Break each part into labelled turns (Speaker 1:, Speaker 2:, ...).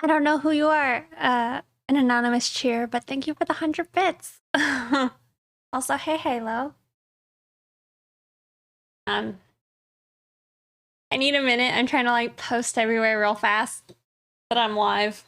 Speaker 1: I don't know who you are, an anonymous cheer, but thank you for the 100 bits. Also, hey Halo. I need a minute. I'm trying to like post everywhere real fast, but I'm live.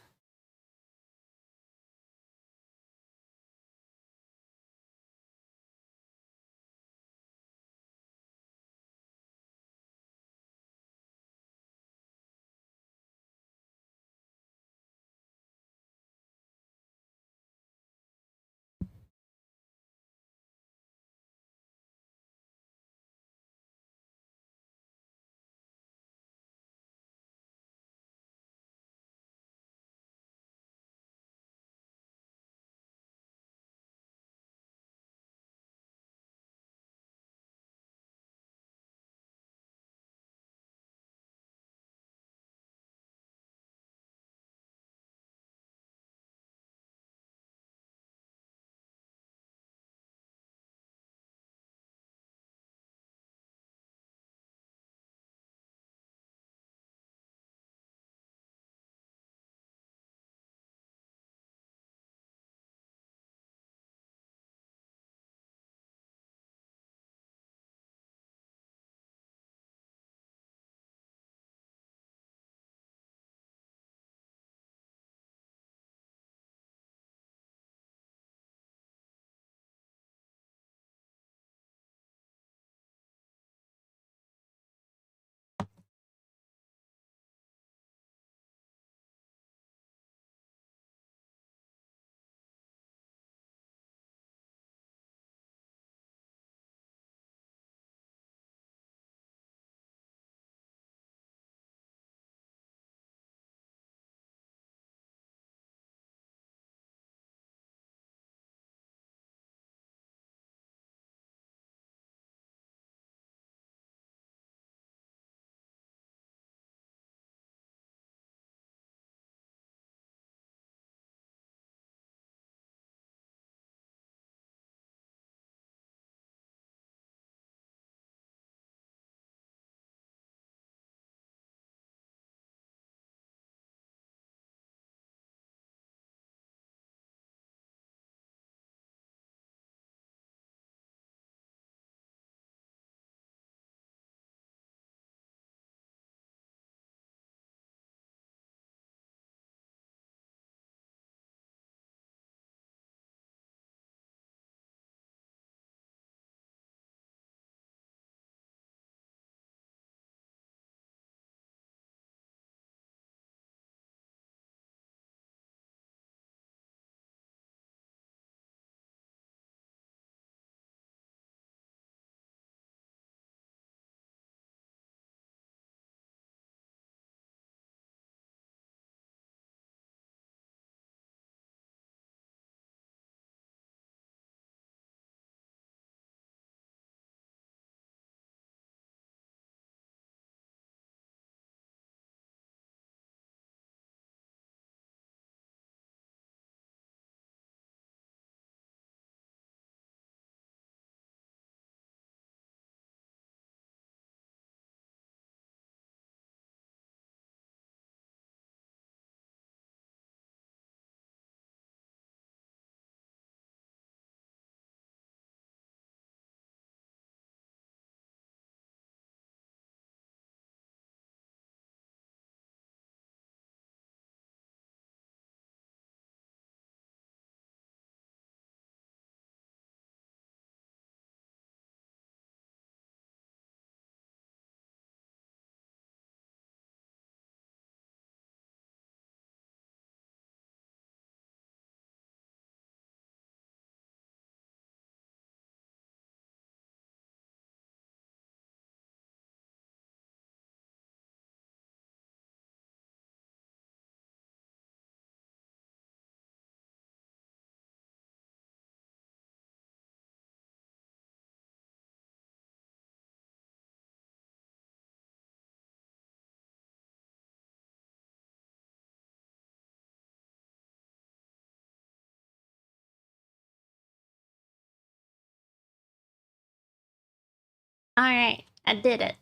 Speaker 1: All right, I did it.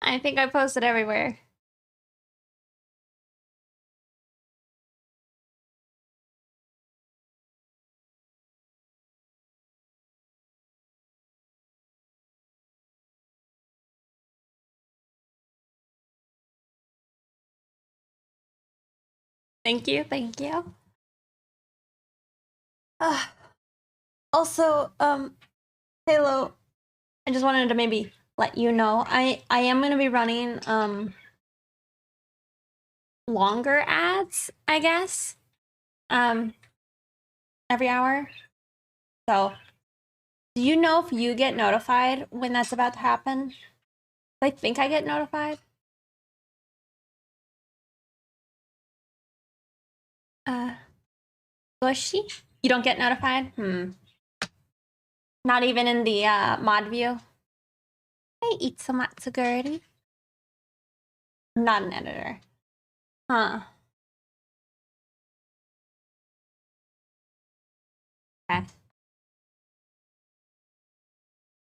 Speaker 1: I think I posted everywhere. Thank you, thank you. Also, Halo, I just wanted to maybe let you know I am gonna be running longer ads, I guess, every hour. So, do you know if you get notified when that's about to happen? I think I get notified. Bushy? You don't get notified? Not even in the mod view? Hey, Itsumatsuguri. I'm not an editor. Huh. Okay.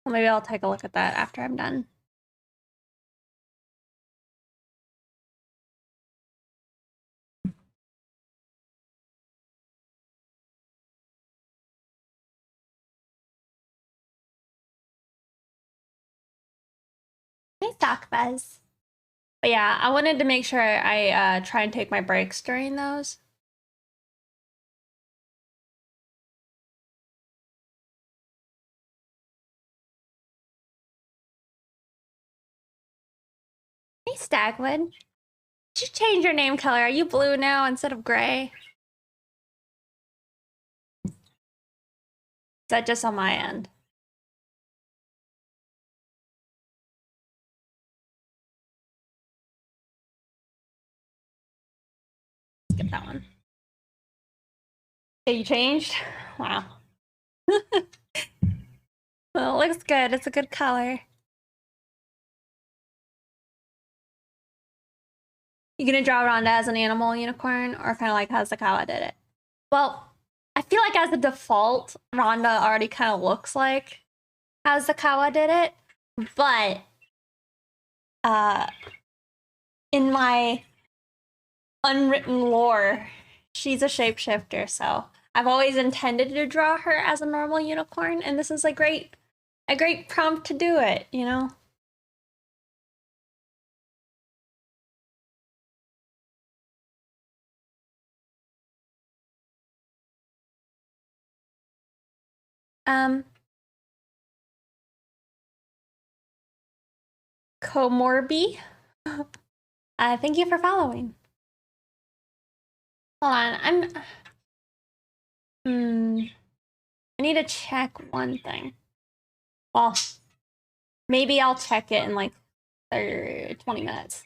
Speaker 1: Well, maybe I'll take a look at that after I'm done. Hey, Sockbuzz. But yeah, I wanted to make sure I try and take my breaks during those. Hey, Stagwood. Did you change your name color? Are you blue now instead of gray? Is that just on my end? Skip that one. Okay, you changed? Wow. Well, it looks good. It's a good color. You gonna draw Rhonda as an animal unicorn, or kind of like Hazakawa did it? Well, I feel like as a default, Rhonda already kind of looks like Hazakawa did it, but in my unwritten lore, she's a shapeshifter, so I've always intended to draw her as a normal unicorn, and this is a great prompt to do it, you know? Komorbi. Thank you for following. Hold on, I need to check one thing. Well, maybe I'll check it in like 20 minutes.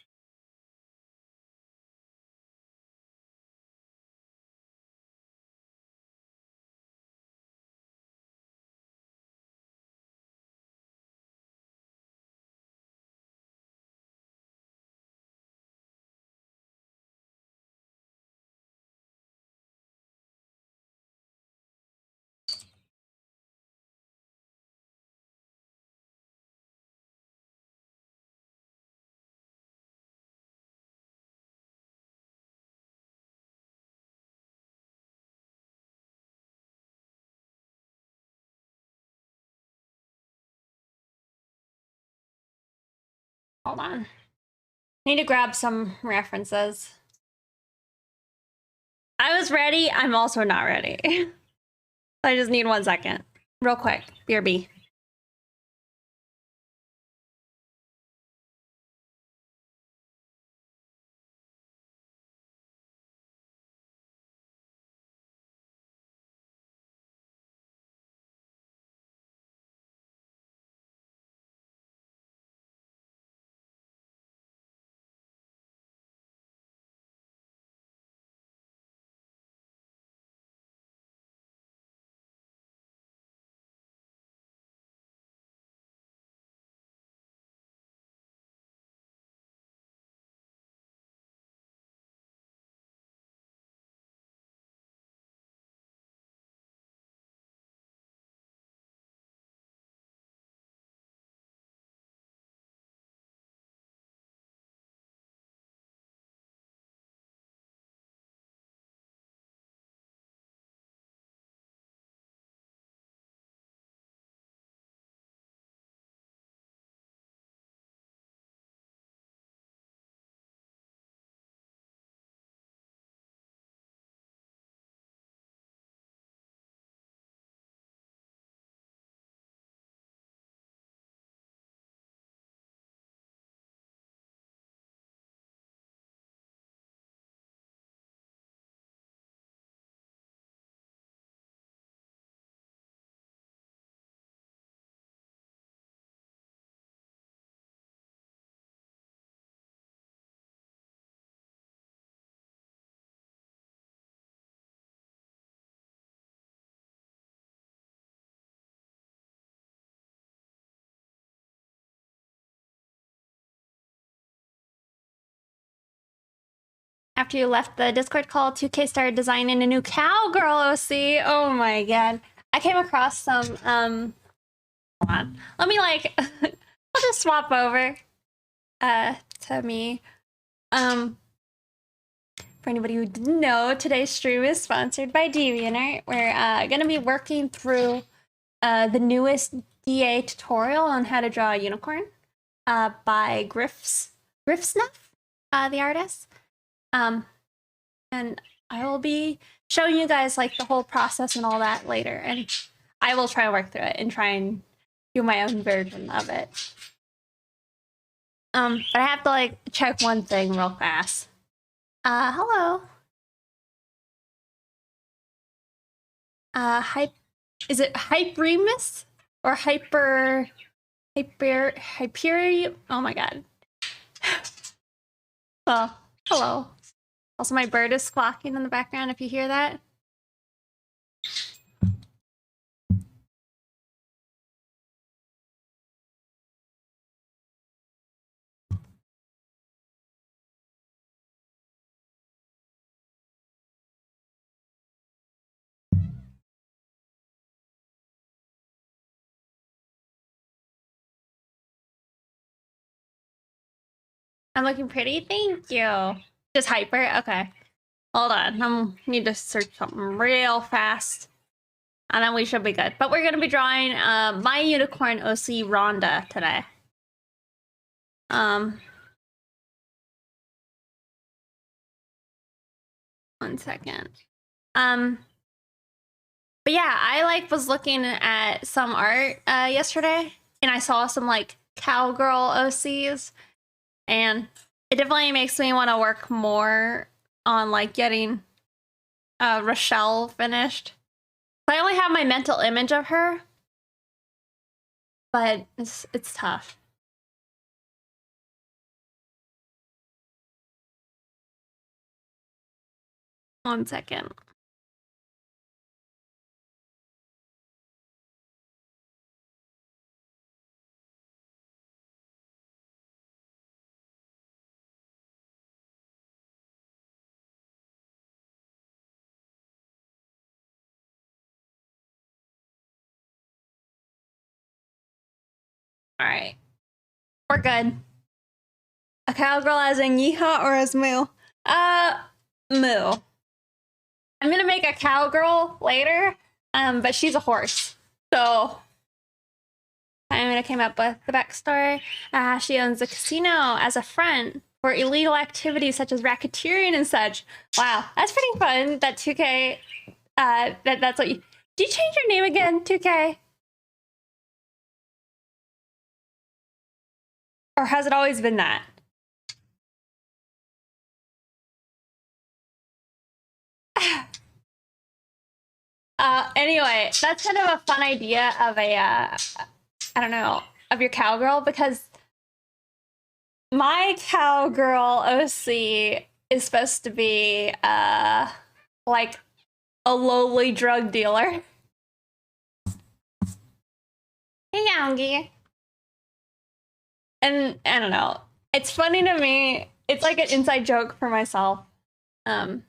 Speaker 1: Hold on. I need to grab some references. I was ready. I'm also not ready. I just need 1 second. Real quick. BRB. After you left the Discord call, 2K started designing a new cowgirl OC. Oh my god. I came across some, hold on. Let me like, I'll just swap over, to me. For anybody who didn't know, today's stream is sponsored by DeviantArt. We're, gonna be working through, the newest DA tutorial on how to draw a unicorn, by Griffsnuff, the artist. And I will be showing you guys like the whole process and all that later, and I will try and work through it and try and do my own version of it. But I have to like check one thing real fast. Hello. Is it Hyperemus or Hyperium? Oh my god. Well, hello. Also, my bird is squawking in the background if you hear that. I'm looking pretty, thank you. Just hyper, okay. Hold on, I need to search something real fast. And then we should be good. But we're gonna be drawing my unicorn OC Rhonda today. One second. But yeah, I like was looking at some art yesterday, and I saw some like cowgirl OCs, and it definitely makes me want to work more on like getting Rochelle finished. I only have my mental image of her, but it's tough. One second. All right, we're good. A cowgirl as in yeehaw or as moo? Moo. I'm gonna make a cowgirl later, but she's a horse. So I'm gonna came up with the backstory. She owns a casino as a front for illegal activities such as racketeering and such. Wow, that's pretty fun. That 2K, that's what you. Did you change your name again, 2K? Or has it always been that? Anyway, that's kind of a fun idea of a, I don't know, of your cowgirl, because my cowgirl OC is supposed to be, like a lowly drug dealer. Hey, Youngie. And I don't know, it's funny to me. It's like an inside joke for myself. Let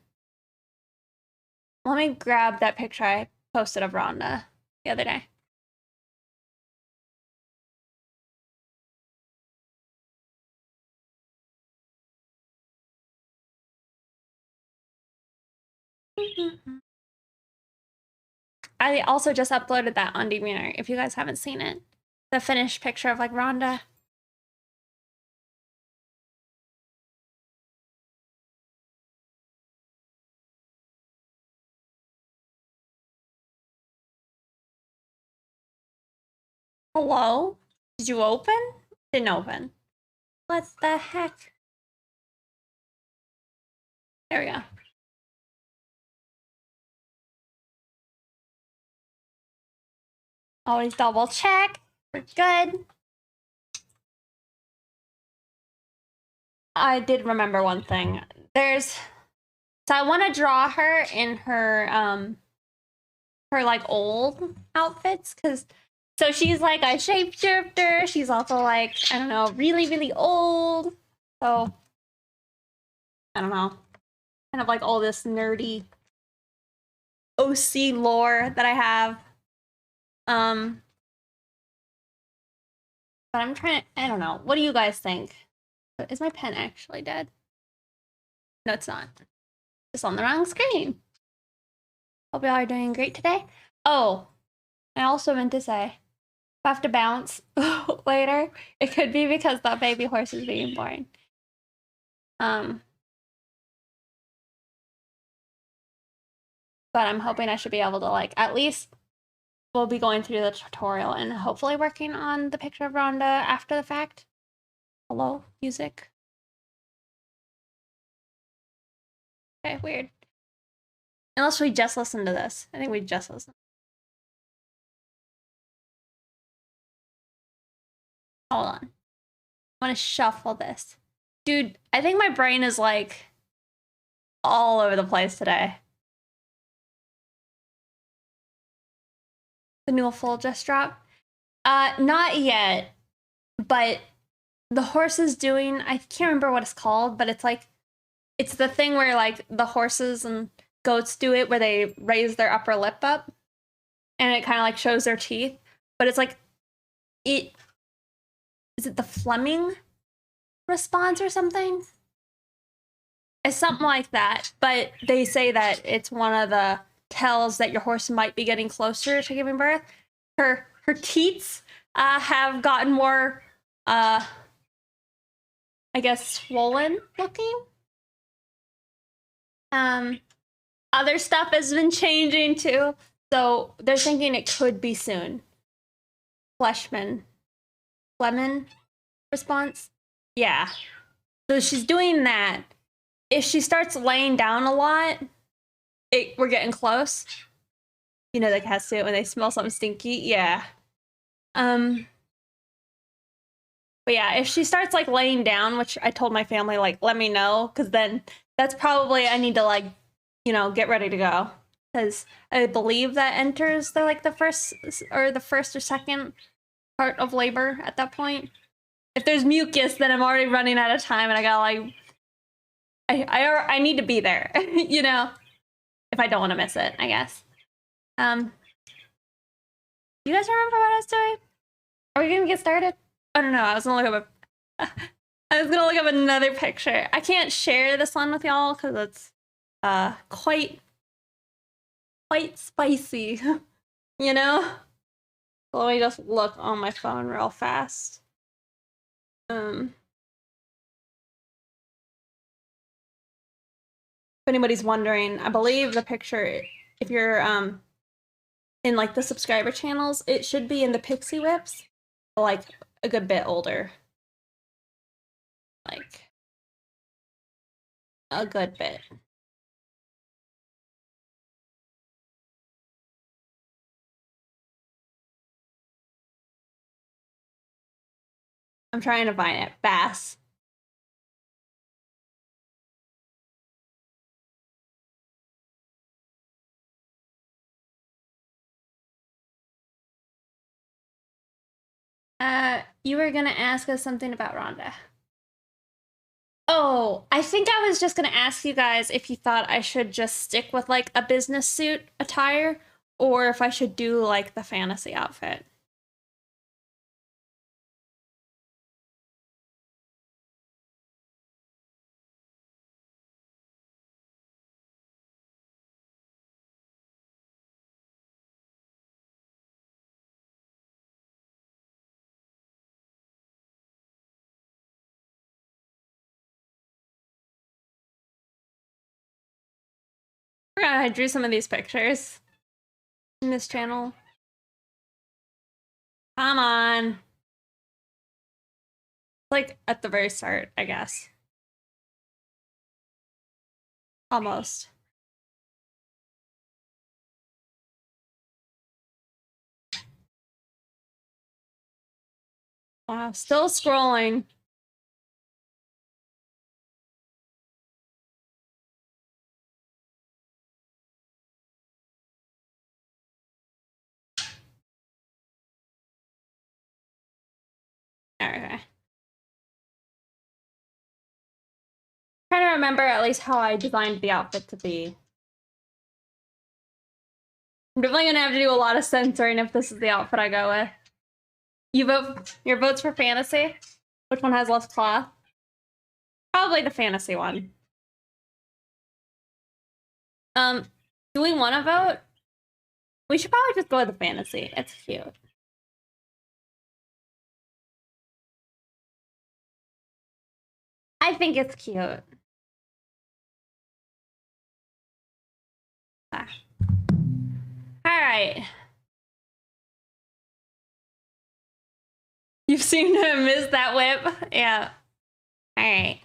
Speaker 1: me grab that picture I posted of Rhonda the other day. I also just uploaded that on DeviantArt if you guys haven't seen it. The finished picture of like Rhonda. Hello? Did you open? Didn't open. What the heck? There we go. Always double check. We're good. I did remember one thing. So I want to draw her in her like old outfits, so she's like a shapeshifter. She's also like, I don't know, really, really old. So I don't know. kind of like all this nerdy OC lore that I have. But I'm trying to, I don't know. What do you guys think? Is my pen actually dead? No, it's not. It's on the wrong screen. Hope y'all are doing great today. Oh, I also meant to say, if I have to bounce later, it could be because that baby horse is being born. But I'm hoping I should be able to, like, at least we'll be going through the tutorial and hopefully working on the picture of Rhonda after the fact. Hello, music. Okay, weird. Unless we just listen to this. I think we just listen. Hold on. I want to shuffle this. Dude, I think my brain is like all over the place today. The new full just dropped? Not yet, but the horse is doing, I can't remember what it's called, but it's like, it's the thing where like the horses and goats do it where they raise their upper lip up and it kind of like shows their teeth, but it's like, is it the Fleming response or something? It's something like that, but they say that it's one of the tells that your horse might be getting closer to giving birth. Her teats have gotten more, I guess, swollen looking. Other stuff has been changing too, so they're thinking it could be soon. Fleming response? Yeah. So she's doing that. If she starts laying down a lot, we're getting close. You know, the cats do it when they smell something stinky. Yeah. But yeah, if she starts like laying down, which I told my family, like, let me know, because then that's probably I need to like, you know, get ready to go. Because I believe that enters the first or second part of labor at that point. If there's mucus, then I'm already running out of time, and I gotta like, I need to be there, you know, if I don't want to miss it, I guess. You guys remember what I was doing? Are we gonna get started? Oh no, I was gonna look up another picture. I can't share this one with y'all because it's quite spicy, you know? Let me just look on my phone real fast. If anybody's wondering, I believe the picture, if you're in like the subscriber channels, it should be in the Pixie Whips, like a good bit older. Like a good bit. I'm trying to find it. Bass. You were gonna ask us something about Rhonda. Oh, I think I was just gonna ask you guys if you thought I should just stick with like a business suit attire or if I should do like the fantasy outfit. I drew some of these pictures in this channel. Come on. Like at the very start, I guess. Almost. Wow, still scrolling. Okay. Trying to remember at least how I designed the outfit to be. I'm definitely gonna have to do a lot of censoring if this is the outfit I go with. Your vote's for fantasy? Which one has less cloth? Probably the fantasy one. Do we want to vote? We should probably just go with the fantasy. It's cute. I think it's cute. Ah. All right. You seem to miss that whip. Yeah. All right.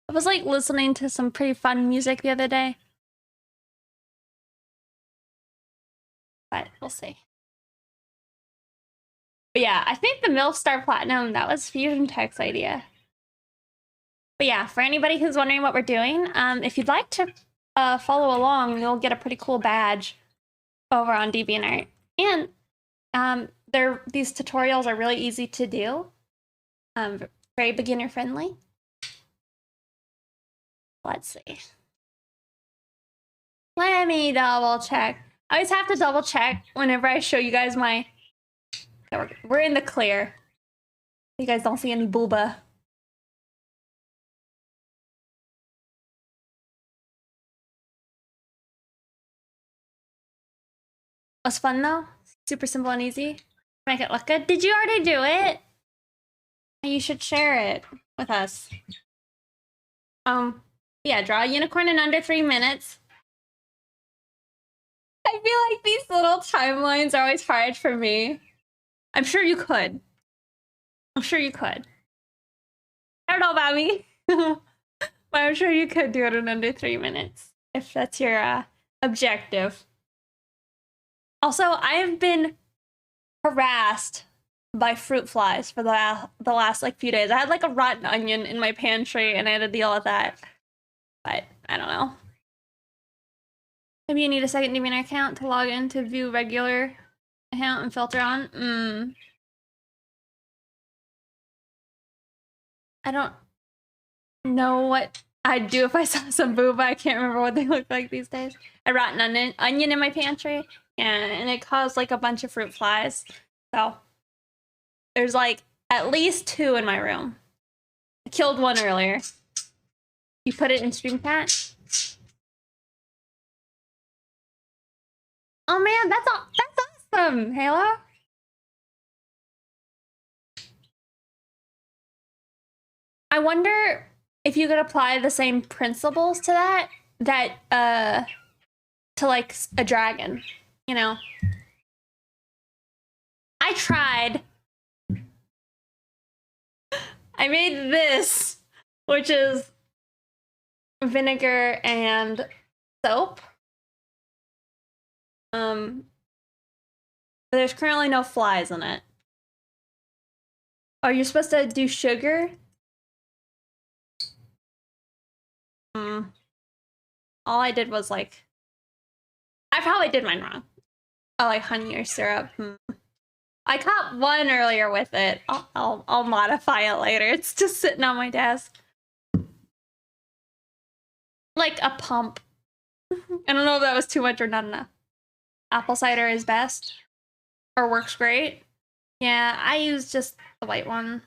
Speaker 1: I was like listening to some pretty fun music the other day. But we'll see. But yeah, I think the MILF Star Platinum, that was Fusion Tech's idea. But yeah, for anybody who's wondering what we're doing, if you'd like to follow along, you'll get a pretty cool badge over on DeviantArt. And these tutorials are really easy to do. Very beginner friendly. Let's see. Let me double check. I always have to double check whenever I show you guys my... We're in the clear. You guys don't see any booba. Was fun though. Super simple and easy. Make it look good. Did you already do it? You should share it with us. Yeah, draw a unicorn in under 3 minutes. I feel like these little timelines are always hard for me. I'm sure you could. I'm sure you could. I don't know about me. But I'm sure you could do it in under 3 minutes. If that's your objective. Also, I have been harassed by fruit flies for the last like few days. I had like a rotten onion in my pantry and I had to deal with that. But I don't know. Maybe you need a second DeviantArt account to log in to view regular account and filter on. I don't know what I'd do if I saw some booba. I can't remember what they look like these days. A rotten onion in my pantry, and it caused like a bunch of fruit flies. So there's like at least 2 in my room. I killed one earlier. You put it in stream chat? Oh man, that's awesome, Halo. I wonder if you could apply the same principles to that to like a dragon, you know? I tried. I made this, which is vinegar and soap. But there's currently no flies in it. Are you supposed to do sugar? All I did was like... I probably did mine wrong. Oh, like honey or syrup. I caught one earlier with it. I'll modify it later. It's just sitting on my desk. Like a pump. I don't know if that was too much or not enough. Apple cider is best. Or works great. Yeah, I use just the white one.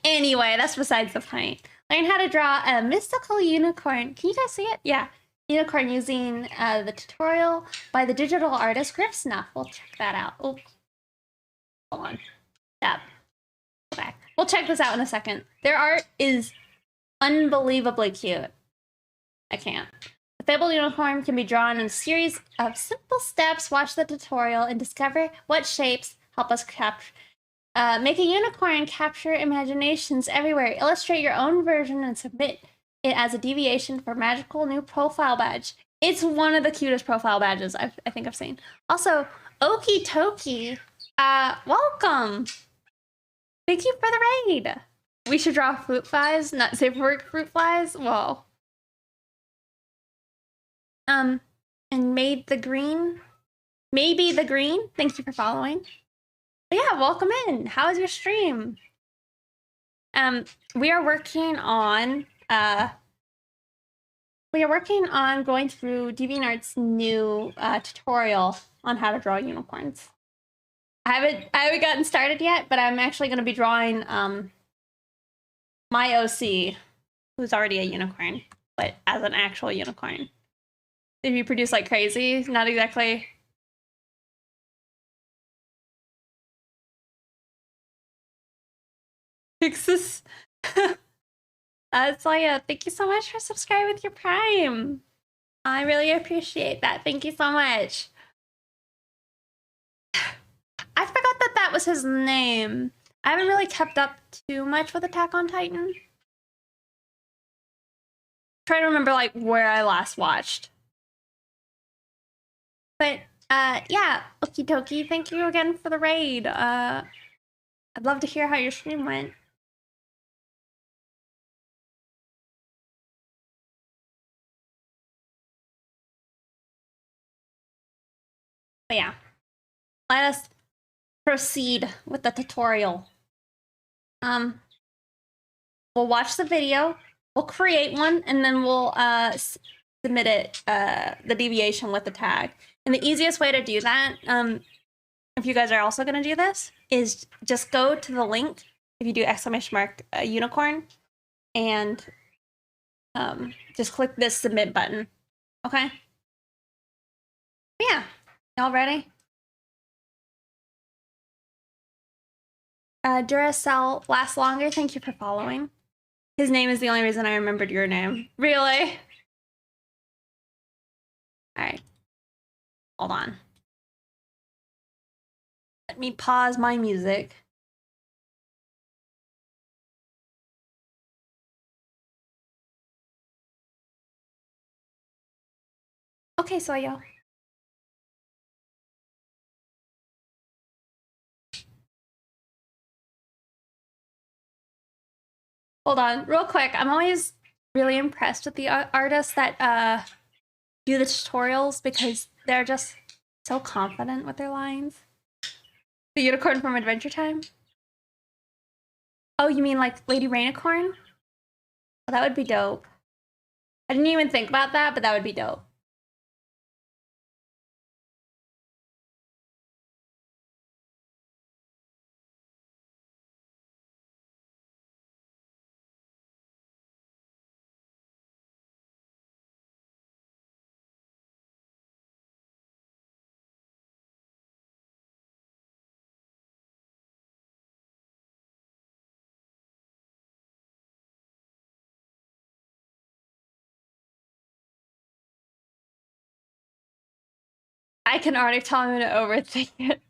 Speaker 1: Anyway, that's besides the point. Learn how to draw a mystical unicorn. Can you guys see it? Yeah. Unicorn using the tutorial by the digital artist Griff Snuff. We'll check that out. Oh, hold on. Yep. Go back. We'll check this out in a second. Their art is unbelievably cute. I can't. The fabled unicorn can be drawn in a series of simple steps. Watch the tutorial and discover what shapes help us capture. Make a unicorn, capture imaginations everywhere. Illustrate your own version and submit it as a deviation for magical new profile badge. It's one of the cutest profile badges I think I've seen. Also, Okie Toki, welcome. Thank you for the raid. We should draw fruit flies, not safe for work fruit flies. Whoa. And made the green Maybe the green, thank you for following. But yeah, welcome in. How is your stream? We are working on going through DeviantArt's new tutorial on how to draw unicorns. I haven't gotten started yet, but I'm actually going to be drawing my OC, who's already a unicorn, but as an actual unicorn. If you produce like crazy, not exactly. Fixes. Soya, thank you so much for subscribing with your Prime. I really appreciate that. Thank you so much. I forgot that that was his name. I haven't really kept up too much with Attack on Titan. Trying to remember like where I last watched. But yeah, okie dokie. Thank you again for the raid. I'd love to hear how your stream went. But yeah, let us proceed with the tutorial. We'll watch the video, we'll create one, and then we'll submit it, the deviation with the tag. And the easiest way to do that, if you guys are also going to do this, is just go to the link, if you do !, unicorn, and just click this submit button, okay? Yeah, y'all ready? Duracell lasts longer, thank you for following. His name is the only reason I remembered your name. Really? Alright. Hold on. Let me pause my music. Okay, Soyo. Hold on, real quick. I'm always really impressed with the artists that do the tutorials because they're just so confident with their lines. The unicorn from Adventure Time? Oh, you mean like Lady Rainicorn? Oh, that would be dope. I didn't even think about that, but that would be dope. I can already tell him to overthink it.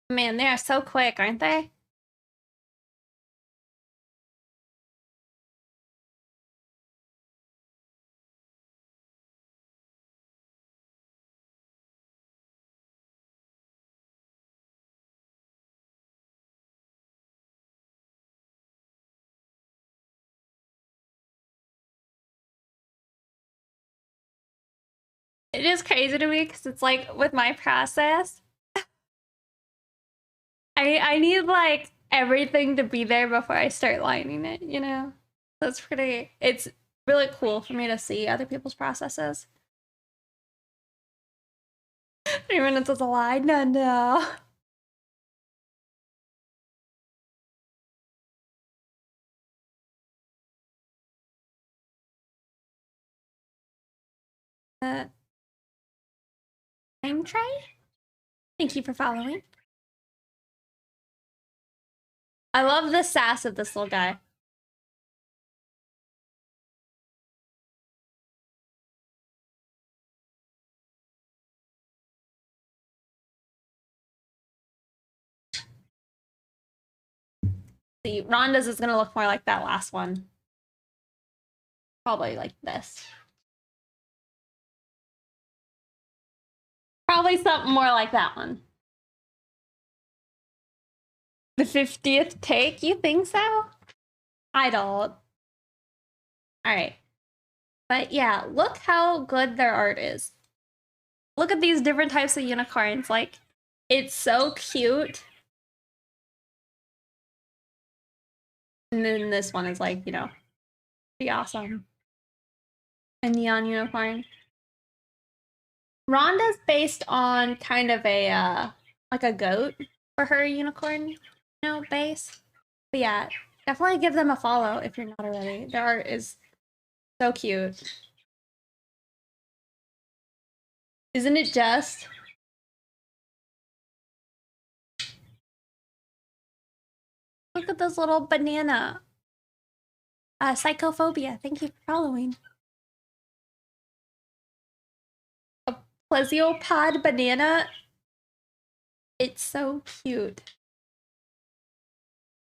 Speaker 1: Man, they are so quick, aren't they? It is crazy to me because it's like with my process, I need like everything to be there before I start lining it, you know? That's pretty, it's really cool for me to see other people's processes. 3 minutes is a lie? No. Time tray? Thank you for following. I love the sass of this little guy. See, Rhonda's is gonna look more like that last one. Probably like this. Probably something more like that one. The 50th take? You think so? I don't. Alright. But yeah, look how good their art is. Look at these different types of unicorns. Like, it's so cute. And then this one is like, you know, pretty awesome. A neon unicorn. Rhonda's based on kind of a, like a goat for her unicorn, you know, base. But yeah, definitely give them a follow if you're not already. Their art is so cute. Isn't it just? Look at this little banana. Psychophobia, thank you for following. A plesiopod banana. It's so cute.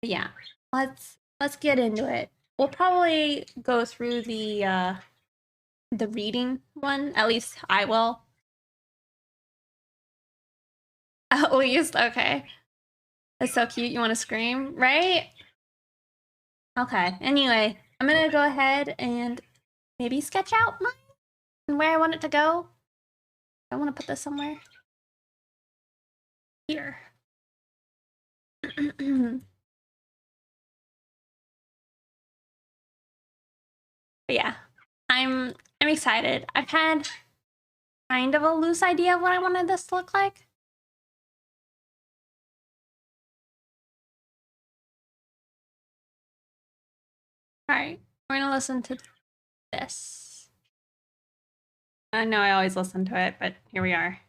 Speaker 1: But yeah, let's get into it. We'll probably go through the reading one. At least I will. At least, okay. That's so cute. You want to scream, right? Okay. Anyway, I'm gonna go ahead and maybe sketch out mine and where I want it to go. I want to put this somewhere here. But yeah, I'm excited. I've had kind of a loose idea of what I wanted this to look like. All right, we're gonna listen to this. I know I always listen to it, but here we are.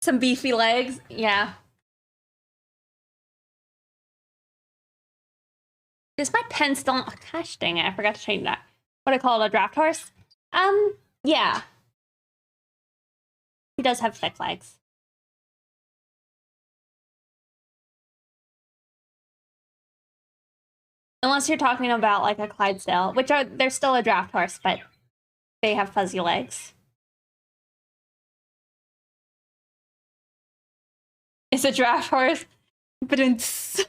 Speaker 1: Some beefy legs, yeah. Is my pen still? Oh, gosh dang it! I forgot to change that. What I call it, a draft horse? Yeah. He does have thick legs. Unless you're talking about like a Clydesdale, which they're still a draft horse, but they have fuzzy legs. It's a draft horse, but it's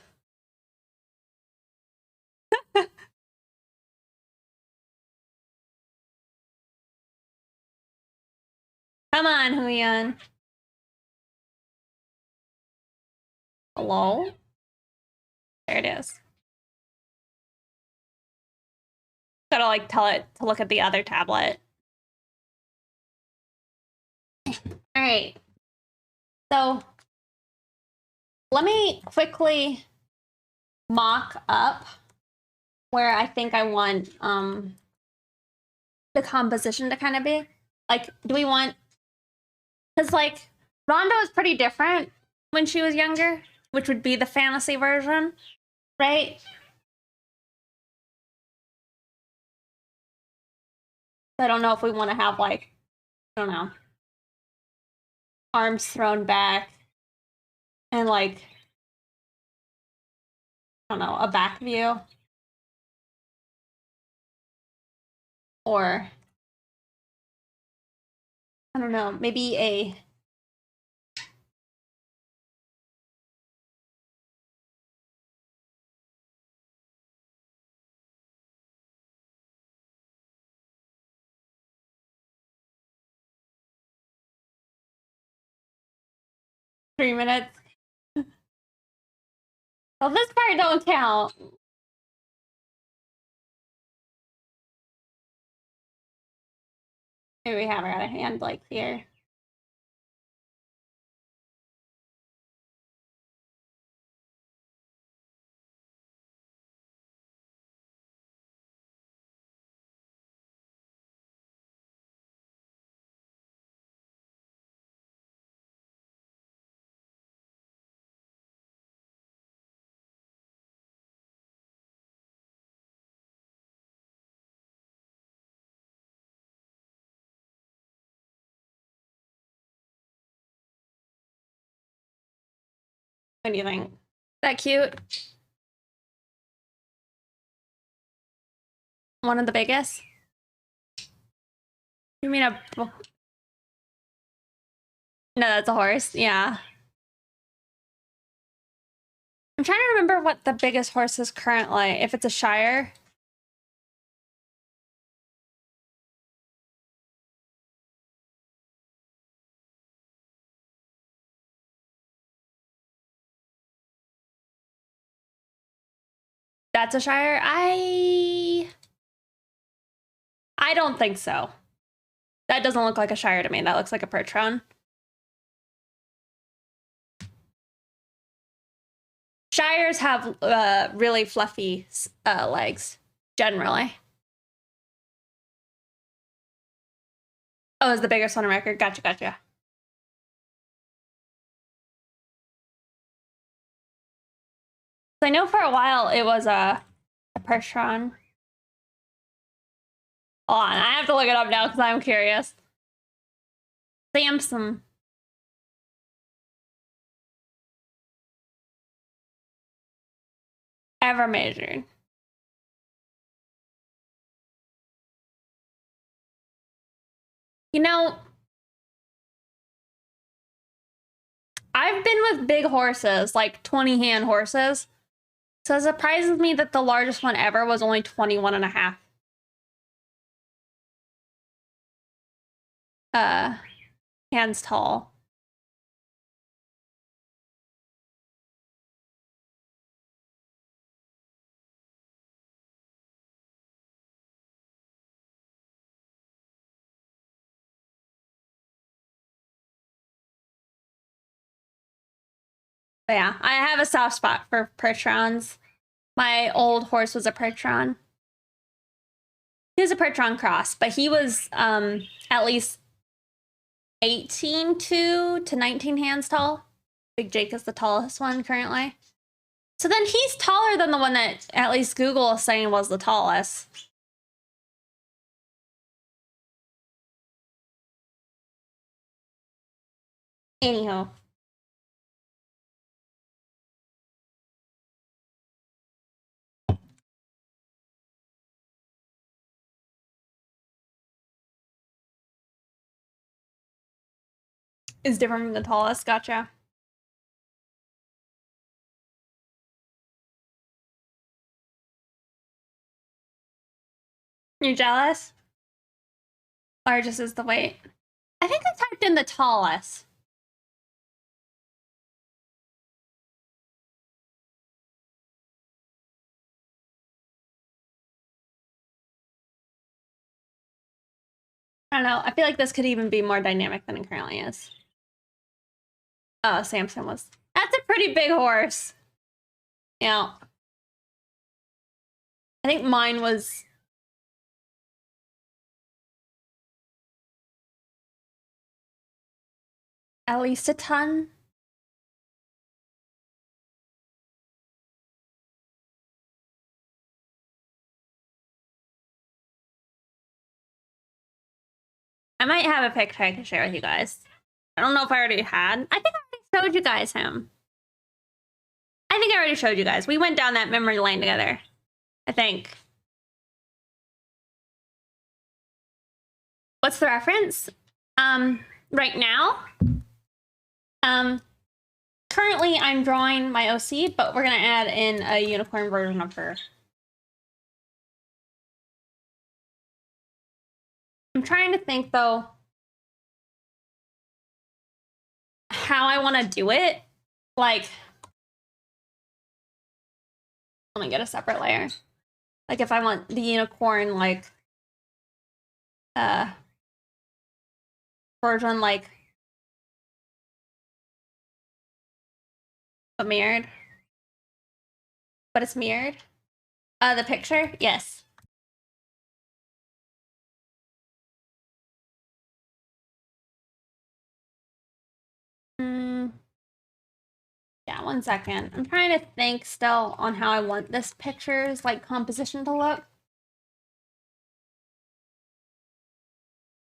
Speaker 1: come on, Huion. Hello? There it is. Gotta like tell it to look at the other tablet. All right. So let me quickly mock up where I think I want the composition to kind of be. Like, do we want, because like Rhonda was pretty different when she was younger, which would be the fantasy version, right? I don't know if we want to have like, I don't know, arms thrown back and like, I don't know, a back view. Or, I don't know, maybe a three minutes. Well, this part don't count. Maybe we have her at a hand like here. What do you think? Is that cute? One of the biggest? You mean a... No, that's a horse. Yeah. I'm trying to remember what the biggest horse is currently, if it's a Shire. That's a Shire? I don't think so. That doesn't look like a Shire to me. That looks like a Percheron. Shires have really fluffy legs, generally. Oh, is the biggest one on record? Gotcha, gotcha. I know for a while it was a Percheron. Hold on, I have to look it up now because I'm curious. Samson. Ever measured. You know, I've been with big horses, like 20-hand horses. So it surprises me that the largest one ever was only 21 and a half. Hands tall. But yeah, I have a soft spot for Percherons. My old horse was a Percheron. He was a Percheron cross, but he was at least 18 to 19 hands tall. Big Jake is the tallest one currently. So then he's taller than the one that at least Google is saying was the tallest. Anyhow. Is different from the tallest, gotcha. You're jealous? Or just is the weight? I think I typed in the tallest. I don't know. I feel like this could even be more dynamic than it currently is. Oh, Samson was. That's a pretty big horse. Yeah. I think mine was. At least a ton. I might have a picture I can share with you guys. I don't know if I already had. I think I already showed you guys him. I think I already showed you guys. We went down that memory lane together. I think. What's the reference? Right now? Currently I'm drawing my OC, but we're gonna add in a unicorn version of her. I'm trying to think though how I want to do it. Like, let me get a separate layer. Like if I want the unicorn like version like but mirrored. But it's mirrored. The picture? Yes. Yeah, 1 second. I'm trying to think still on how I want this picture's like composition to look.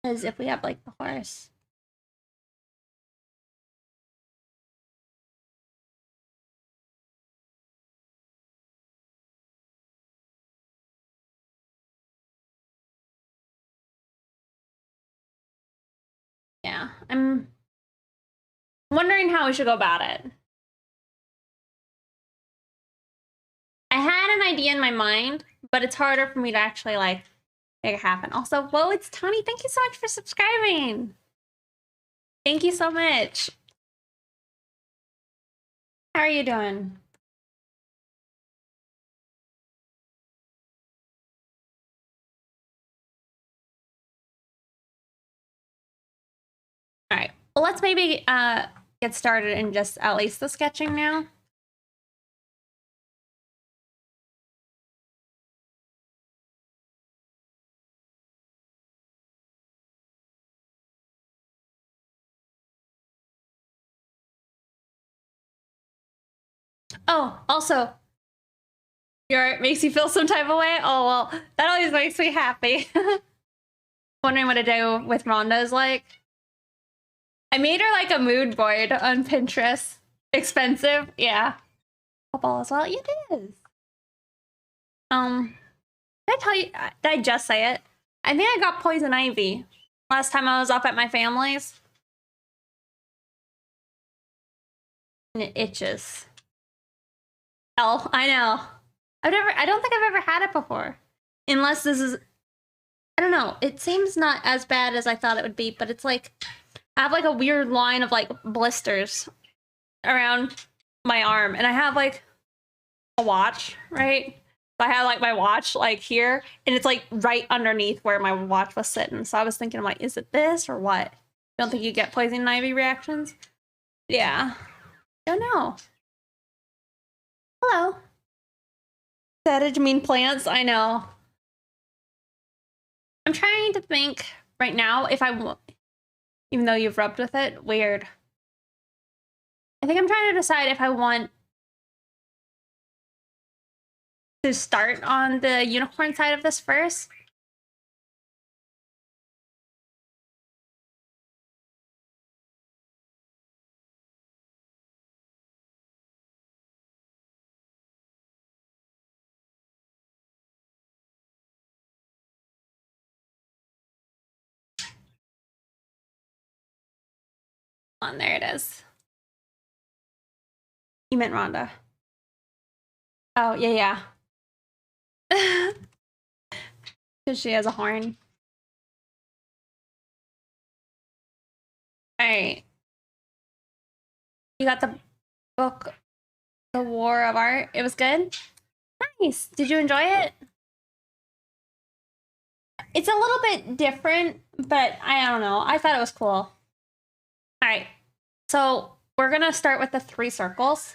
Speaker 1: Because if we have like the horse. Yeah, I'm wondering how we should go about it. I had an idea in my mind, but it's harder for me to actually like make it happen. Also, whoa, it's Tony. Thank you so much for subscribing. Thank you so much. How are you doing? All right. Well, let's maybe get started in just at least the sketching now. Oh, also, your art makes you feel some type of way? Oh, well, that always makes me happy. Wondering what a day with Rhonda is like. I made her like a mood board on Pinterest. Expensive, yeah. All as well, it is. Did I tell you? Did I just say it? I think I got poison ivy last time I was up at my family's, and it itches. Oh, I know. I don't think I've ever had it before, unless this is. I don't know. It seems not as bad as I thought it would be, but it's like I have like a weird line of like blisters around my arm, and I have like a watch, right? So I have like my watch like here, and it's like right underneath where my watch was sitting. So I was thinking, I'm like, is it this or what? Don't think you get poison ivy reactions? Yeah. Don't know. Hello. Did you mean plants? I know. I'm trying to think right now if I want, even though you've rubbed with it, weird. I think I'm trying to decide if I want to start on the unicorn side of this first. On there it is. You meant Rhonda. Oh, yeah. Because she has a horn. All right. You got the book, The War of Art. It was good? Nice. Did you enjoy it? It's a little bit different, but I don't know. I thought it was cool. All right. So we're going to start with the 3 circles.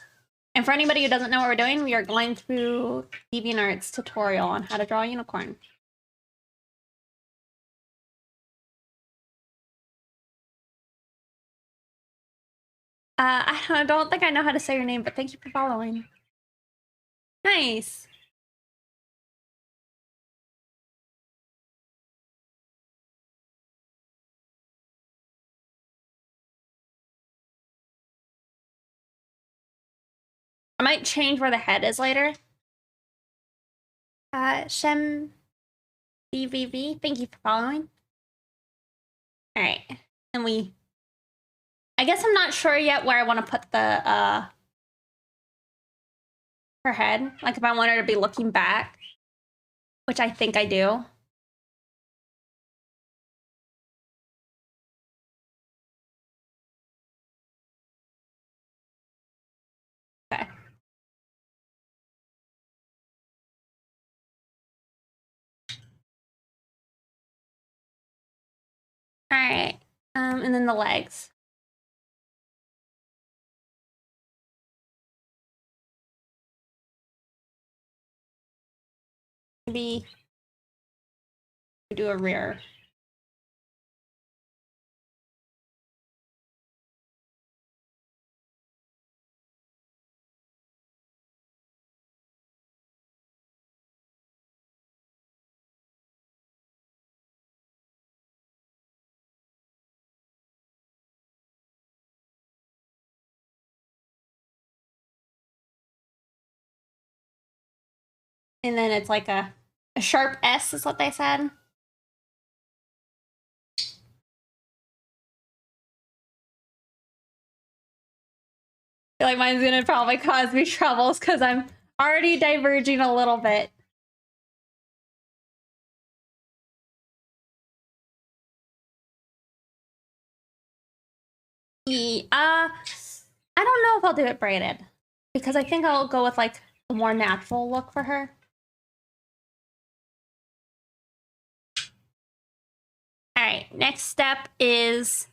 Speaker 1: And for anybody who doesn't know what we're doing, we are going through DeviantArt's tutorial on how to draw a unicorn. I don't think I know how to say your name, but thank you for following. Nice. I might change where the head is later. Shem BVV, thank you for following. All right. And I guess I'm not sure yet where I want to put the, her head. Like if I want her to be looking back, which I think I do. Okay. All right. And then the legs. Maybe we do a rear. And then it's like a sharp S is what they said. I feel like mine's gonna probably cause me troubles because I'm Already diverging a little bit. I don't know if I'll do it braided, because I think I'll go with like a more natural look for her. All right, next step is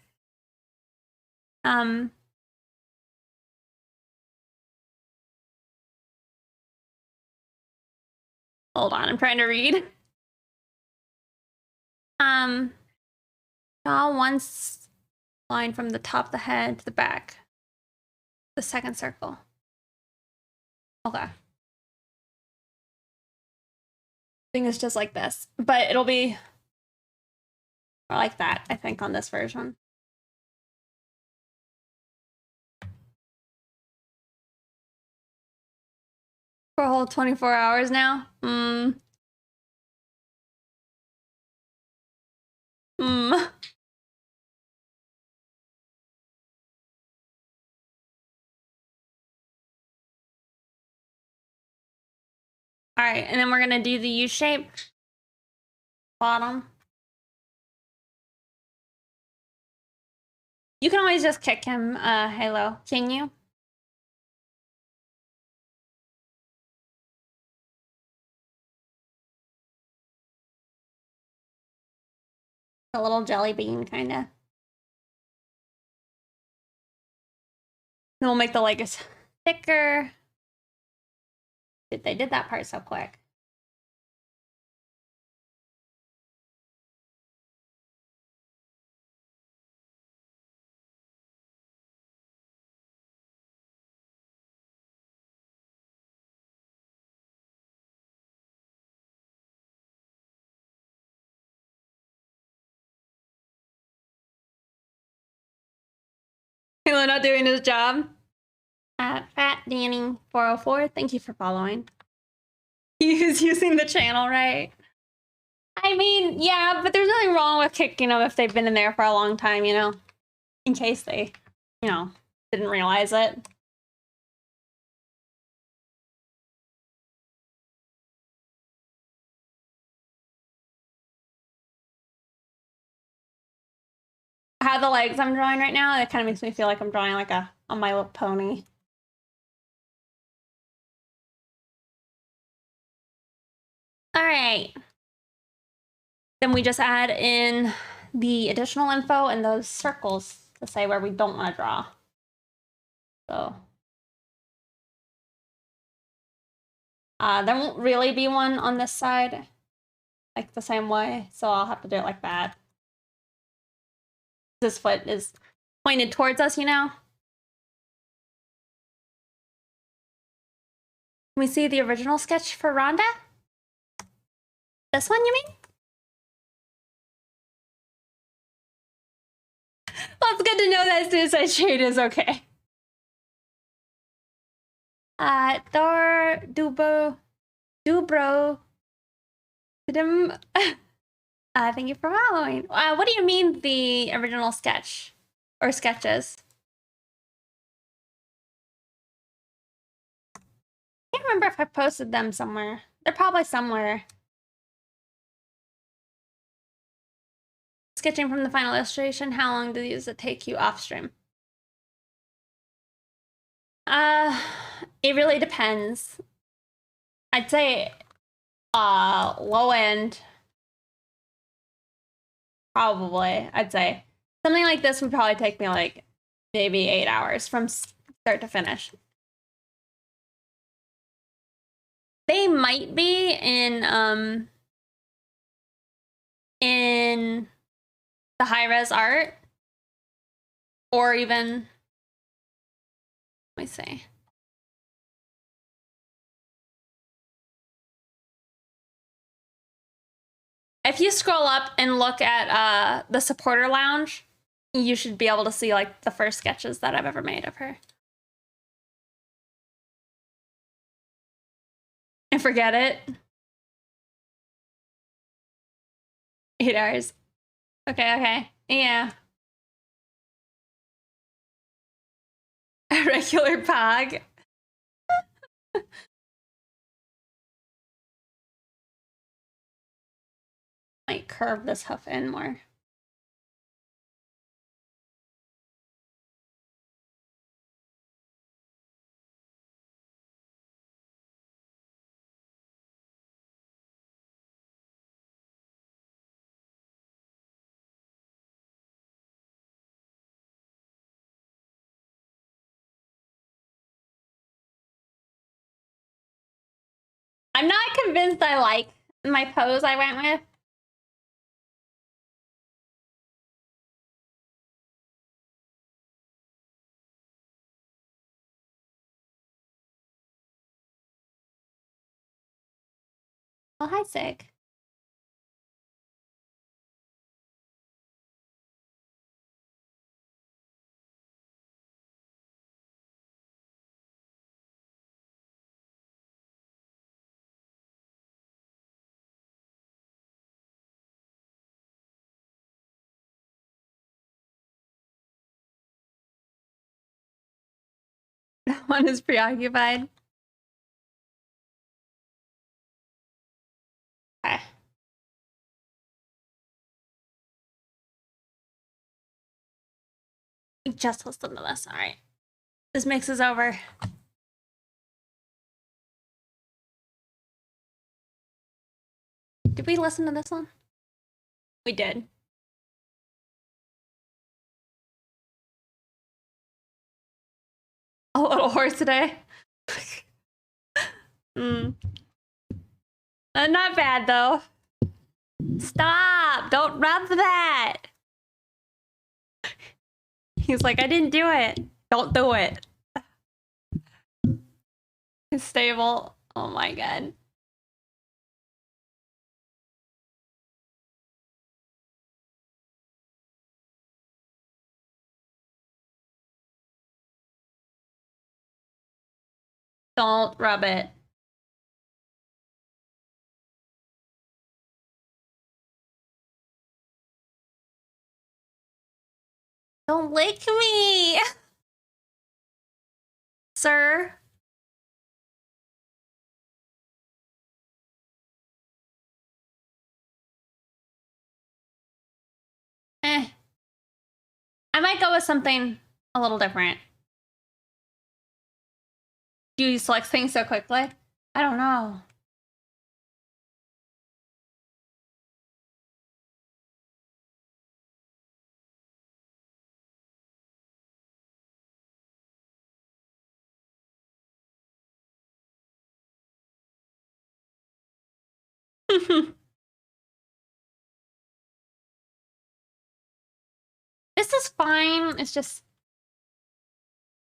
Speaker 1: hold on, I'm trying to read. Draw one line from the top of the head to the back. The second circle. Okay. I think it's just like this, but it'll be more like that, I think, on this version. For a whole 24 hours now? All right, and then we're gonna do the U shape. Bottom. You can always just kick him, Halo. Can you? A little jelly bean, kinda. Then we'll make the legs thicker. They did that part so quick. Halo not doing his job. Fat Danny 404, thank you for following. He's using the channel, right? I mean, yeah, but there's nothing wrong with kicking them if they've been in there for a long time, you know? In case they, you know, didn't realize it. How the legs I'm drawing right now, it kind of makes me feel like I'm drawing like a My Little Pony. All right. Then we just add in the additional info and those circles to say where we don't want to draw. So there won't really be one on this side, like the same way, so I'll have to do it like that. This foot is pointed towards us, you know? Can we see the original sketch for Rhonda? This one, you mean? Well, it's good to know that Suicide Shade is okay. Thor Dubro. Thank you for following. What do you mean the original sketch or sketches? I can't remember if I posted them somewhere. They're probably somewhere. Sketching from the final illustration, how long does it take you off stream? It really depends. I'd say low end, probably. I'd say something like this would probably take me like maybe 8 hours from start to finish. They might be in the high-res art, or even, let me see. If you scroll up and look at the supporter lounge, you should be able to see like the first sketches that I've ever made of her. And forget it. 8 hours. Okay. Yeah. A regular pog. Might curve this hoof in more. I'm not convinced I like my pose I went with. Oh, hi, Sig. That one is preoccupied. Okay. We just listened to this. All right. This mix is over. Did we listen to this one? We did. A little hoarse today. Not bad though. Stop! Don't rub that! He's like, I didn't do it. Don't do it. It's stable. Oh my god. Don't rub it. Don't lick me! Sir? I might go with something a little different. Do you select things so quickly? I don't know. This is fine. It's just,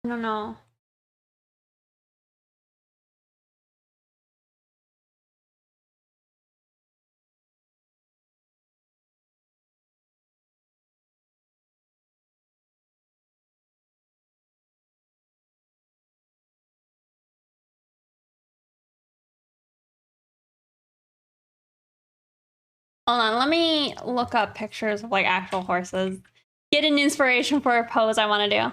Speaker 1: I don't know. Hold on, let me look up pictures of like actual horses. Get an inspiration for a pose I want to do.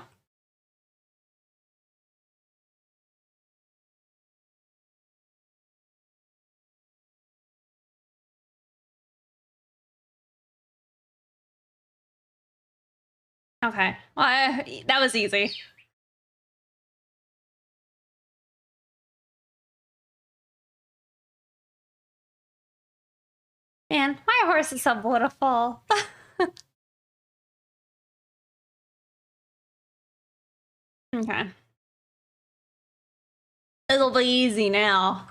Speaker 1: Okay, well, that was easy. Man, my horse is so beautiful. Okay. It'll be easy now.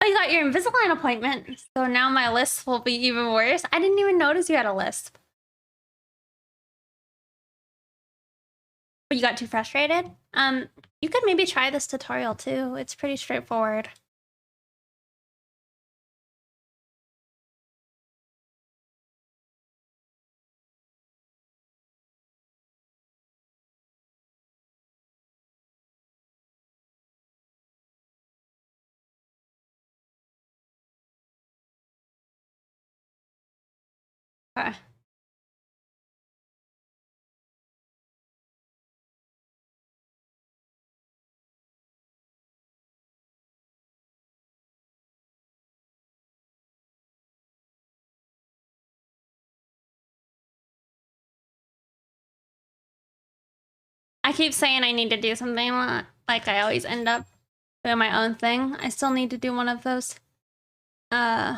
Speaker 1: Oh, you got your Invisalign appointment. So now my lisp will be even worse. I didn't even notice you had a lisp. But you got too frustrated? You could maybe try this tutorial too. It's pretty straightforward. Okay. I keep saying I need to do something, like I always end up doing my own thing. I still need to do one of those in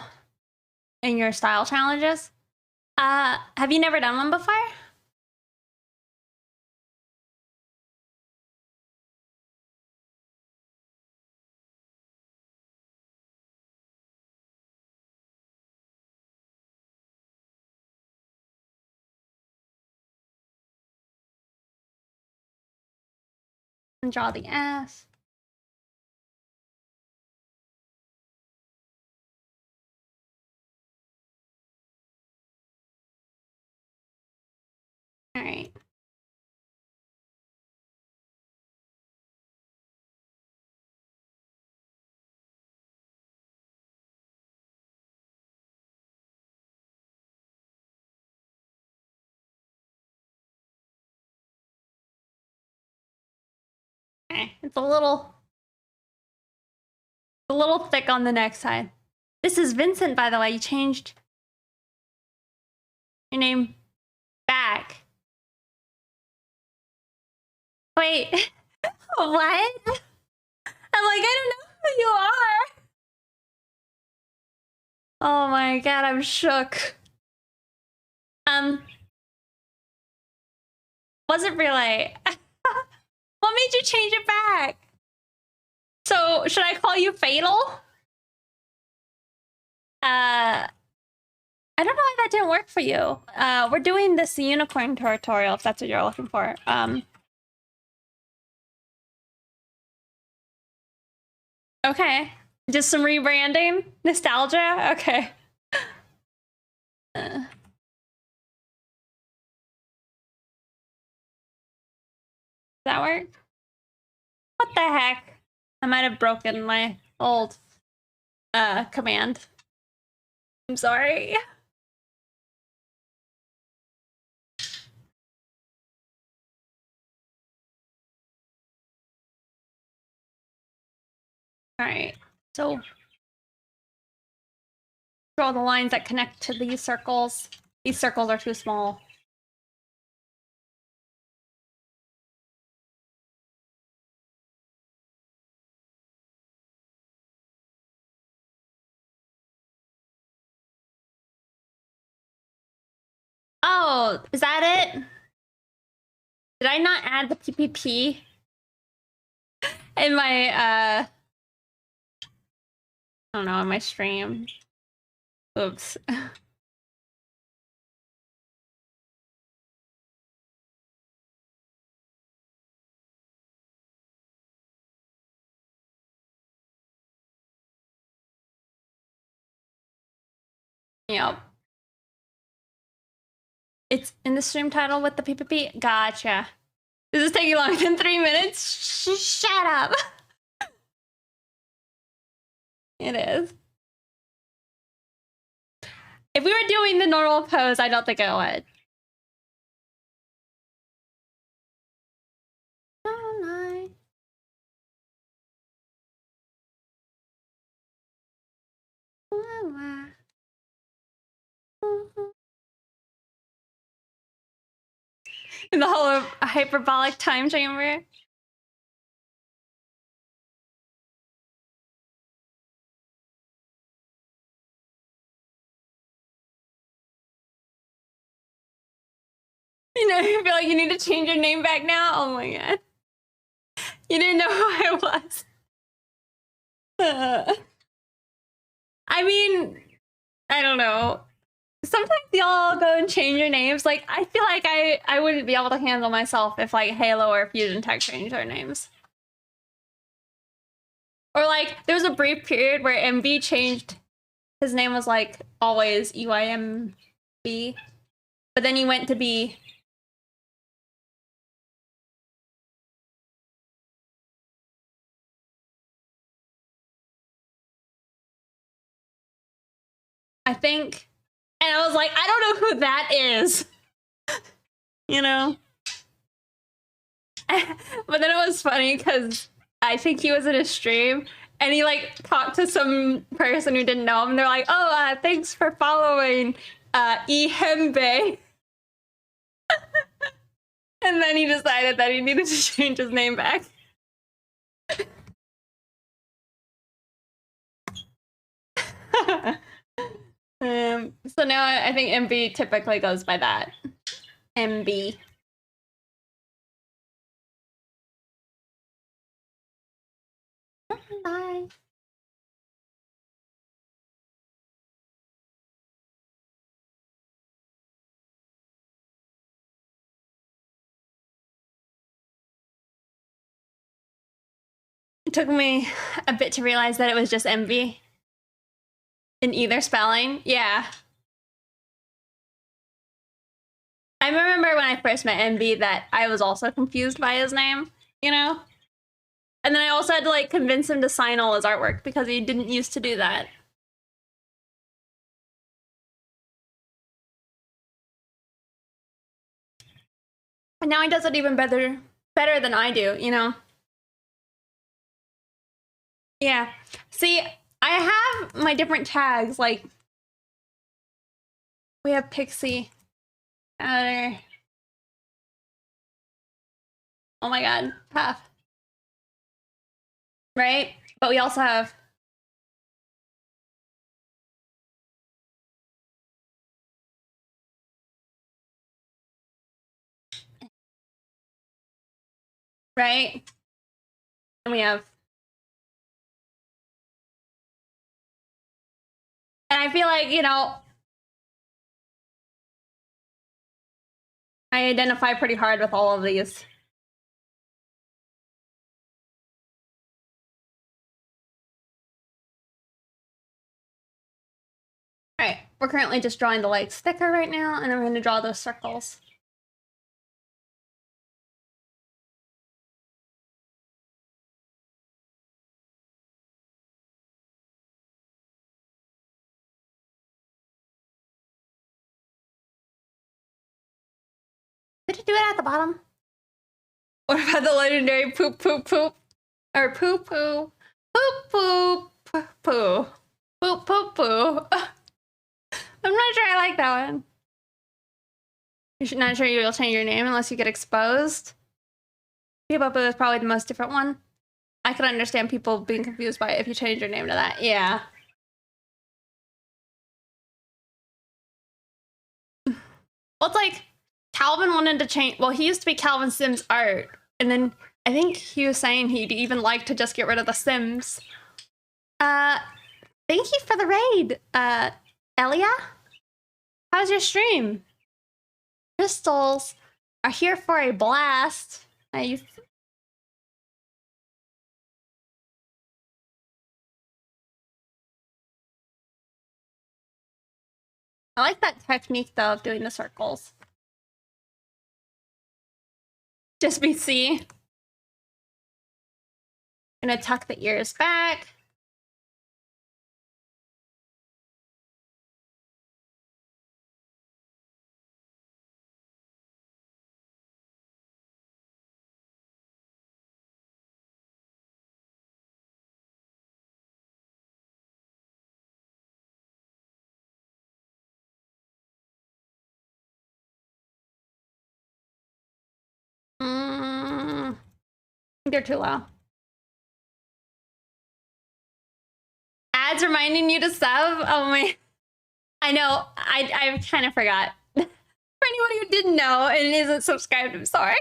Speaker 1: your style challenges. Have you never done one before? And draw the ass. All right. Okay, it's a little thick on the next side. This is Vincent, by the way. You changed your name back. Wait, what? I'm like, I don't know who you are. Oh my god, I'm shook. Was it really? What made you change it back? So, should I call you Fatal? I don't know why that didn't work for you. We're doing this unicorn tutorial, if that's what you're looking for. Okay. Just some rebranding? Nostalgia? Okay. Does that work? What the heck? I might have broken my old command. I'm sorry. All right, so draw the lines that connect to these circles. These circles are too small. Oh, is that it? Did I not add the PPP in my, I don't know, in my stream? Oops. Yep. It's in the stream title with the PPP? Gotcha. This is taking longer than 3 minutes? Shut up. It is. If we were doing the normal pose, I don't think it would. In the whole hyperbolic time chamber. You know, you feel like you need to change your name back now? Oh my god. You didn't know who I was. I mean, I don't know. Sometimes y'all go and change your names. Like, I feel like I wouldn't be able to handle myself if, like, Halo or Fusion Tech changed their names. Or, like, there was a brief period where MV changed. His name was, like, always EYMB. But then he went to be... I think... And I was like, I don't know who that is. You know? But then it was funny because I think he was in a stream and he like talked to some person who didn't know him. And they're like, oh, thanks for following Ihembe. And And then he decided that he needed to change his name back. So now I think MB typically goes by that. MB. Bye. It took me a bit to realize that it was just MB in either spelling. Yeah. I remember when I first met MB that I was also confused by his name, you know? And then I also had to like convince him to sign all his artwork because he didn't used to do that. And now he does it even better than I do, you know? Yeah. See, I have my different tags, like we have Pixie. Oh my god, tough. Right? But we also have right? And we have, and I feel like, you know, I identify pretty hard with all of these. All right, we're currently just drawing the like sticker right now, and then we're going to draw those circles. Did it do it at the bottom? What about the legendary poop poop poop? Or poo poo? Poop poop poo poo. Poop poop poo. I'm not sure I like that one. You're not sure you'll change your name unless you get exposed? Poop poo is probably the most different one. I could understand people being confused by it if you change your name to that. Yeah. Well, it's like Calvin wanted to change. Well, he used to be Calvin Sims Art, and then I think he was saying he'd even like to just get rid of the Sims. Thank you for the raid, Elia. How's your stream? Crystals are here for a blast. Nice. I like that technique though of doing the circles. Just BC. Gonna tuck the ears back. They're too low. Ads reminding you to sub? Oh my. I know. I kind of forgot. For anyone who didn't know and isn't subscribed, I'm sorry.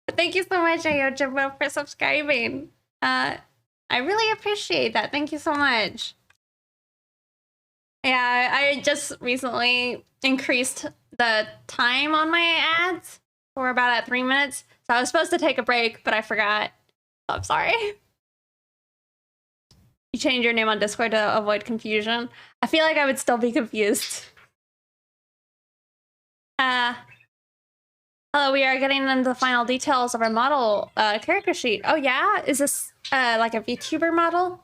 Speaker 1: But thank you so much, Ayochimo, for subscribing. I really appreciate that. Thank you so much. Yeah, I just recently increased the time on my ads. We're about at 3 minutes. So I was supposed to take a break, but I forgot. So I'm sorry. You change your name on Discord to avoid confusion. I feel like I would still be confused. Hello, we are getting into the final details of our model character sheet. Oh yeah? Is this like a VTuber model?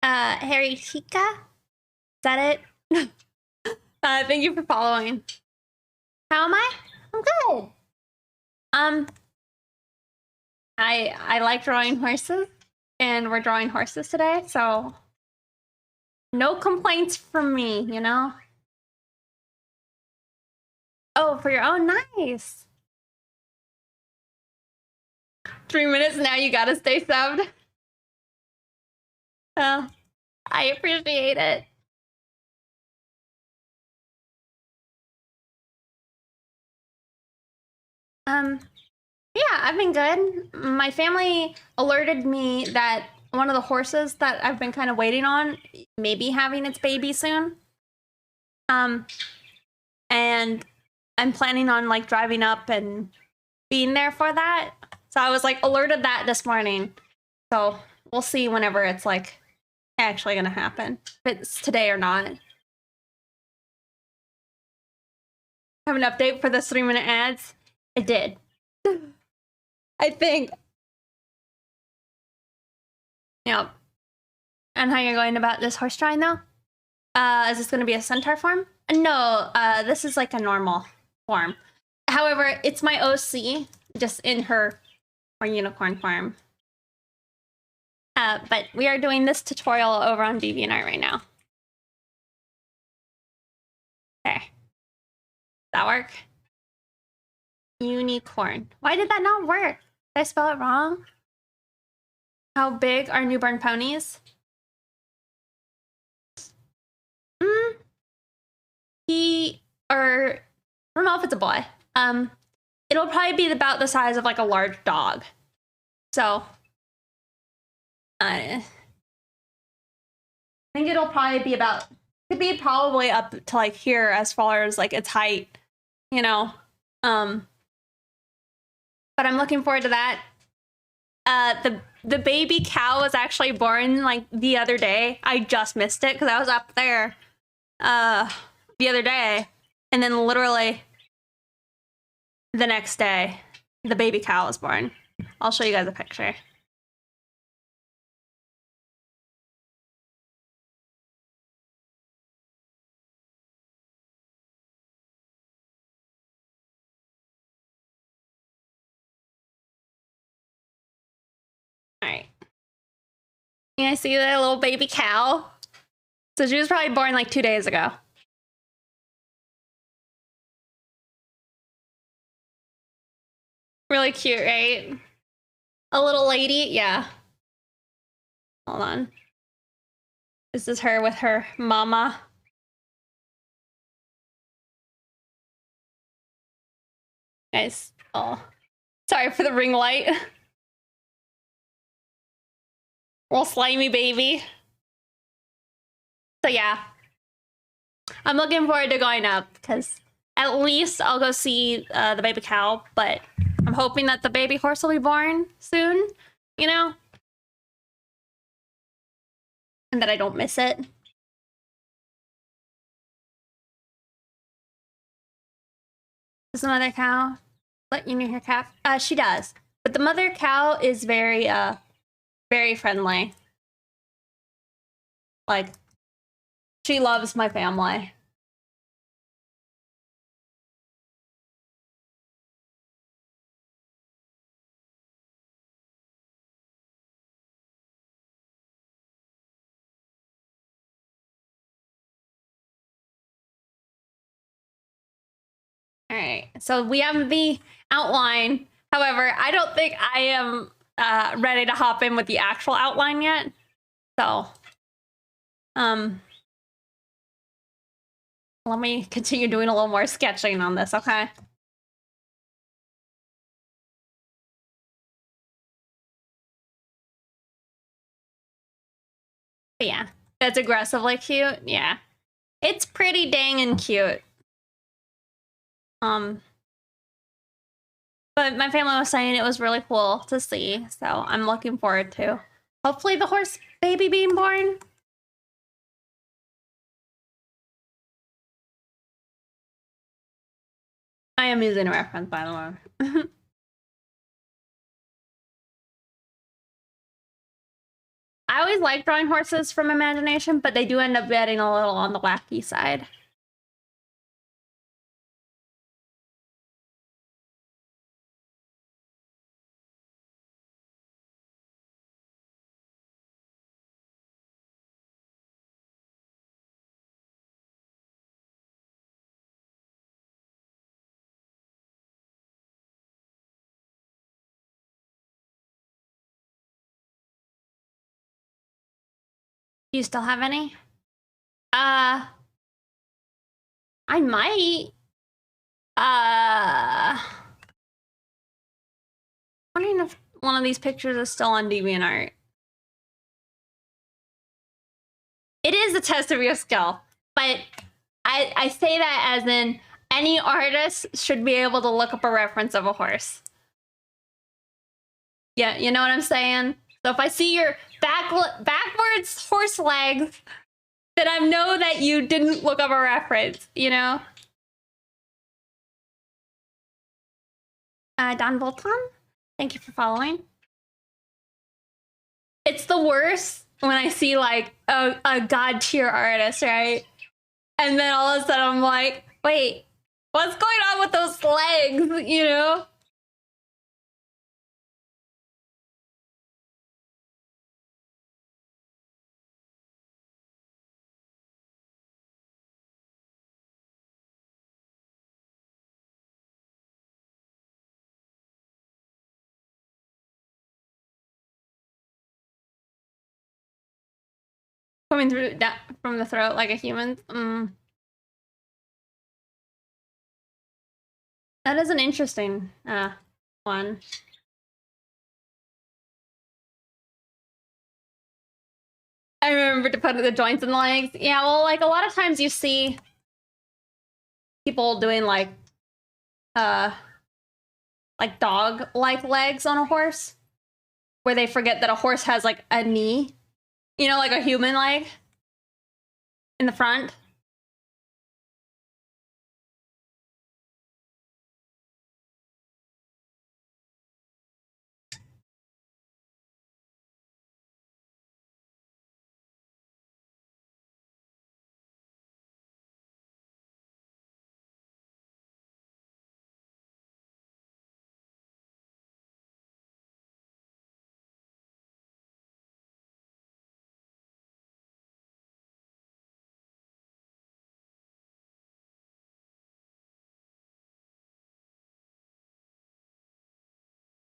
Speaker 1: Harry Chica? Is that it? Thank you for following. How am I? I'm good. I like drawing horses, and we're drawing horses today, so no complaints from me, you know? Oh, for your own, nice. 3 minutes now, you gotta stay subbed. Oh, I appreciate it. Yeah, I've been good. My family alerted me that one of the horses that I've been kind of waiting on may be having its baby soon. And I'm planning on like driving up and being there for that. So I was like alerted that this morning. So we'll see whenever it's like actually gonna happen, if it's today or not. Have an update for the 3-minute ads? I did. I think. Yep. And how you're going about this horse drawing though? Is this gonna be a centaur form? No, this is like a normal form. However, it's my OC, just in her or unicorn form. But we are doing this tutorial over on DeviantArt right now. Okay. That work? Unicorn. Why did that not work? Did I spell it wrong? How big are newborn ponies? I don't know if it's a boy. It'll probably be about the size of like a large dog. So, I think it'll probably be could be probably up to like here as far as like its height, you know. But I'm looking forward to that. The baby cow was actually born like the other day. I just missed it because I was up there the other day, and then literally the next day the baby cow was born. I'll show you guys a picture. All right. You guys see that little baby cow? So she was probably born like 2 days ago. Really cute, right? A little lady, yeah. Hold on. This is her with her mama. Guys, oh, sorry for the ring light. Little slimy baby. So yeah, I'm looking forward to going up because at least I'll go see the baby cow, but I'm hoping that the baby horse will be born soon, you know? And that I don't miss it. Does the mother cow let you near her calf? She does. But the mother cow is very friendly. Like, she loves my family. All right, so we have the outline. However, I don't think I am ready to hop in with the actual outline yet. So, let me continue doing a little more sketching on this, okay? But yeah, that's aggressively cute. Yeah, it's pretty dang and cute. But my family was saying it was really cool to see, so I'm looking forward to hopefully the horse baby being born. I am using a reference, by the way. I always like drawing horses from imagination, but they do end up getting a little on the wacky side. Do you still have any? I might. Wondering if one of these pictures is still on DeviantArt. It is a test of your skill, but I say that as in any artist should be able to look up a reference of a horse. Yeah, you know what I'm saying? So if I see your backwards horse legs, then I know that you didn't look up a reference, you know? Don Volton, thank you for following. It's the worst when I see like a god tier artist, right? And then all of a sudden I'm like, wait, what's going on with those legs, you know? Coming through from the throat like a human. That is an interesting one. I remember to put the joints in the legs. Yeah, well, like a lot of times you see people doing like dog-like legs on a horse, where they forget that a horse has like a knee, you know, like a human leg in the front.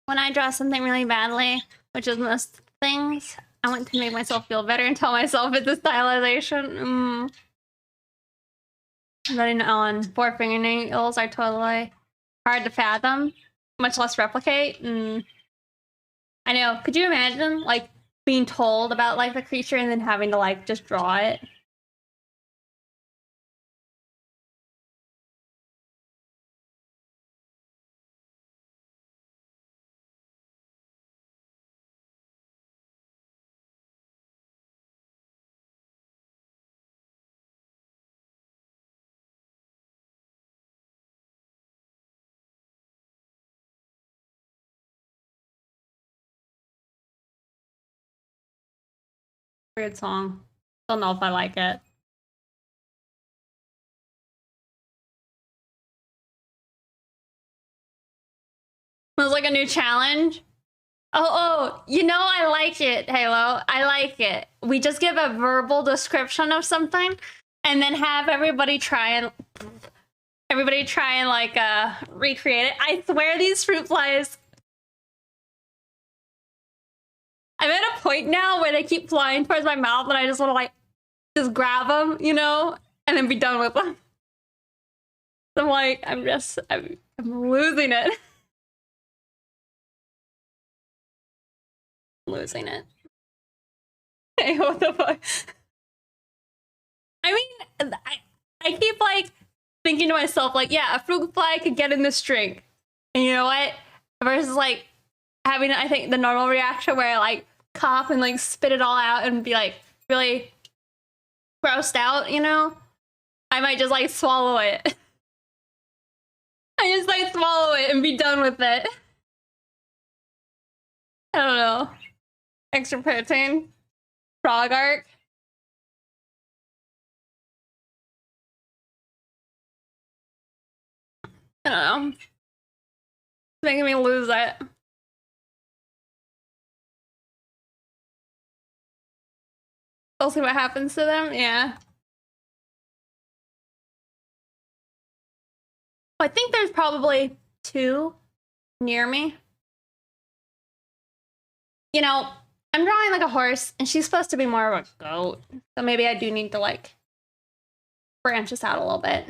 Speaker 1: When I draw something really badly, which is most things, I want to make myself feel better and tell myself it's a stylization. Running on 4 fingernails are totally hard to fathom, much less replicate. I know. Could you imagine like being told about like the creature and then having to like just draw it? Weird song. Don't know if I like it. It was like a new challenge. Oh, you know I like it, Halo. I like it. We just give a verbal description of something and then have everybody try and like recreate it. I swear these fruit flies. I'm at a point now where they keep flying towards my mouth and I just want to like just grab them, you know, and then be done with them. I'm like, I'm losing it. Losing it. Hey, what the fuck? I mean, I keep like thinking to myself, like, yeah, a fruit fly could get in this drink. And you know what? Versus like having, I think, the normal reaction where I like cough and like spit it all out and be like really grossed out, you know? I might just like swallow it. I just like swallow it and be done with it. I don't know. Extra protein. Frog art. I don't know. It's making me lose it. I'll see what happens to them. Yeah. I think there's probably 2 near me. You know, I'm drawing like a horse, and she's supposed to be more of a goat. So maybe I do need to like branch this out a little bit.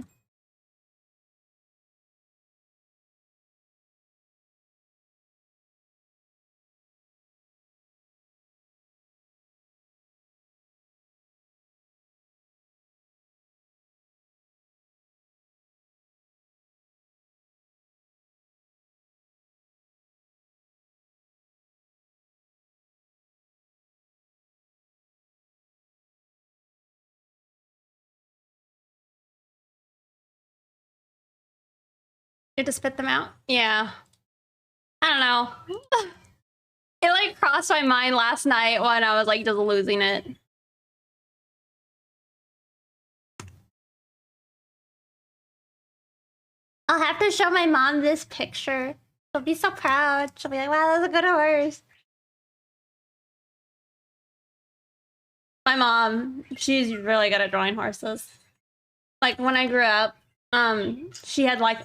Speaker 1: You have to spit them out? Yeah. I don't know. It like crossed my mind last night when I was like just losing it. I'll have to show my mom this picture. She'll be so proud. She'll be like, wow, that's a good horse. My mom, she's really good at drawing horses. Like when I grew up, she had like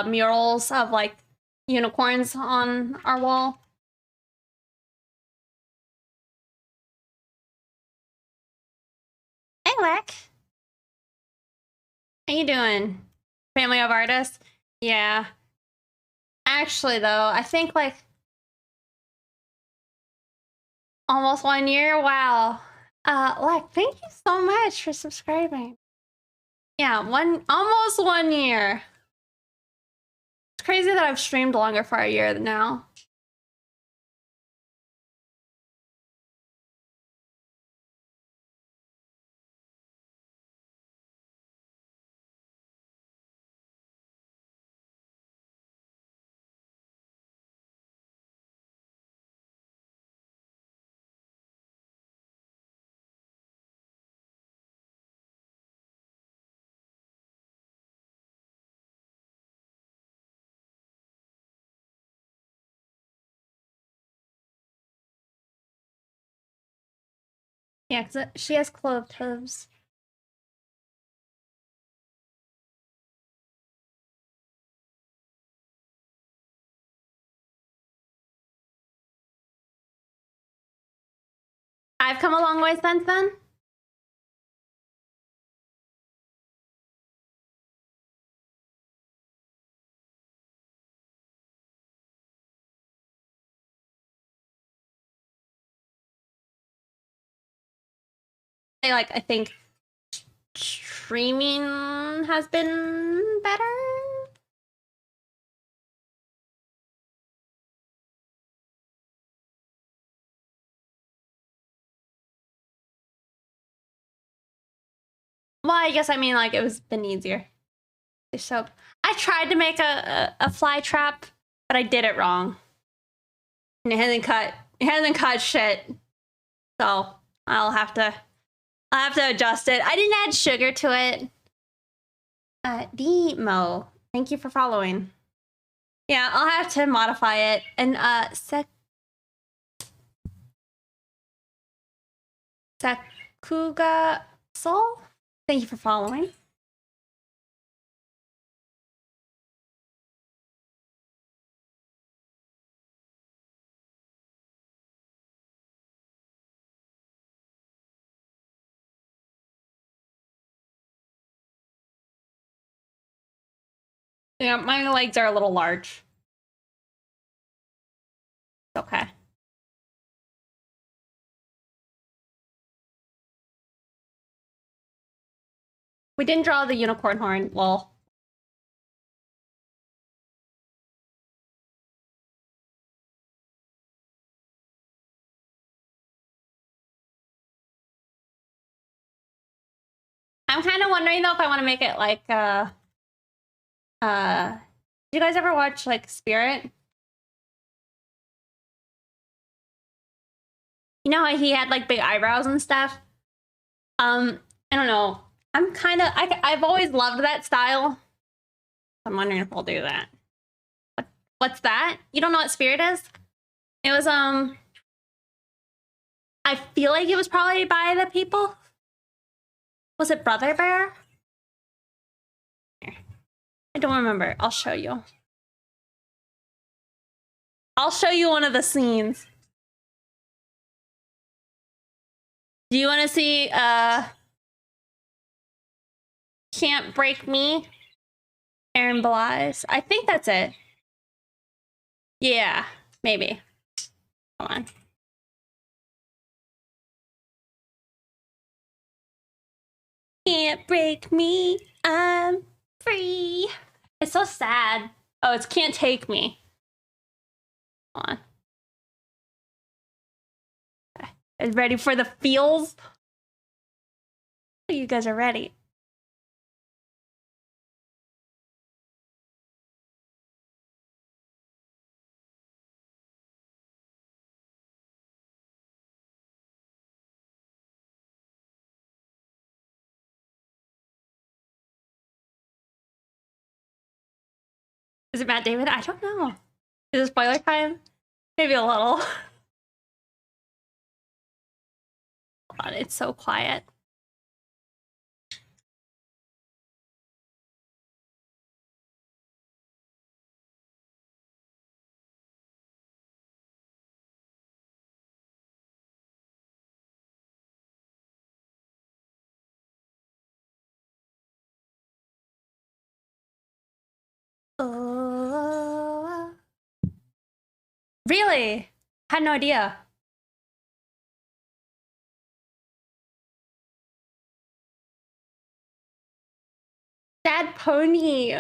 Speaker 1: murals of like unicorns on our wall. Hey, Leck. How you doing? Family of artists? Yeah. Actually, though, I think like almost 1 year. Wow. Leck, thank you so much for subscribing. Yeah, almost 1 year. It's crazy that I've streamed longer for a year now. Yeah, because she has clove hooves. I've come a long way since then. Like, I think streaming has been better. Well, I guess I mean like it was been easier. So I tried to make a fly trap, but I did it wrong. And it hasn't cut shit. So I'll have to adjust it. I didn't add sugar to it. Demo, thank you for following. Yeah, I'll have to modify it. And Sakuga Soul, thank you for following. Yeah, my legs are a little large. Okay. We didn't draw the unicorn horn. Well, I'm kind of wondering though if I want to make it like do you guys ever watch like Spirit? You know how he had like big eyebrows and stuff? I don't know. I'm kind of I've always loved that style. I'm wondering if I'll do that. What's that? You don't know what Spirit is? It was I feel like it was probably by the people. Was it Brother Bear? Here. I don't remember. I'll show you. I'll show you one of the scenes. Do you want to see Can't Break Me? Aaron Belize. I think that's it. Yeah, maybe. Come on. Can't break me, I'm free. It's so sad. Oh, it's Can't Take Me. Come on. Okay. Ready for the feels? You guys are ready. Is it Matt Damon? I don't know. Is it spoiler time? Maybe a little. God, it's so quiet. Oh, really? Had no idea. Sad pony.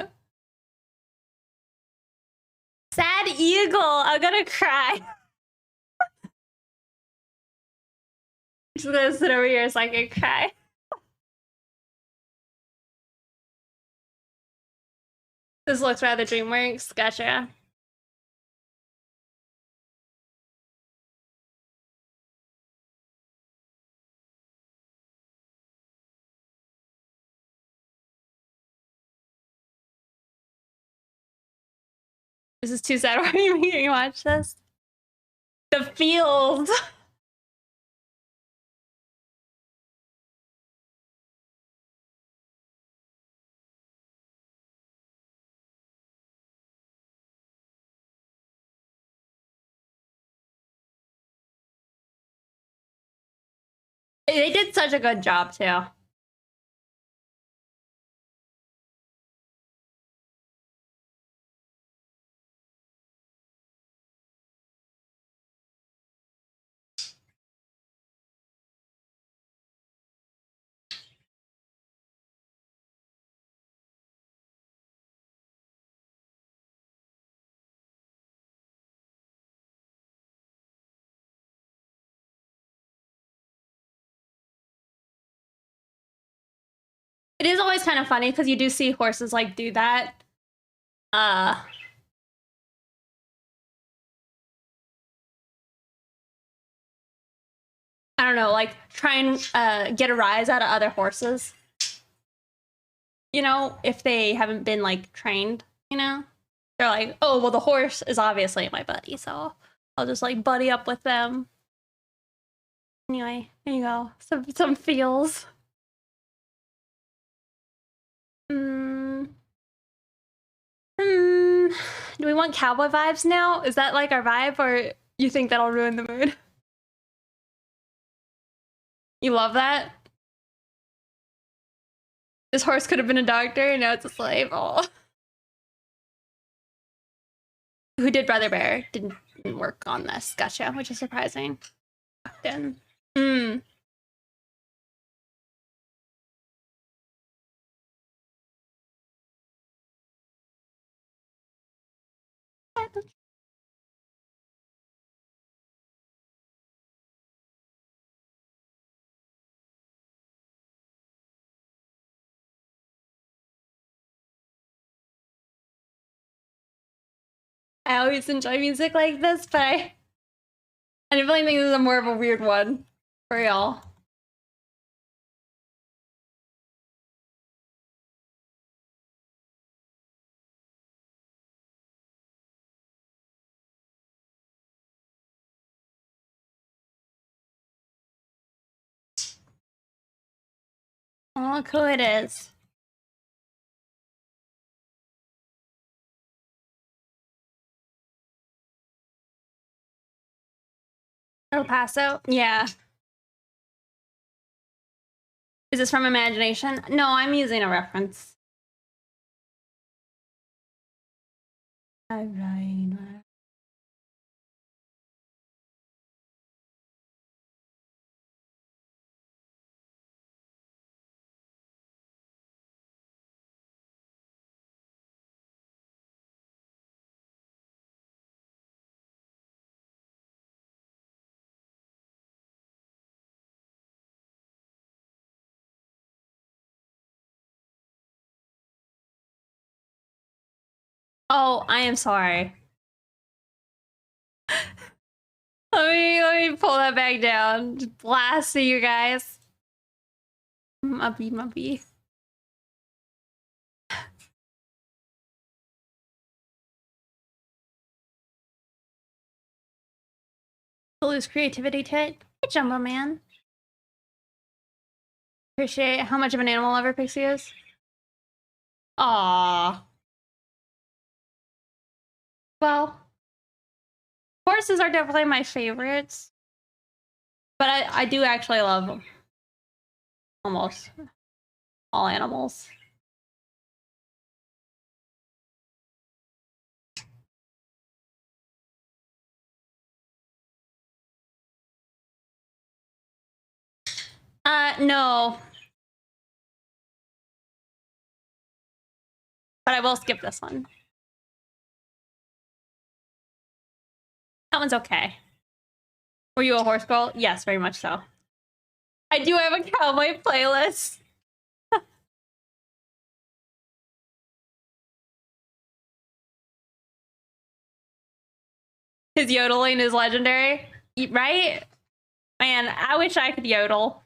Speaker 1: Sad eagle. I'm gonna cry. I'm just gonna sit over here so I can cry. This looks rather DreamWorks. Gotcha. This is too sad. Why are you making me watch this? The feels. They did such a good job too. It is always kind of funny because you do see horses like do that. I don't know, like try and get a rise out of other horses. You know, if they haven't been like trained, you know? They're like, oh, well, the horse is obviously my buddy, so I'll just like buddy up with them. Anyway, there you go. Some feels. Do we want cowboy vibes now? Is that like our vibe, or you think that'll ruin the mood? You love that? This horse could have been a doctor, and now it's a slave. Oh. Who did Brother Bear? Didn't work on this. Gotcha, which is surprising. Then. I always enjoy music like this, but I definitely think this is more of a weird one for y'all. Oh, cool it is. El Paso? Yeah. Is this from imagination? No, I'm using a reference. Oh, I am sorry. Let me pull that back down. Just blast you guys. Muppy. Lose creativity to it. Hey, Jumbo Man. Appreciate how much of an animal lover Pixie is. Aww. Well, horses are definitely my favorites. But I do actually love almost all animals. No. But I will skip this one. That one's okay. Were you a horse girl? Yes, very much so. I do have a cowboy playlist. His yodeling is legendary, right? Man, I wish I could yodel.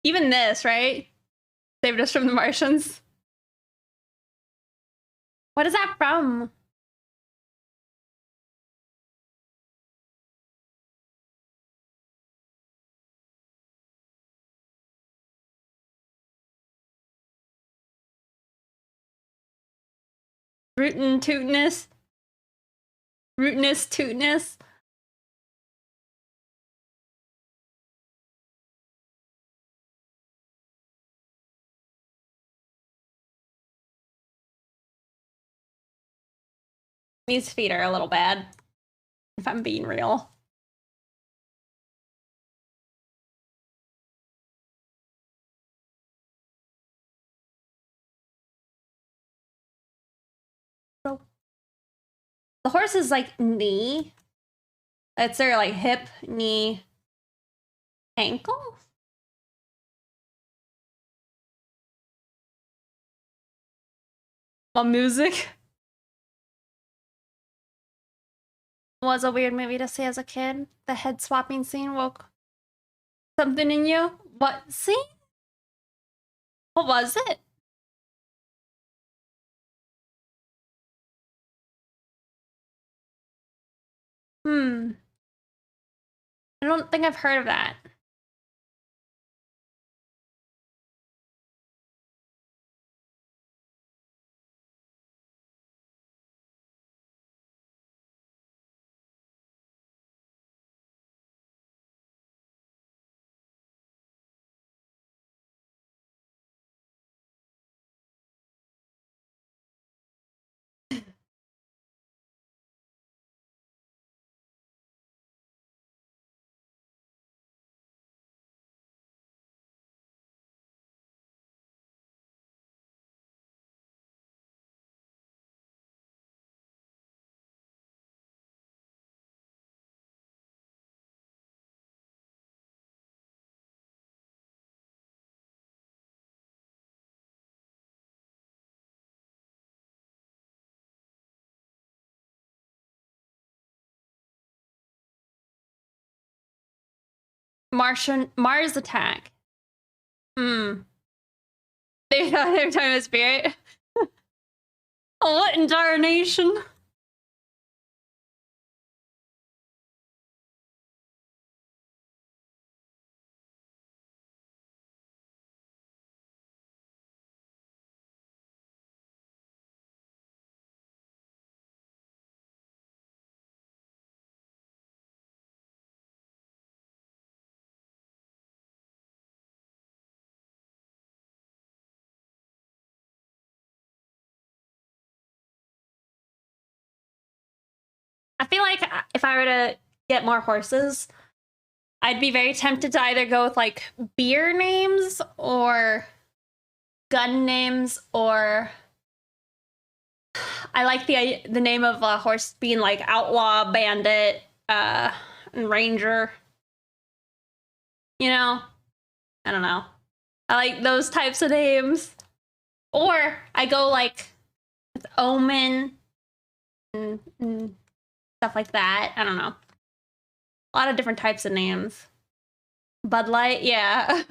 Speaker 1: Even this, right? Saved us from the Martians. What is that from? Rootin' tootness. Rootness tootness. These feet are a little bad, if I'm being real. So, the horse's like knee. It's their like hip, knee, ankle. Well, music was a weird movie to see as a kid. The head swapping scene woke something in you. What scene? What was it? I don't think I've heard of that. Mars attack. Hmm. They were talking about spirit. Oh, what in darnation? I feel like if I were to get more horses, I'd be very tempted to either go with like beer names or gun names, or I like the name of a horse being like outlaw, bandit, and ranger. You know, I don't know. I like those types of names. Or I go like with Omen and stuff like that. I don't know. A lot of different types of names. Bud Light, yeah.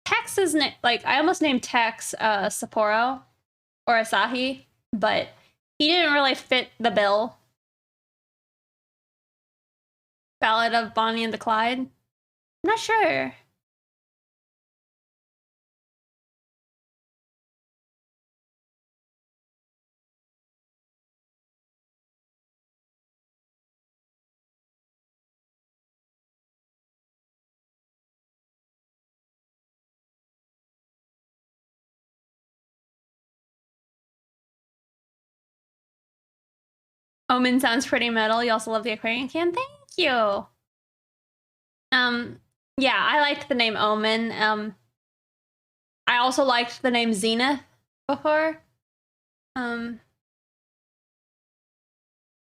Speaker 1: Tex is like, I almost named Tex Sapporo or Asahi, but he didn't really fit the bill. Ballad of Bonnie and the Clyde? I'm not sure. Omen sounds pretty metal. You also love the aquarium can? Thank you. Yeah, I liked the name Omen. I also liked the name Zenith before. I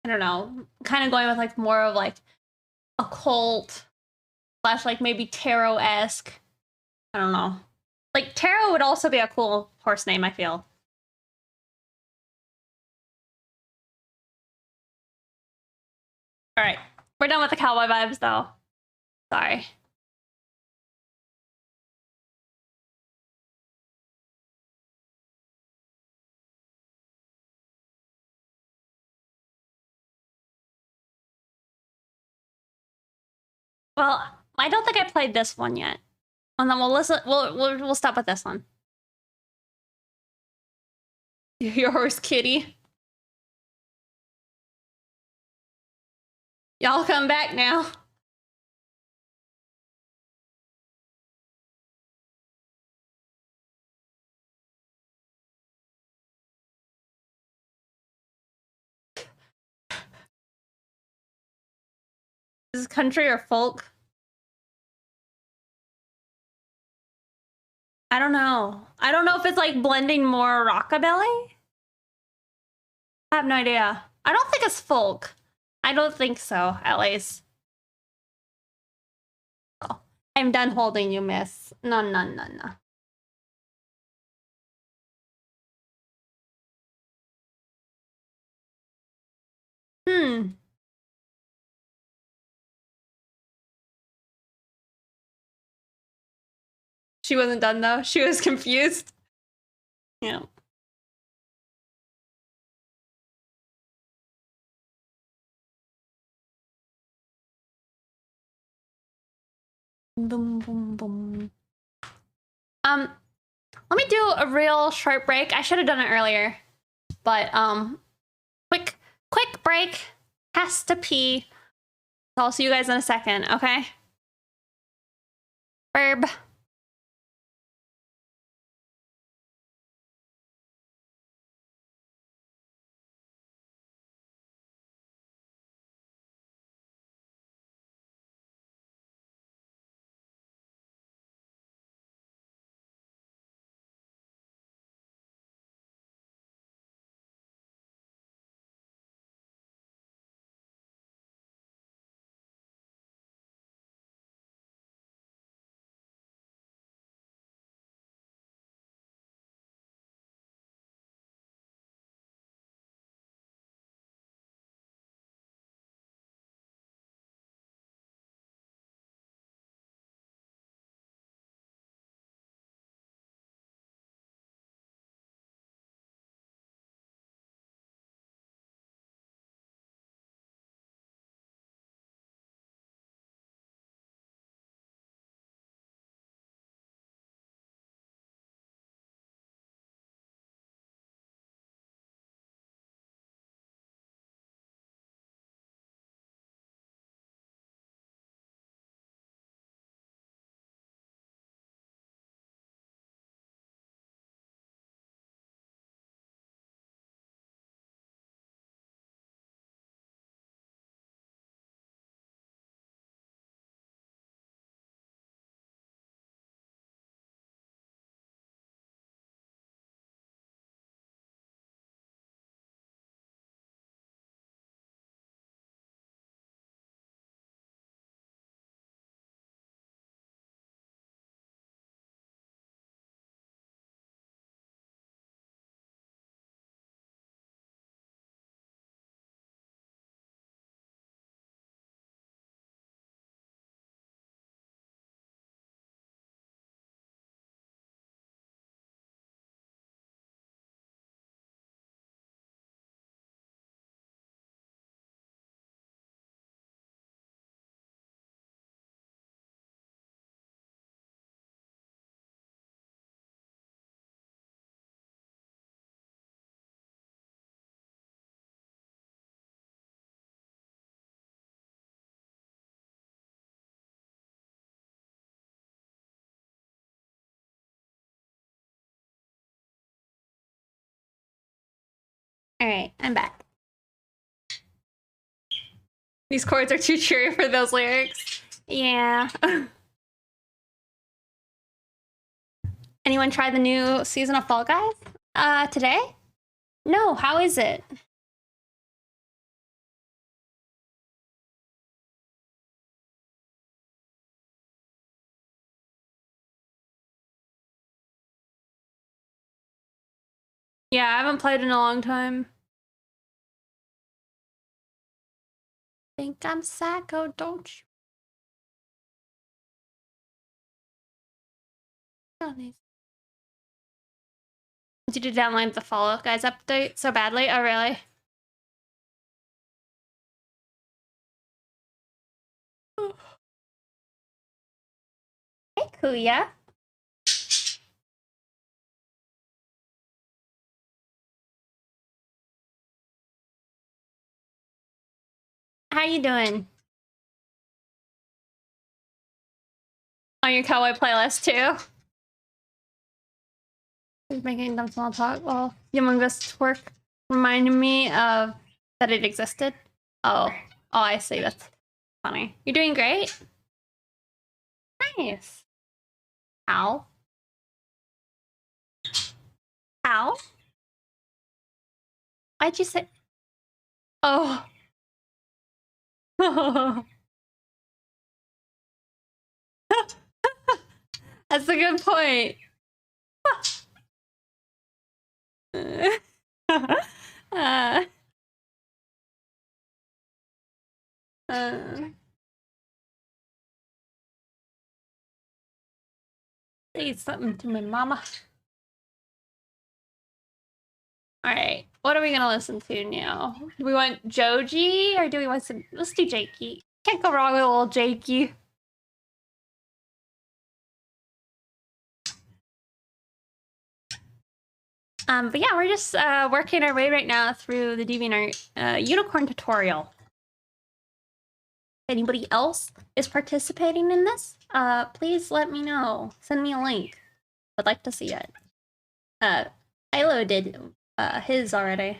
Speaker 1: don't know, kind of going with like more of like occult slash like maybe tarot-esque. I don't know. Like tarot would also be a cool horse name, I feel. All right, we're done with the cowboy vibes though. Sorry. Well, I don't think I played this one yet. And then we'll listen. We'll stop with this one. Your horse, Kitty. Y'all come back now. Is this country or folk? I don't know. I don't know if it's like blending more rockabilly. I have no idea. I don't think it's folk. I don't think so, at least. Oh, I'm done holding you, miss. No, no, no, no. Hmm. She wasn't done though. She was confused. Yeah. Boom, boom, boom. Let me do a real short break. I should have done it earlier, but quick break. Has to pee. So I'll see you guys in a second. Okay. Verb. Alright, I'm back. These chords are too cheery for those lyrics. Yeah. Anyone try the new season of Fall Guys? Today? No, how is it? Yeah, I haven't played in a long time. Think I'm psycho, don't you? Did you download the Fall Guys update so badly? Oh, really? Hey, Kuya. How you doing? On your cowboy playlist, too? He's making dumb small talk while Among Us twerk reminded me of that it existed. Oh, I see. That's funny. You're doing great. Nice. How? How? Why'd you say? Oh. That's a good point. uh, say something to my mama. All right, what are we gonna listen to now? Do we want Joji or do we want some? Let's do Jakey. Can't go wrong with a little Jakey. But yeah, we're just working our way right now through the DeviantArt unicorn tutorial. Anybody else is participating in this? Please let me know. Send me a link. I'd like to see it. Ilo did his already.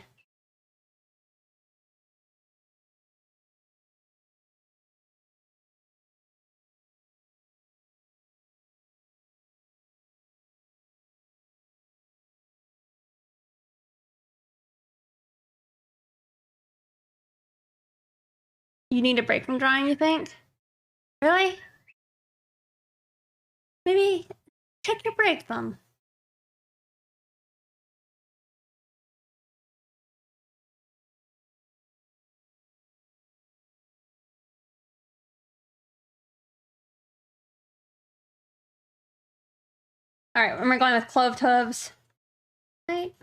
Speaker 1: You need a break from drawing, you think? Really? Maybe take your break then. Alright, we're going with clove tubs. Right?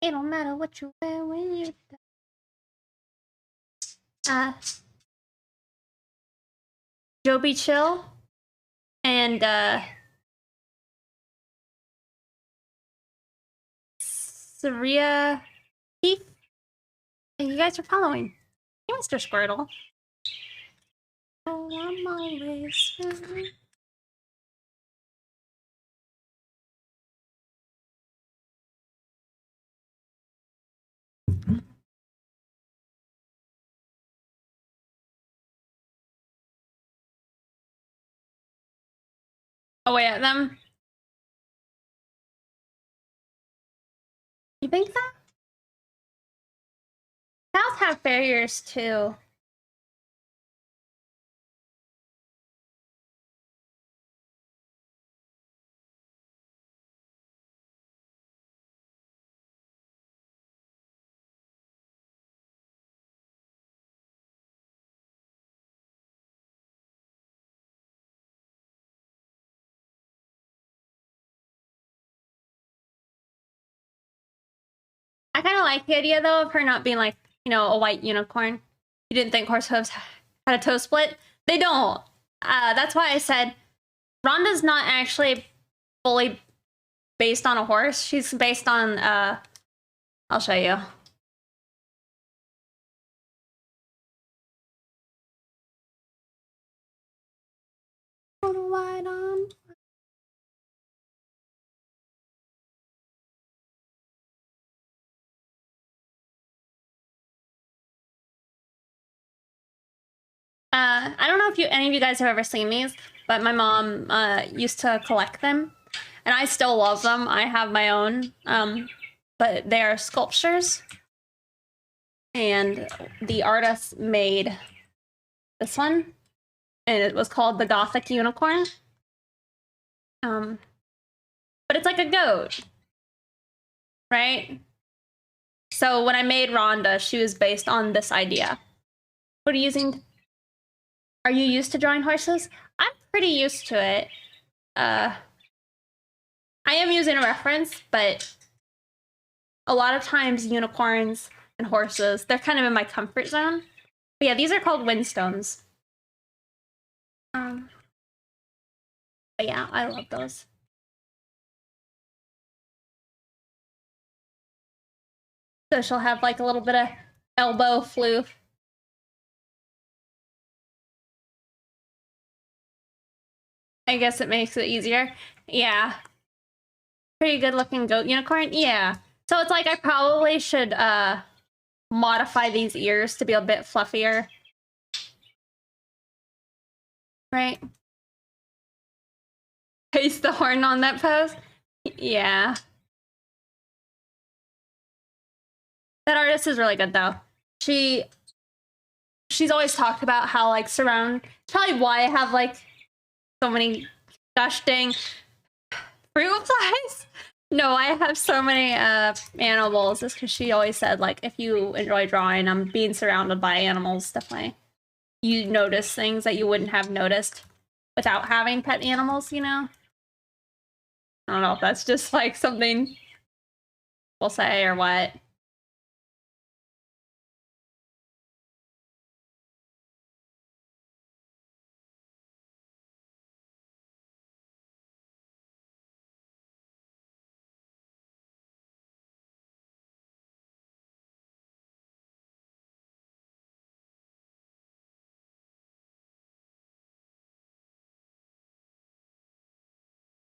Speaker 1: It don't matter what you wear when you Joby Chill and Saria Thief. And you guys are following. Hey, Mr. Squirtle. Oh, I'm always away at them. You think so? Cows have barriers too. I kind of like the idea though of her not being like, you know, a white unicorn. You didn't think horse hooves had a toe split? They don't. That's why I said Rhonda's not actually fully based on a horse. She's based on I'll show you. I don't know if any of you guys have ever seen these, but my mom used to collect them, and I still love them. I have my own, but they are sculptures, and the artist made this one, and it was called the Gothic Unicorn. But it's like a goat, right? So when I made Rhonda, she was based on this idea. What are you using? Are you used to drawing horses? I'm pretty used to it. I am using a reference, but a lot of times unicorns and horses, they're kind of in my comfort zone. But yeah, these are called windstones. But yeah, I love those. So she'll have like a little bit of elbow floof. I guess it makes it easier. Yeah. Pretty good looking goat unicorn. Yeah. So it's like I probably should modify these ears to be a bit fluffier. Right? Paste the horn on that pose. Yeah. That artist is really good though. She's always talked about how like it's probably why I have like so many gosh dang fruit flies. No, I have so many animals. It's because she always said like if you enjoy drawing, I'm being surrounded by animals, definitely. You notice things that you wouldn't have noticed without having pet animals, you know? I don't know if that's just like something we'll say or what. —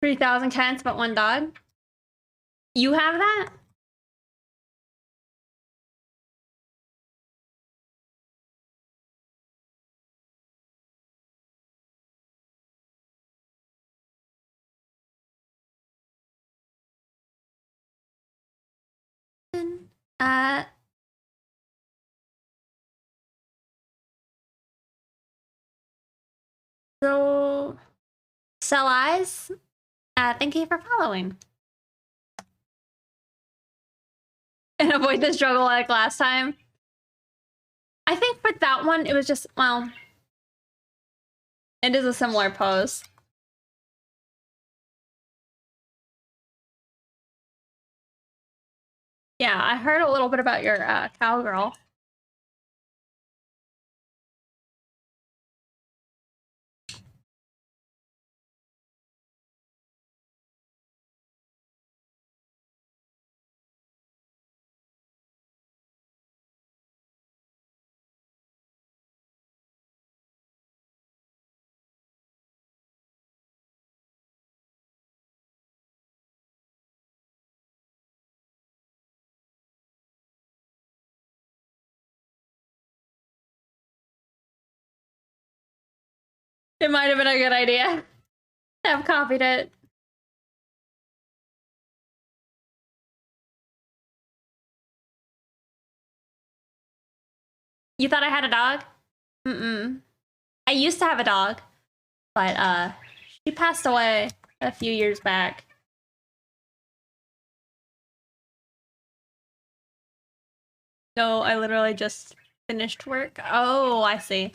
Speaker 1: 3,000 cats, but one dog. You have that? Uh, so Sell Eyes, thank you for following. And avoid the struggle like last time. I think for that one, it was just, well, it is a similar pose. Yeah, I heard a little bit about your cowgirl. It might have been a good idea. I've copied it. You thought I had a dog? Mm-mm. I used to have a dog, but she passed away a few years back. No, I literally just finished work. Oh, I see.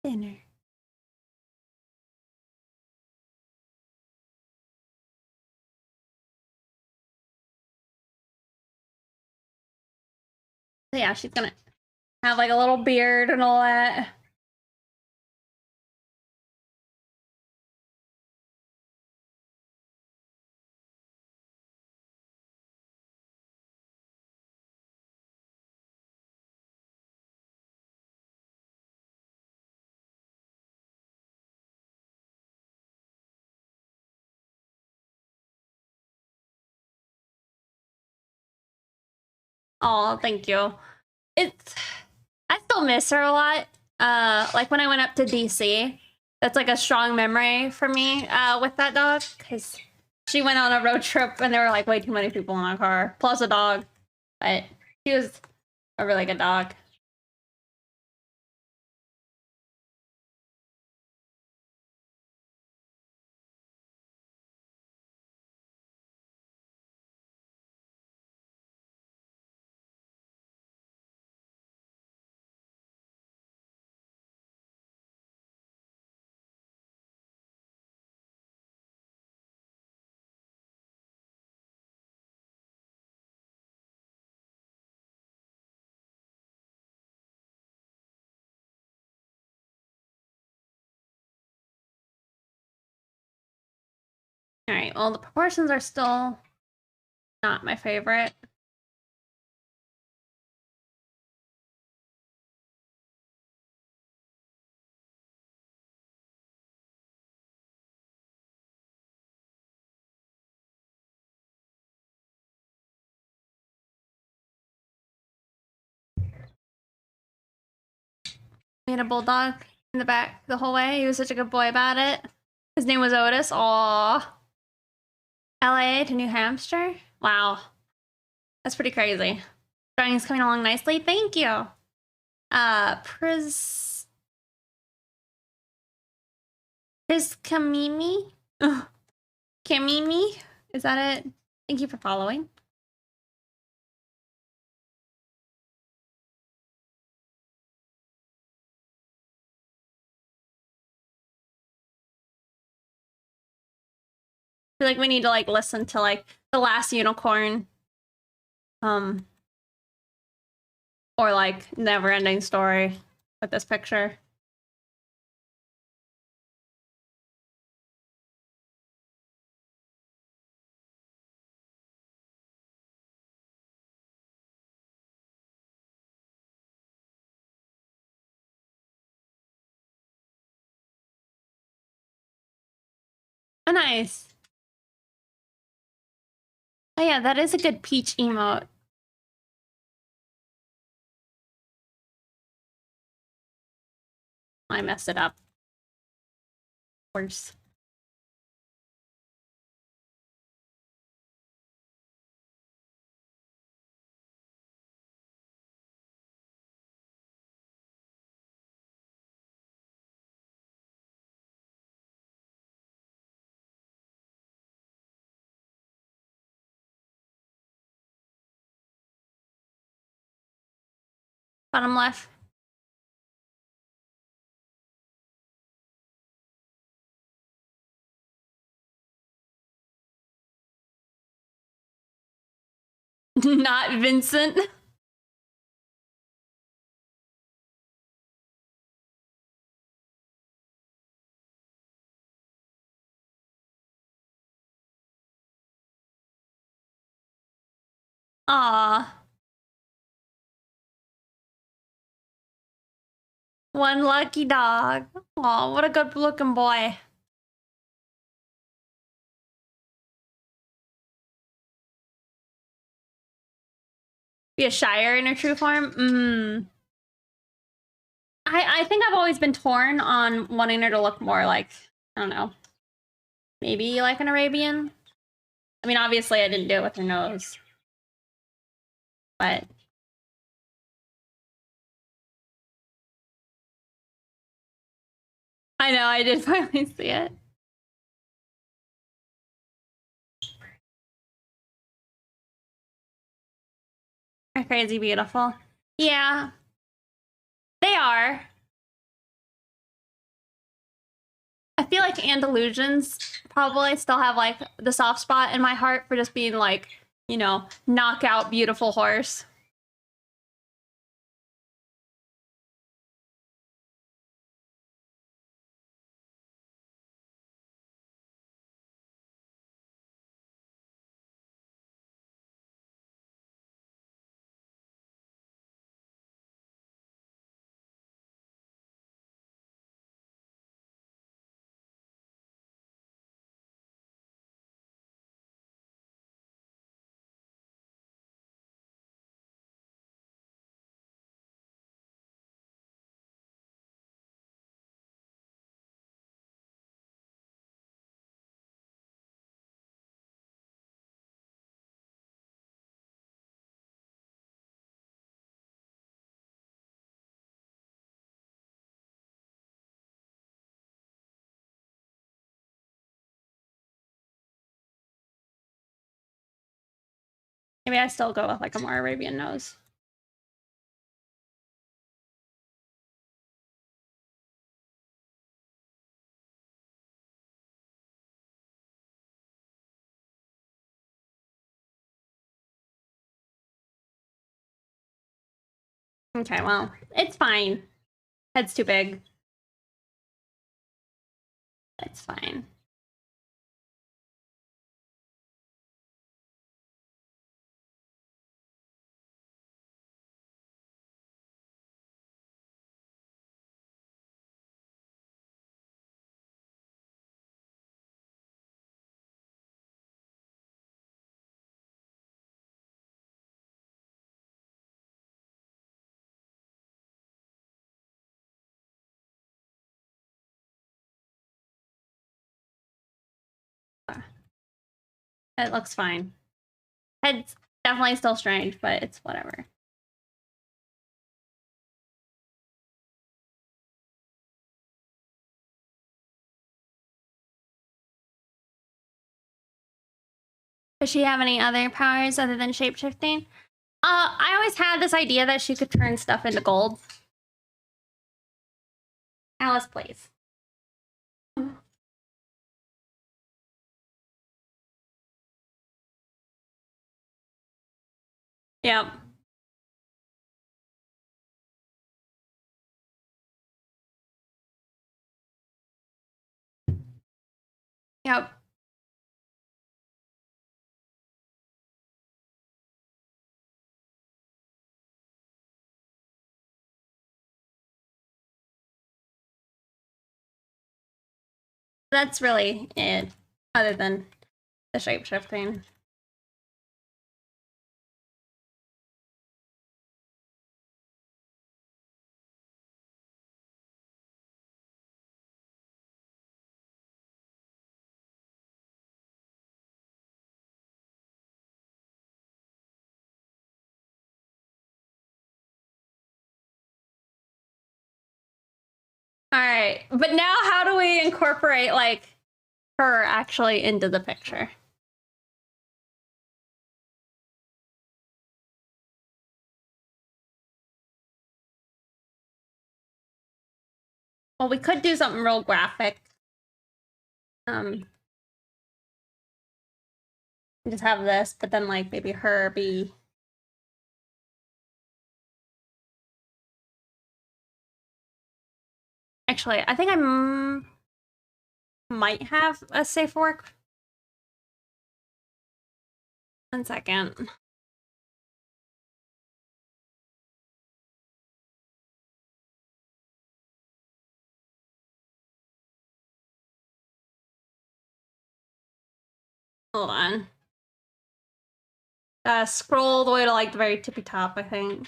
Speaker 1: Dinner. So yeah, she's gonna have like a little beard and all that. Oh, thank you. It's I still miss her a lot. Like when I went up to DC, that's like a strong memory for me with that dog because she went on a road trip and there were like way too many people in our car, plus a dog. But she was a really good dog. All right, well, the proportions are still not my favorite. We had a bulldog in the back the whole way. He was such a good boy about it. His name was Otis. Aww. LA to New Hampshire? Wow. That's pretty crazy. Drawing's coming along nicely. Thank you. Kamimi? Kamimi? Is that it? Thank you for following. I feel like we need to like listen to like The Last Unicorn. Or like Never Ending Story with this picture. Oh, nice. Oh yeah, that is a good peach emote. I messed it up. Worse. Bottom left. Not Vincent. Aw. One lucky dog. Aw, what a good looking boy. Be a Shire in her true form? I think I've always been torn on wanting her to look more like, I don't know, maybe like an Arabian. I mean, obviously I didn't do it with her nose. But I know, I did finally see it. They're crazy beautiful. Yeah. They are. I feel like Andalusians probably still have like the soft spot in my heart for just being like, you know, knockout beautiful horse. Maybe I still go with like a more Arabian nose. Okay, well, it's fine. Head's too big. It's fine. It looks fine. Head's definitely still strange, but it's whatever. Does she have any other powers other than shapeshifting? I always had this idea that she could turn stuff into gold. Alice, please. Yep. Yep. That's really it, other than the shapeshifting. All right, but now how do we incorporate like her actually into the picture? Well, we could do something real graphic. Just have this, but then like maybe her be. Actually, I think I might have a safe work. 1 second. Hold on. Scroll all the way to like the very tippy top, I think.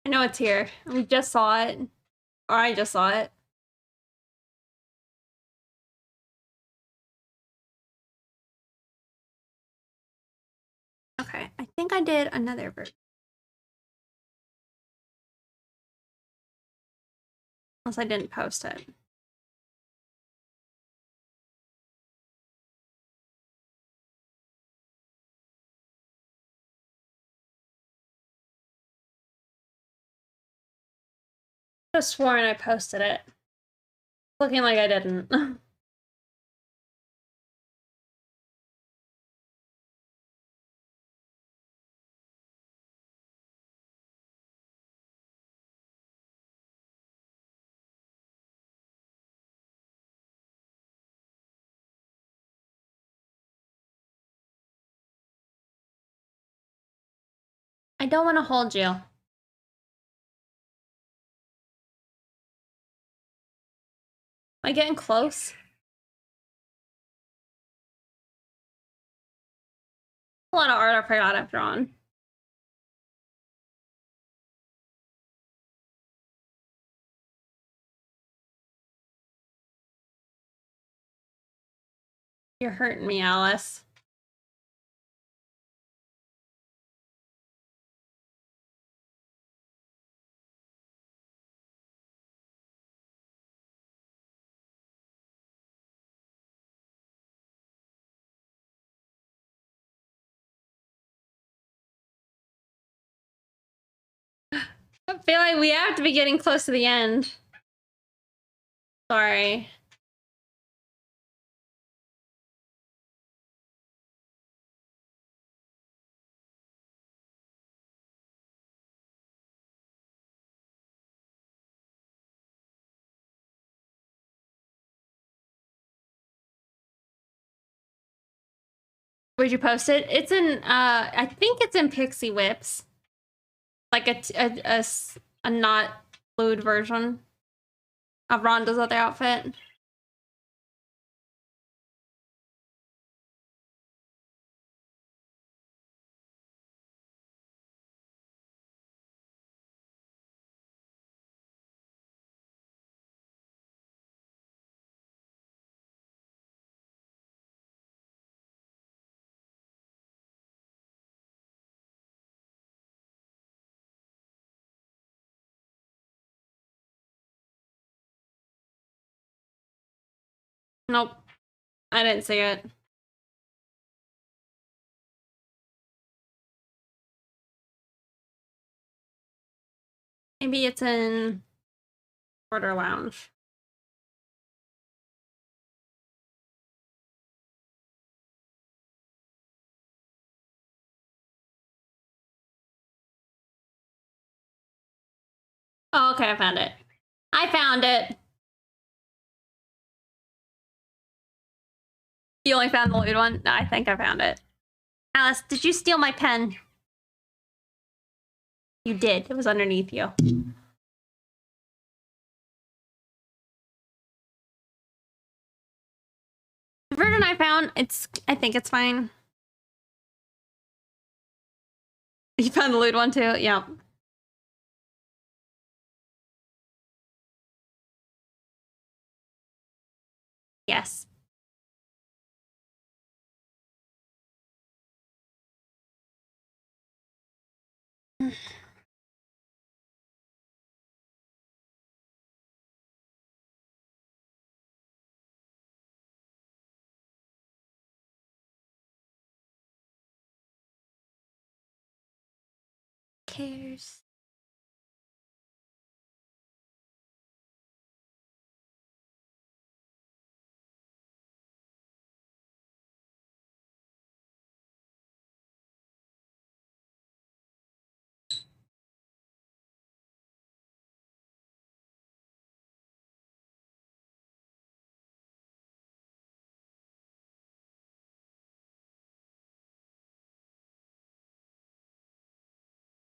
Speaker 1: I know it's here. We just saw it. Or I just saw it. Okay, I think I did another version. Unless I didn't post it. I just sworn I posted it. Looking like I didn't. I don't want to hold you. Am I getting close? lot of art I forgot I've drawn. You're hurting me, Alice. I feel like we have to be getting close to the end. Sorry. Where'd you post it? It's in, I think it's in Pixie Whips. Like a not fluid version of Rhonda's other outfit. Nope. I didn't see it. Maybe it's in Order Lounge. Oh, okay, I found it. I found it. You only found the lewd one? No, I think I found it. Alice, did you steal my pen? You did. It was underneath you. The version I found, I think it's fine. You found the lewd one too? Yeah. Yes. Cares.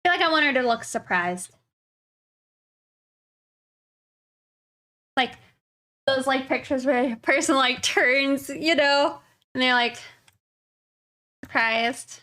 Speaker 1: I feel like I want her to look surprised. Like those like pictures where a person like turns, you know, and they're like surprised.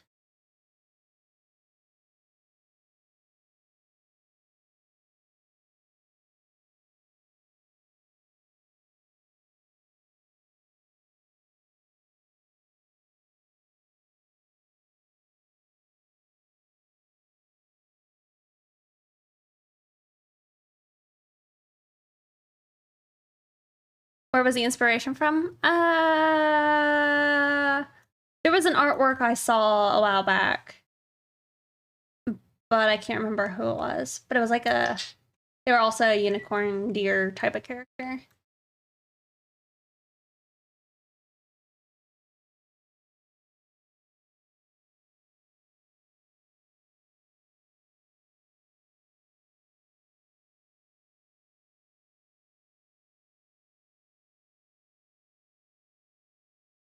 Speaker 1: Where was the inspiration from? There was an artwork I saw a while back, but I can't remember who it was. But it was like they were also a unicorn deer type of character.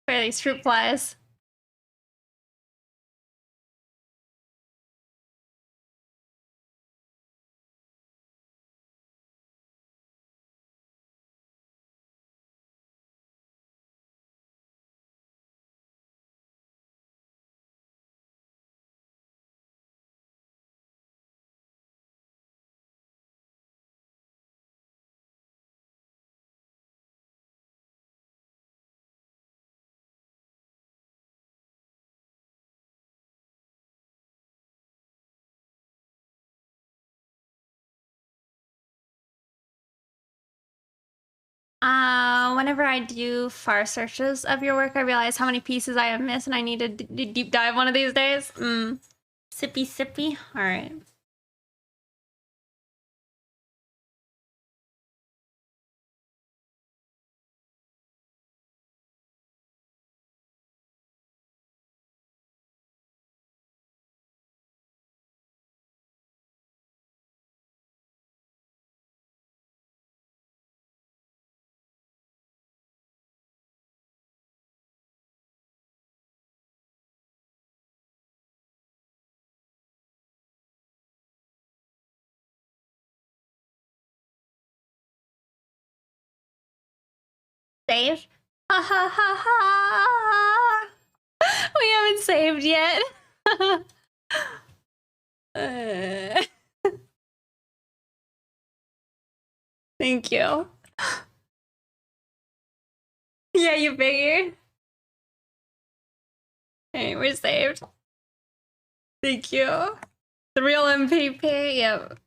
Speaker 1: Where are these fruit flies? Whenever I do far searches of your work, I realize how many pieces I have missed, and I need to deep dive one of these days. Sippy sippy. All right. Save. Ha ha ha ha. We haven't saved yet. Thank you. Yeah, you figured. Hey, we're saved. Thank you. The real MVP. Yep.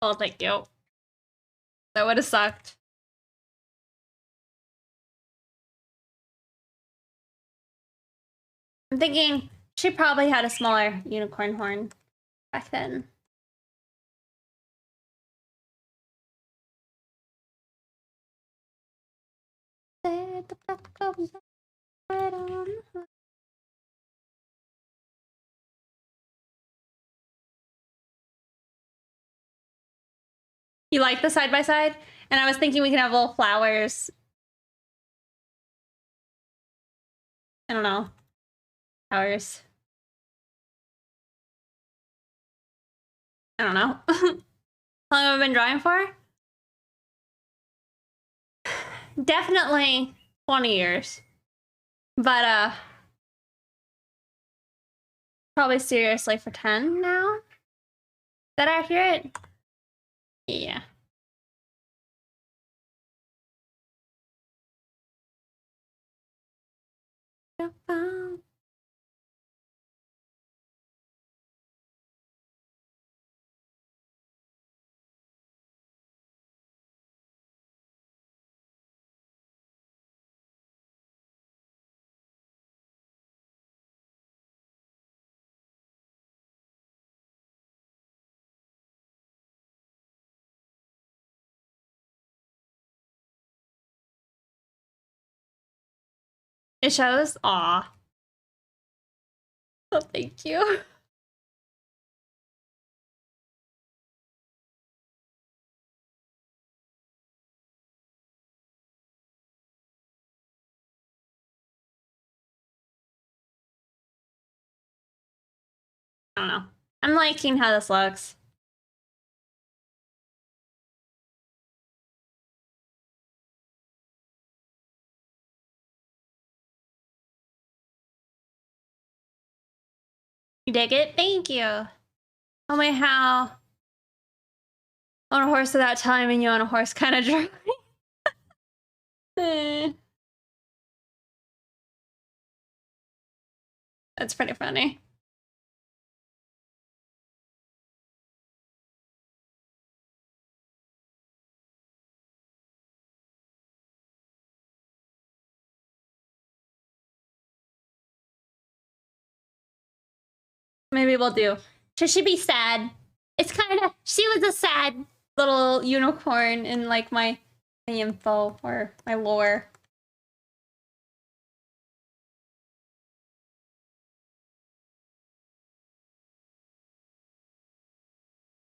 Speaker 1: Oh, thank you. That would have sucked. I'm thinking she probably had a smaller unicorn horn back then. You like the side by side? And I was thinking we can have little flowers. I don't know. Flowers. I don't know. How long have I been drawing for? Definitely 20 years. But probably seriously for 10 now. Is that accurate? Yeah. It shows? Aw. Oh, thank you. I don't know. I'm liking how this looks. You dig it? Thank you. Oh my, how? On a horse without time and you on a horse kind of drawing. That's pretty funny. Maybe we'll do. Should she be sad? It's kind of, she was a sad little unicorn in like my info or my lore.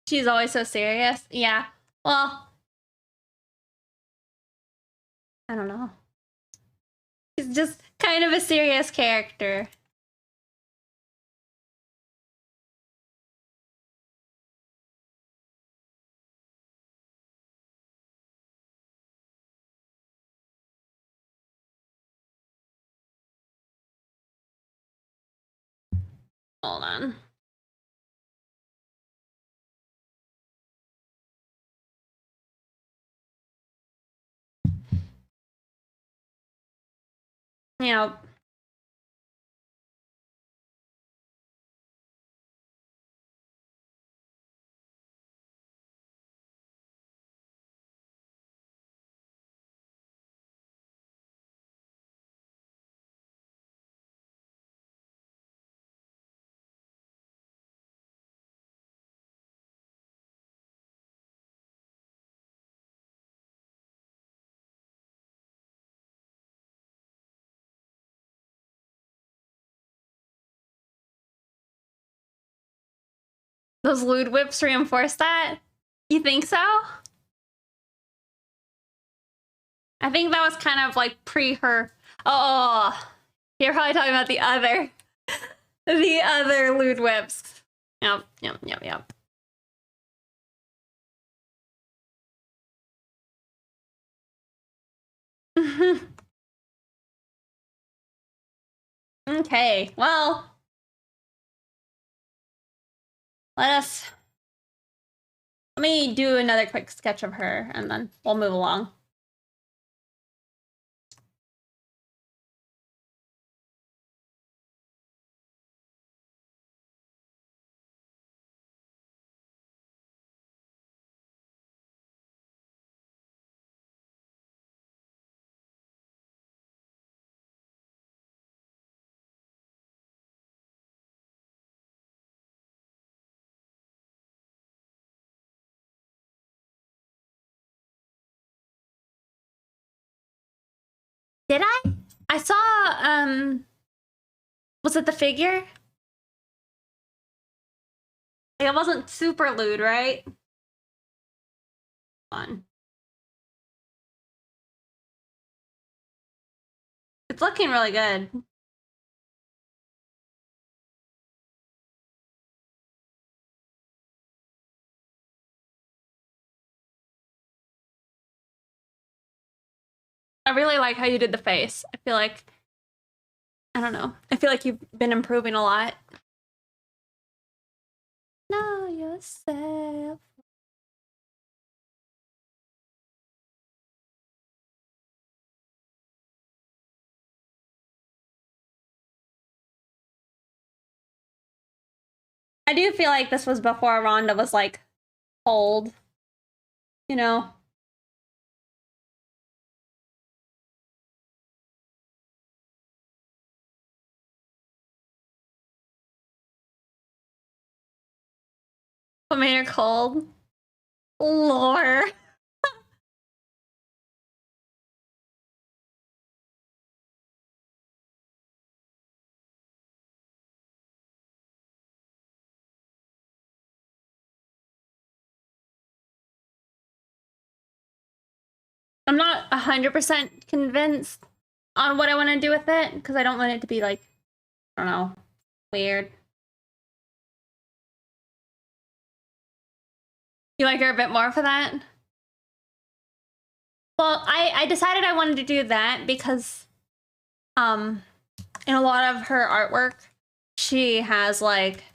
Speaker 1: She's always so serious. Yeah. Well, I don't know. She's just kind of a serious character. Hold on. Yeah. Those lewd whips reinforce that? You think so? I think that was kind of like pre her. Oh, you're probably talking about the other lewd whips. Yep. Okay, well, let me do another quick sketch of her and then we'll move along. Did I? I saw, was it the figure? Like, it wasn't super lewd, right? Fun. It's looking really good. I really like how you did the face. I feel like, I don't know. I feel like you've been improving a lot. Know yourself. I do feel like this was before Rhonda was like old, you know? What made her cold? Lore. I'm not 100% convinced on what I want to do with it because I don't want it to be like, I don't know, weird. You like her a bit more for that? Well, I decided I wanted to do that because in a lot of her artwork, she has like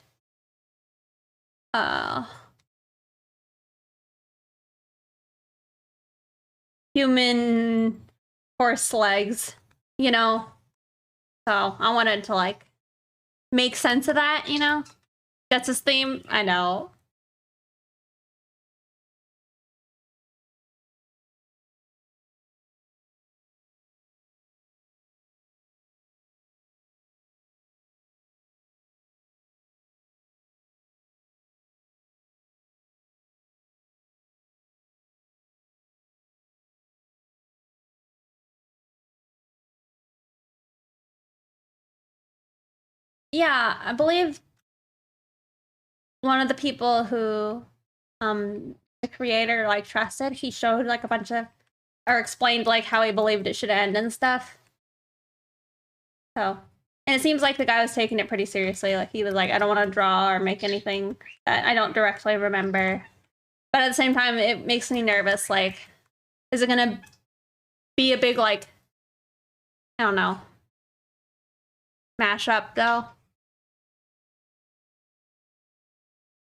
Speaker 1: human horse legs, you know? So I wanted to like make sense of that, you know? That's his theme. I know. Yeah, I believe one of the people who the creator like trusted. He showed like a bunch of, or explained like how he believed it should end and stuff. So, and it seems like the guy was taking it pretty seriously. Like he was like, I don't want to draw or make anything that I don't directly remember. But at the same time, it makes me nervous. Like, is it gonna be a big like, I don't know, mashup though?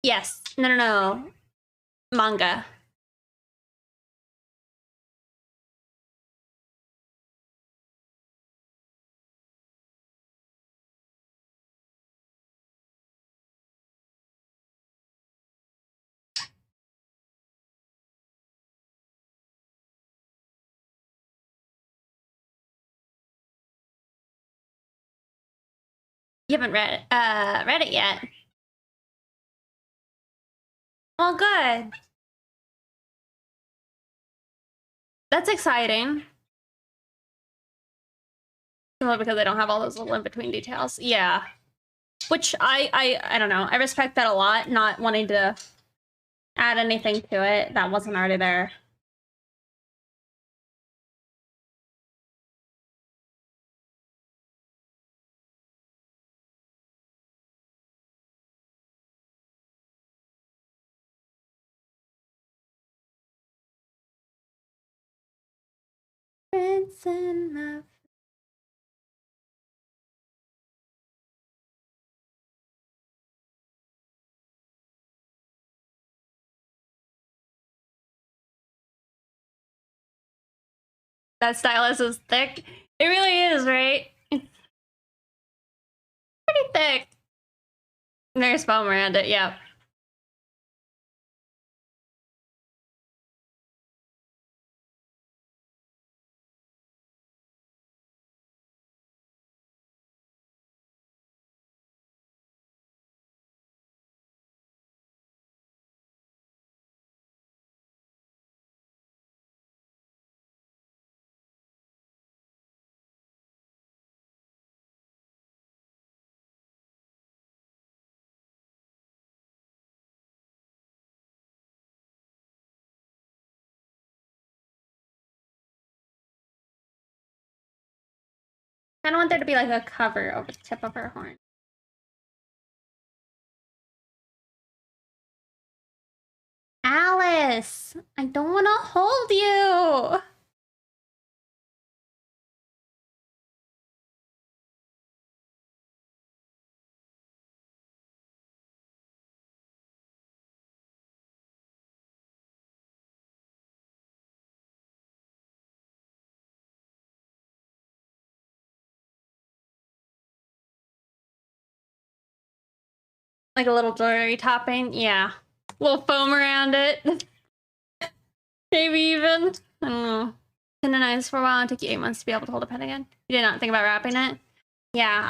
Speaker 1: Yes. No. Manga. You haven't read it yet. Well, good. That's exciting. Well, because they don't have all those little in-between details. Yeah. Which I don't know. I respect that a lot, not wanting to add anything to it that wasn't already there. Prince enough. That stylus is thick. It really is, right? It's pretty thick. There's foam around it, yeah. I don't want there to be like a cover over the tip of her horn. Alice, I don't want to hold you. Like a little jewelry topping, yeah. A little foam around it. Maybe even. I don't know. Tendonitis for a while and took you 8 months to be able to hold a pen again. You did not think about wrapping it? Yeah,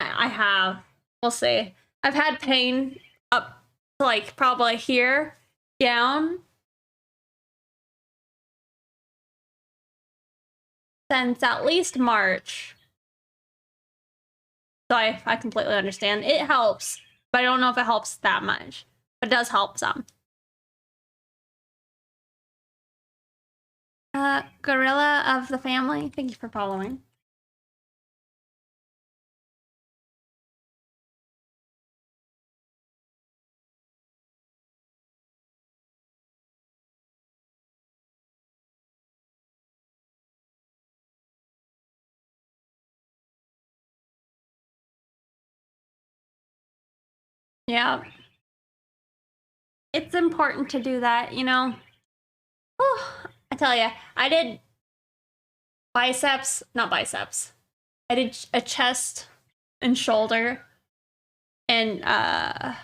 Speaker 1: I have. We'll see. I've had pain up to like probably here, down, since at least March. So I completely understand. It helps, but I don't know if it helps that much. But it does help some. Gorilla of the family, thank you for following. Yeah. It's important to do that, you know? Oh, I tell you, I did biceps, not biceps. I did a chest and shoulder and trap?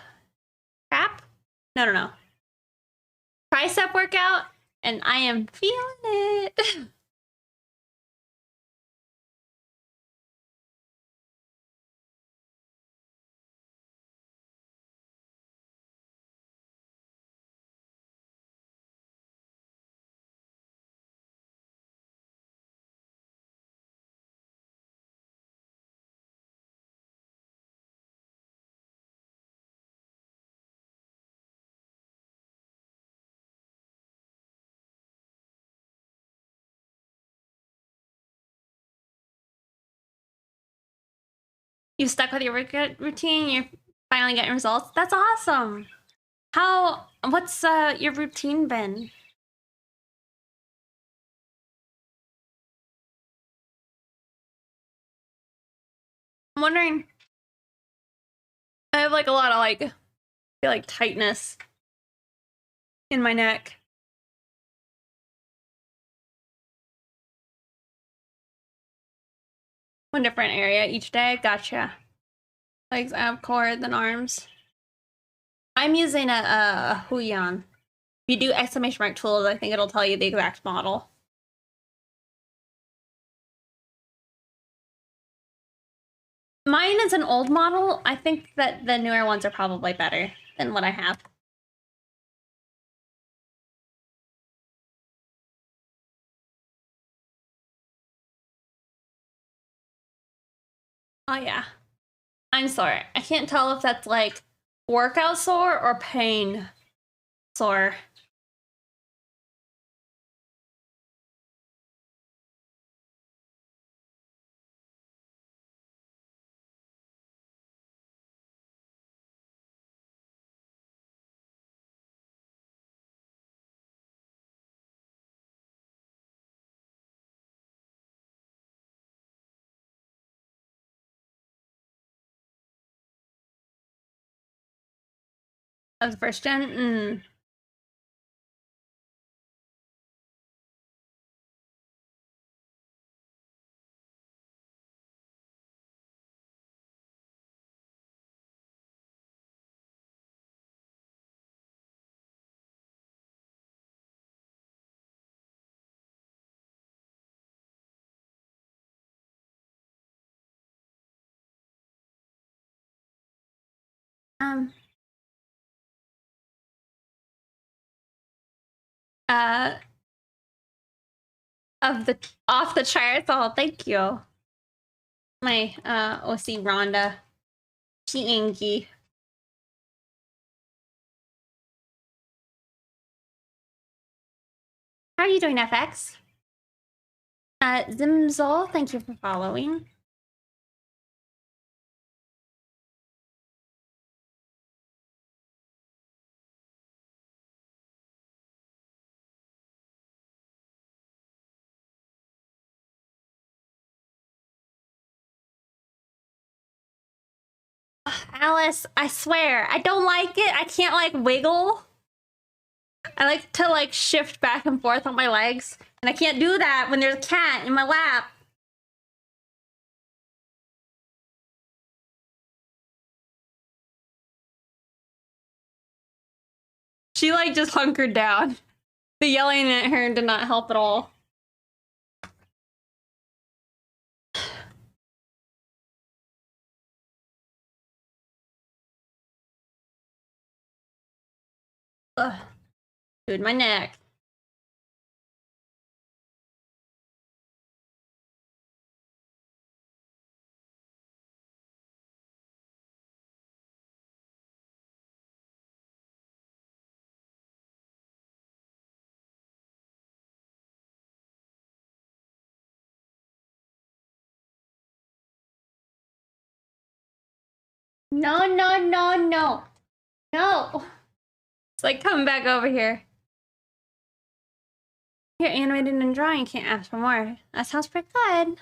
Speaker 1: No. Tricep workout, and I am feeling it. You stuck with your workout routine? You're finally getting results? That's awesome! What's your routine been? I'm wondering, I have like a lot of like, I feel like tightness in my neck. One different area each day, gotcha. Legs, ab, core, then arms. I'm using a Huion. If you do exclamation mark tools, I think it'll tell you the exact model. Mine is an old model. I think that the newer ones are probably better than what I have. Oh yeah. I'm sorry. I can't tell if that's like workout sore or pain sore. Of the first gen? Um. Uh. Off the charts. Oh, thank you. My OC Rhonda. She inky. How are you doing, FX? Zimzol, thank you for following. Alice, I swear, I don't like it. I can't like wiggle. I like to like shift back and forth on my legs, and I can't do that when there's a cat in my lap. She like just hunkered down. The yelling at her did not help at all. Ugh. Dude, my neck. No, no, no, no. No. It's like coming back over here. You're animated and drawing, can't ask for more. That sounds pretty good.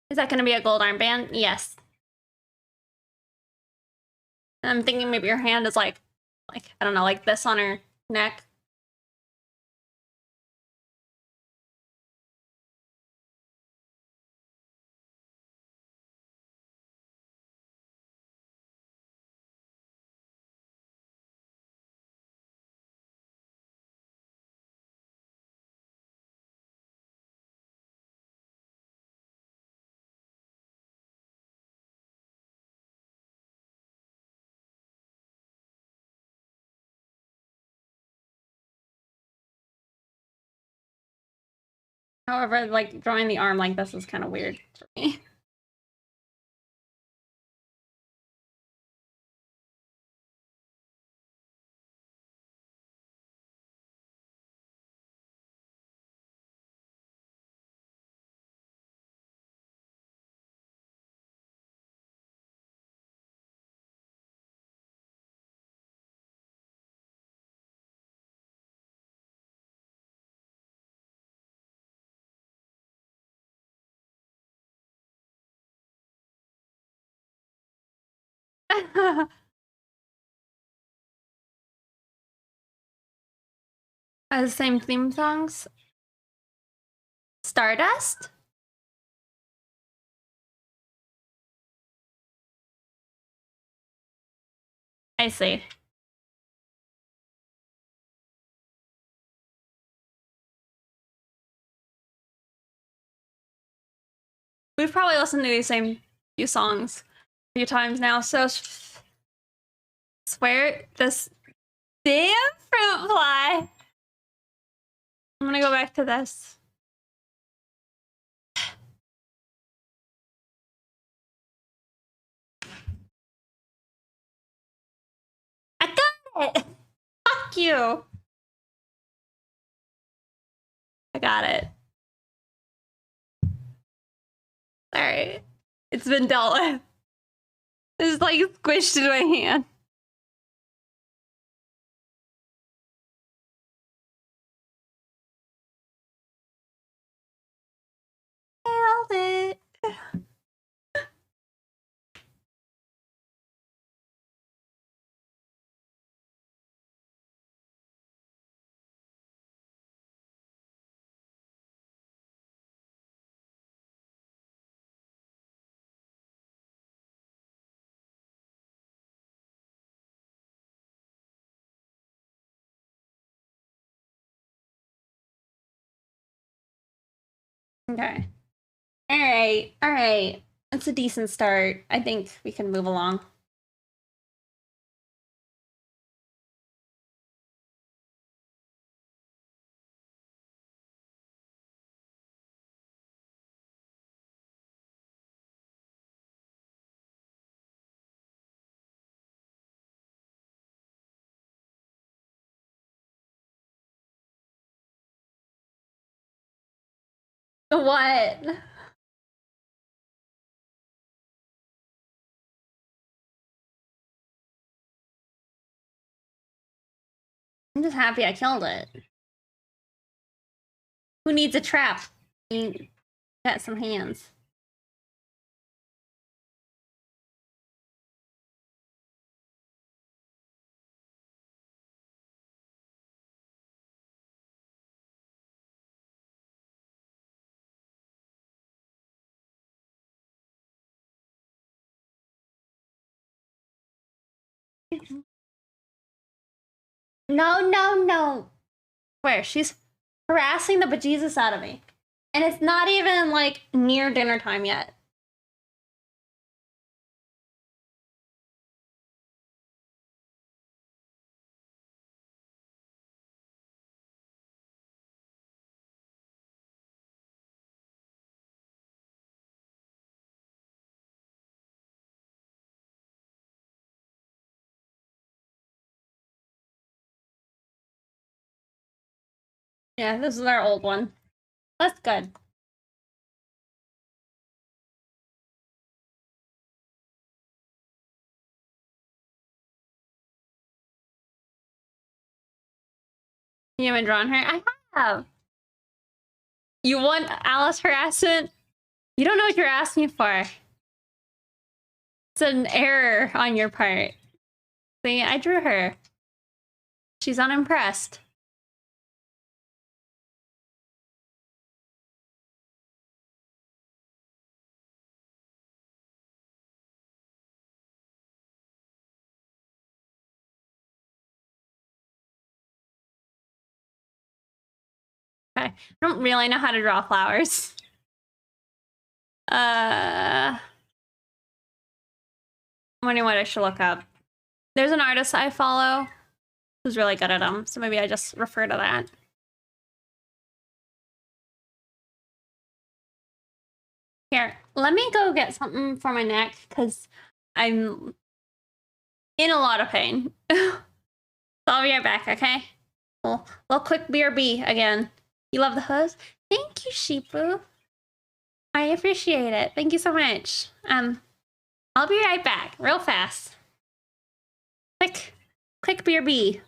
Speaker 1: Is that gonna be a gold armband? Yes. I'm thinking maybe your hand is like like, I don't know, like this on her neck. However, like, drawing the arm like this is kind of weird for me. The same theme songs. Stardust? I see. We've probably listened to these same few songs a few times now, so swear this damn fruit fly. I'm gonna go back to this. I got it! Fuck you! I got it. Alright. It's been dealt with. It's like squished in my hand. Nailed it. Okay. Alright, alright. That's a decent start. I think we can move along. What? I'm just happy I killed it. Who needs a trap? You got some hands. No, no, no. Where? She's harassing the bejesus out of me. And it's not even, like, near dinner time yet. Yeah, this is our old one. That's good. You haven't drawn her? I have. You want Alice harassment? You don't know what you're asking for. It's an error on your part. See, I drew her. She's unimpressed. Okay, I don't really know how to draw flowers. I'm wondering what I should look up. There's an artist I follow who's really good at them, so maybe I just refer to that. Here, let me go get something for my neck, because I'm in a lot of pain. So I'll be right back, okay? Little quick BRB again. You love the hose? Thank you, Sheepu. I appreciate it. Thank you so much. I'll be right back, real fast. Quick BRB.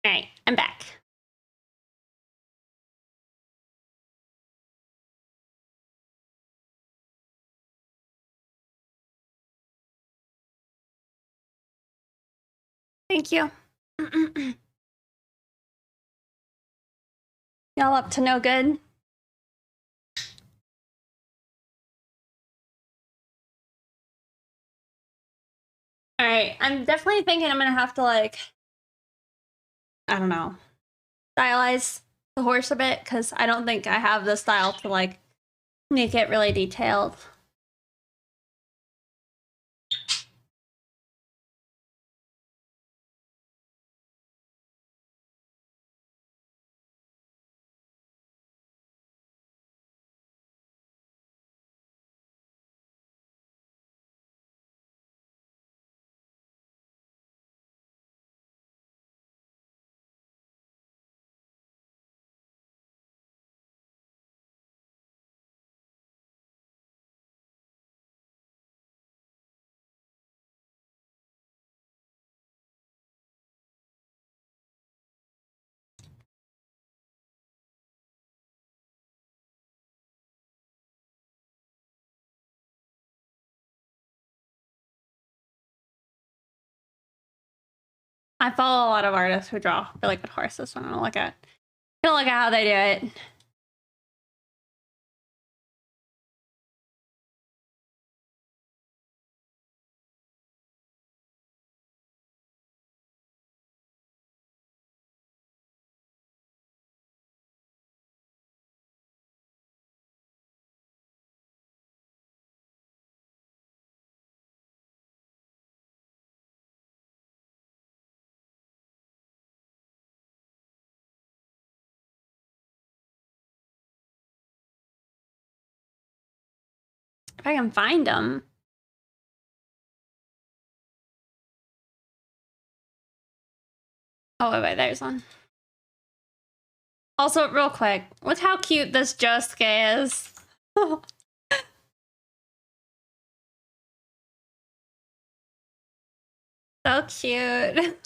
Speaker 1: All right, I'm back. Thank you. Y'all up to no good? All right, I'm definitely thinking I'm gonna have to, like, I don't know, stylize the horse a bit, because I don't think I have the style to, like, make it really detailed. I follow a lot of artists who draw really good horses, so I'm gonna look at how they do it. If I can find them. Oh, wait, there's one. Also, real quick, look how cute this Josuke is. So cute.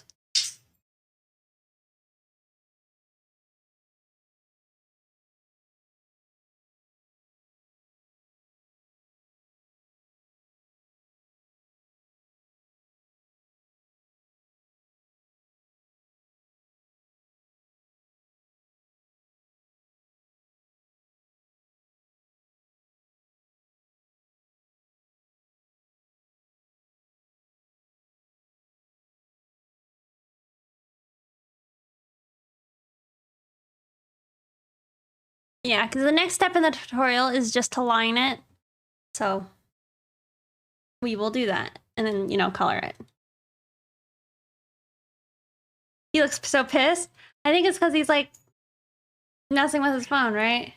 Speaker 1: Yeah, because the next step in the tutorial is just to line it. So we will do that and then, you know, color it. He looks so pissed. I think it's because he's like messing with his phone, right?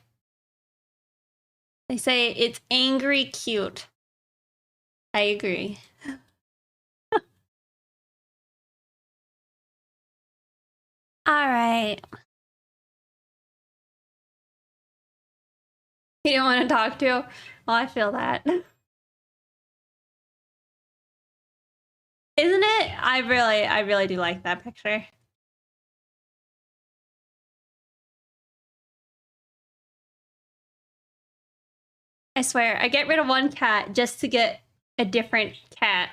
Speaker 1: They say it's angry cute. I agree. All right. You don't want to talk to? Well, I feel that. Isn't it? I really do like that picture. I swear, I get rid of one cat just to get a different cat.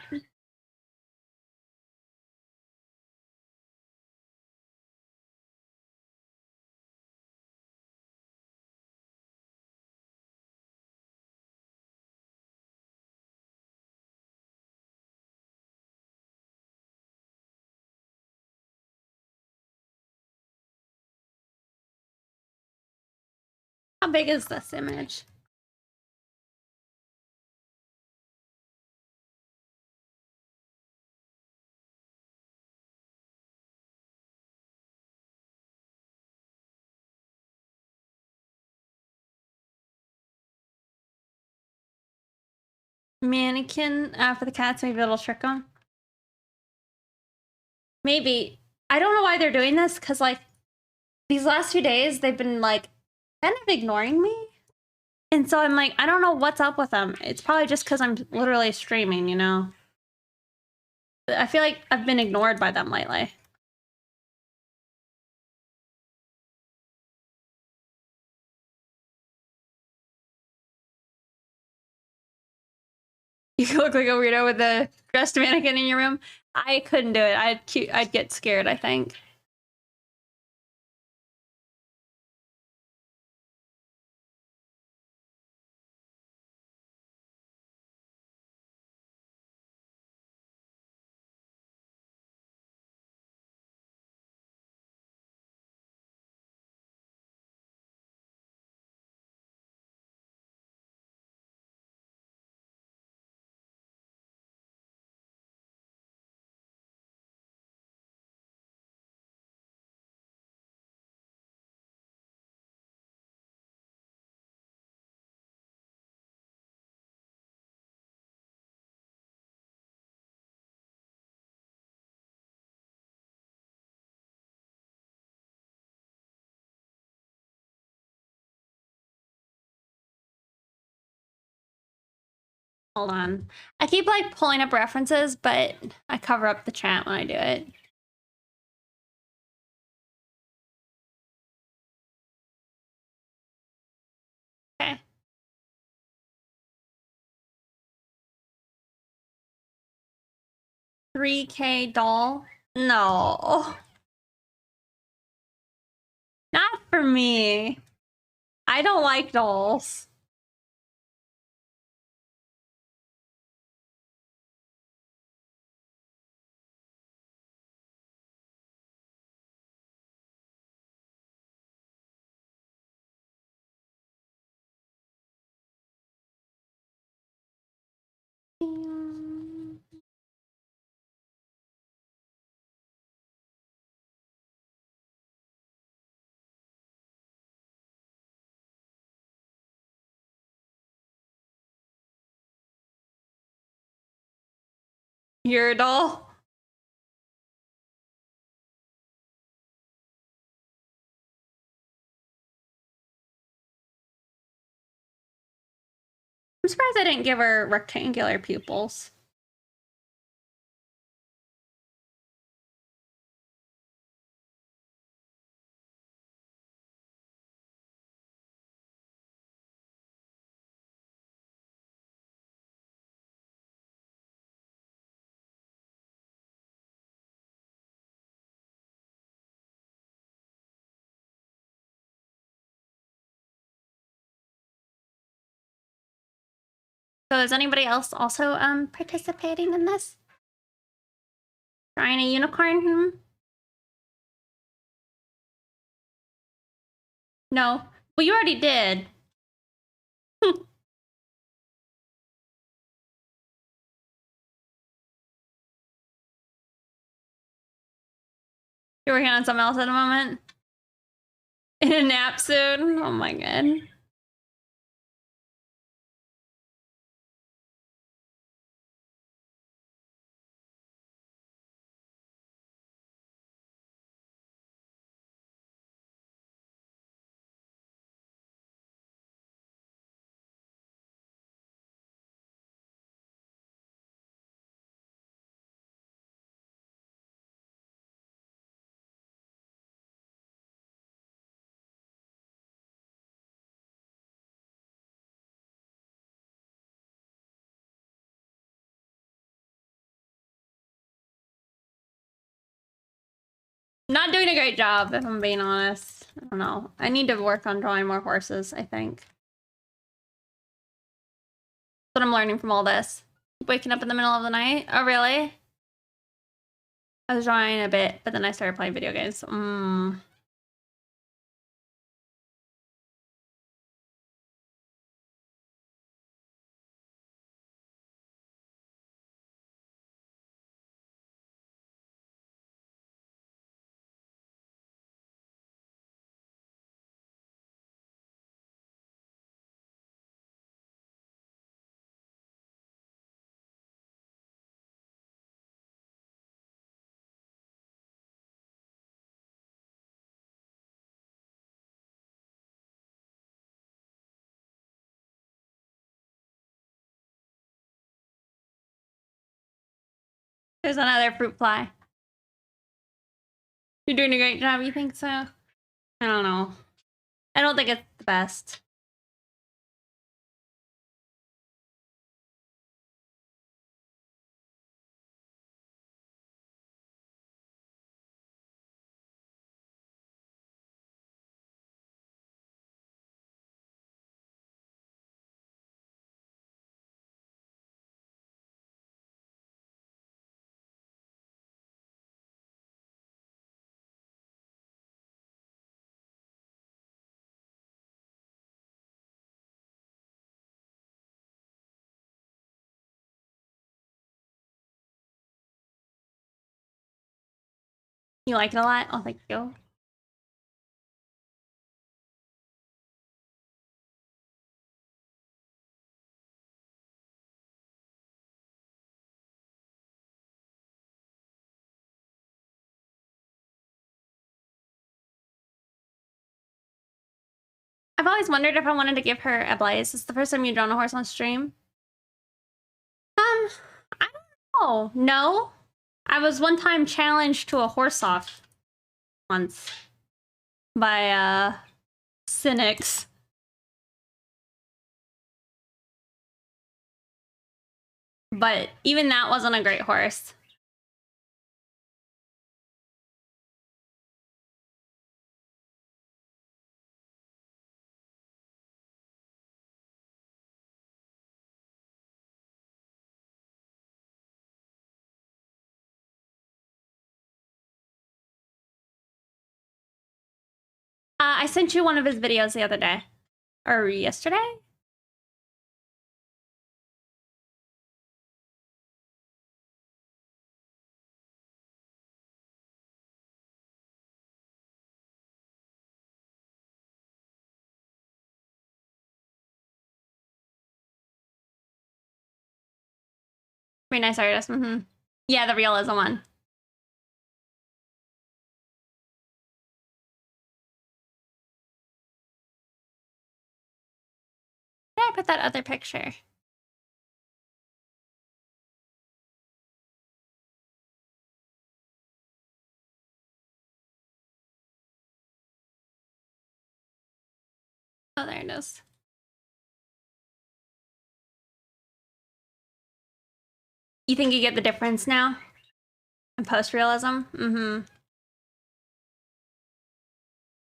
Speaker 1: How big is this image? Mannequin for the cats, maybe it'll trick them. Maybe. I don't know why they're doing this, because like these last 2 days they've been like kind of ignoring me. And so I'm like, I don't know what's up with them. It's probably just because I'm literally streaming, you know? I feel like I've been ignored by them lately. You look like a weirdo with a dressed mannequin in your room. I couldn't do it. I'd get scared, I think. Hold on. I keep like pulling up references, but I cover up the chat when I do it. Okay. 3K doll. No. Not for me. I don't like dolls. You're a doll? I'm surprised I didn't give her rectangular pupils. So is anybody else also participating in this? Trying a unicorn? No. Well, you already did. You're working on something else at the moment? In a nap soon? Oh my god. Not doing a great job, if I'm being honest. I don't know. I need to work on drawing more horses, I think. That's what I'm learning from all this. Waking up in the middle of the night? Oh, really? I was drawing a bit, but then I started playing video games. There's another fruit fly. You're doing a great job, you think so? I don't know. I don't think it's the best. You like it a lot? Oh, thank you. I've always wondered if I wanted to give her a blaze. It's the first time you've drawn a horse on stream. I don't know. No. I was one time challenged to a horse off once by cynics. But even that wasn't a great horse. I sent you one of his videos the other day. Or yesterday? Pretty nice artist. Yeah, the realism one. Yeah, I put that other picture. Oh, there it is. You think you get the difference now in post-realism?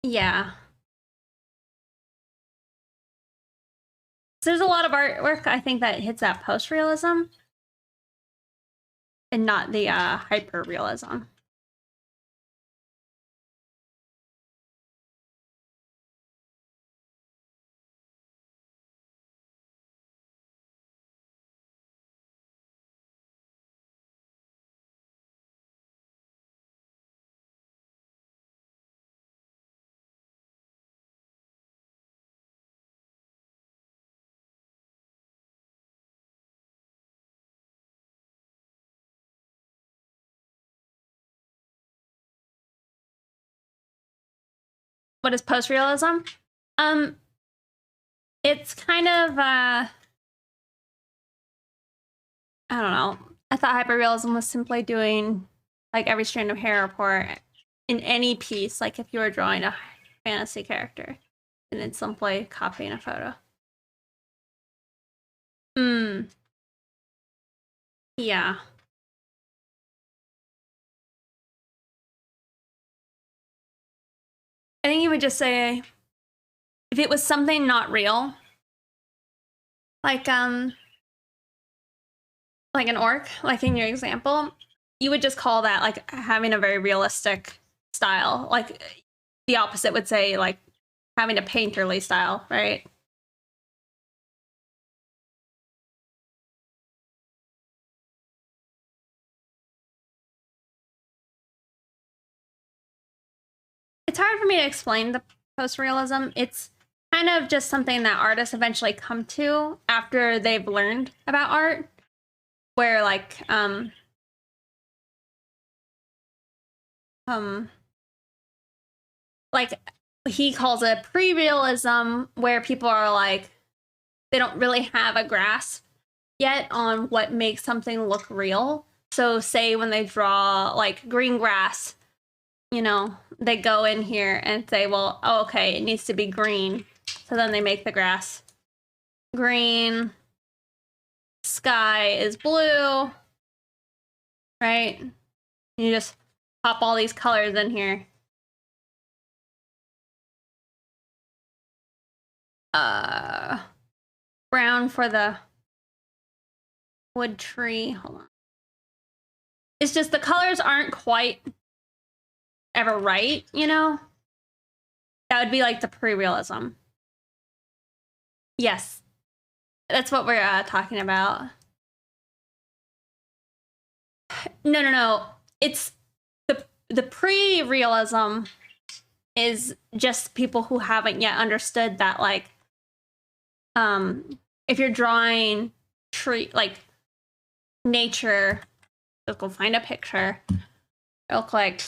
Speaker 1: Yeah. So there's a lot of artwork, I think, that hits that post-realism and not the hyper-realism. What is post-realism? It's kind of I don't know. I thought hyperrealism was simply doing like every strand of hair report in any piece, like if you were drawing a fantasy character, and then simply copying a photo. Yeah. I think you would just say if it was something not real, like an orc, like in your example, you would just call that like having a very realistic style. Like the opposite would say like having a painterly style, right? It's hard for me to explain the post-realism. It's kind of just something that artists eventually come to after they've learned about art, where like like he calls it pre-realism, where people are like they don't really have a grasp yet on what makes something look real. So say when they draw like green grass, you know, they go in here and say, well, oh, okay, it needs to be green. So then they make the grass green, sky is blue, right? You just pop all these colors in here. Brown for the wood tree. Hold on. It's just the colors aren't quite ever right, you know? That would be like the pre-realism. Yes. That's what we're talking about. No. It's the pre-realism is just people who haven't yet understood that, like, if you're drawing tree, like nature, let's go find a picture real quick.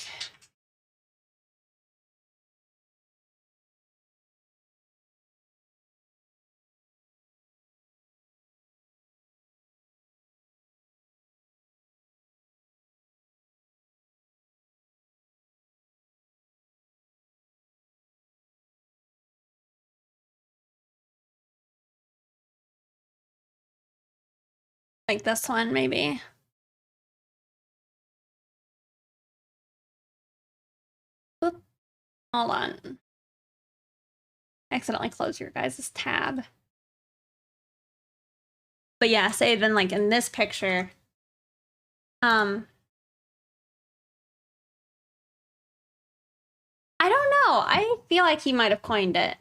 Speaker 1: Like this one, maybe. Oop. Hold on. I accidentally closed your guys' tab. But yeah, say then like in this picture, I don't know. I feel like he might have coined it.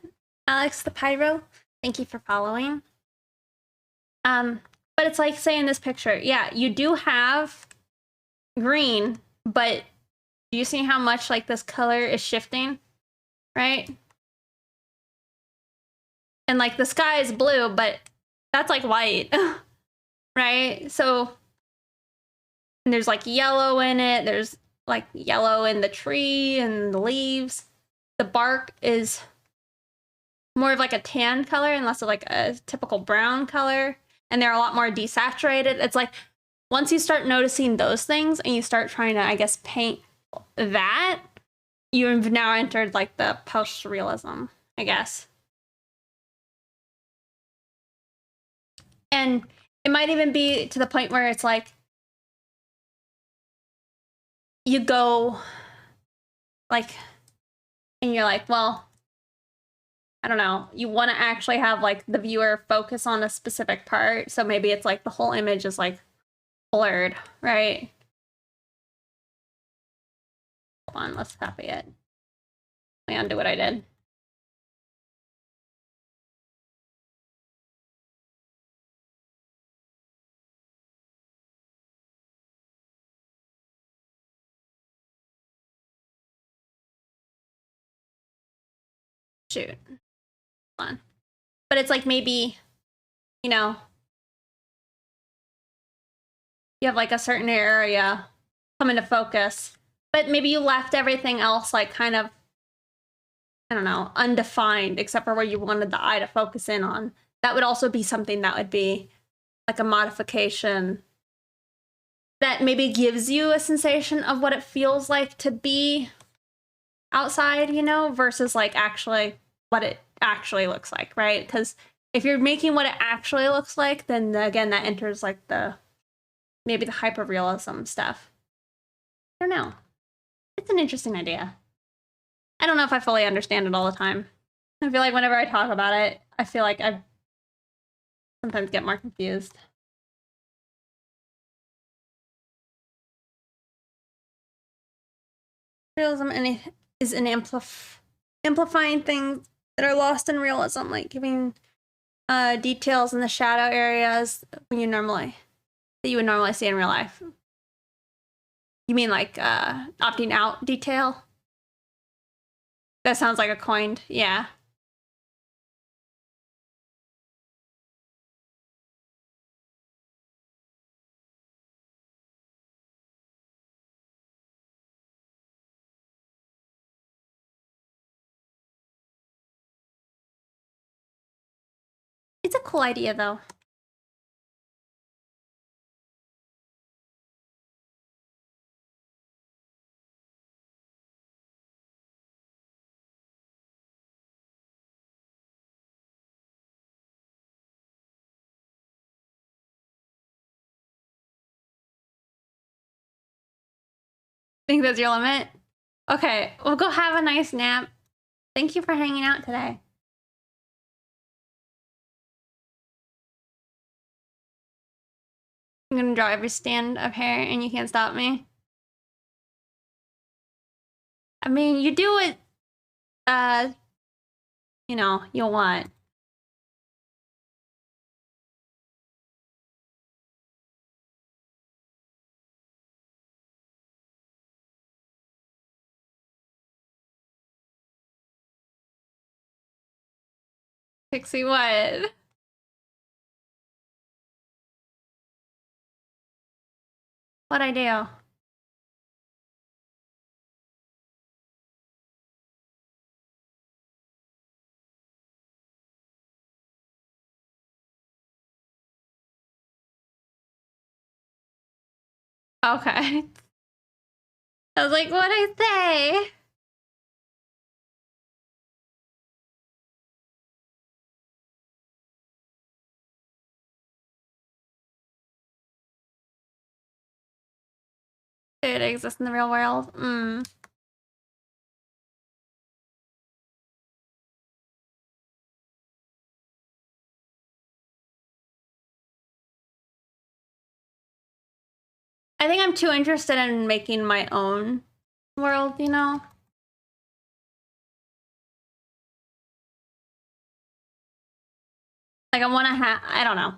Speaker 1: Alex the Pyro, thank you for following. But it's like, say in this picture, yeah, you do have green, but do you see how much like this color is shifting, right? And like the sky is blue, but that's like white, right? So there's like yellow in it. There's like yellow in the tree and the leaves. The bark is more of like a tan color and less of like a typical brown color. And they're a lot more desaturated. It's like once you start noticing those things and you start trying to, I guess, paint that, you've now entered like the post-realism, I guess. And it might even be to the point where it's like you go like, and you're like, well, I don't know, you want to actually have like the viewer focus on a specific part. So maybe it's like the whole image is like blurred, right? Hold on, let's copy it. Let me undo what I did. Shoot. Hold on. But it's like maybe, you know, you have like a certain area come into focus, but maybe you left everything else like kind of, I don't know, undefined, except for where you wanted the eye to focus in on. That would also be something that would be like a modification that maybe gives you a sensation of what it feels like to be outside, you know, versus like actually what it actually looks like, right? Because if you're making what it actually looks like, then again, that enters like the maybe the hyperrealism stuff. I don't know. It's an interesting idea. I don't know if I fully understand it all the time. I feel like whenever I talk about it, I feel like I sometimes get more confused. Realism is an amplifying things that are lost in realism, like giving details in the shadow areas when you would normally see in real life. You mean like opting out detail? That sounds like a coined, yeah. It's a cool idea though. Think that's your limit? Okay, well, go have a nice nap. Thank you for hanging out today. I'm gonna draw every strand of hair and you can't stop me. I mean, you do what, you know, you'll want. Pixie, what? What'd I do? Okay. I was like, what'd I say? Did it exist in the real world? I think I'm too interested in making my own world, you know? Like, I want to have, I don't know.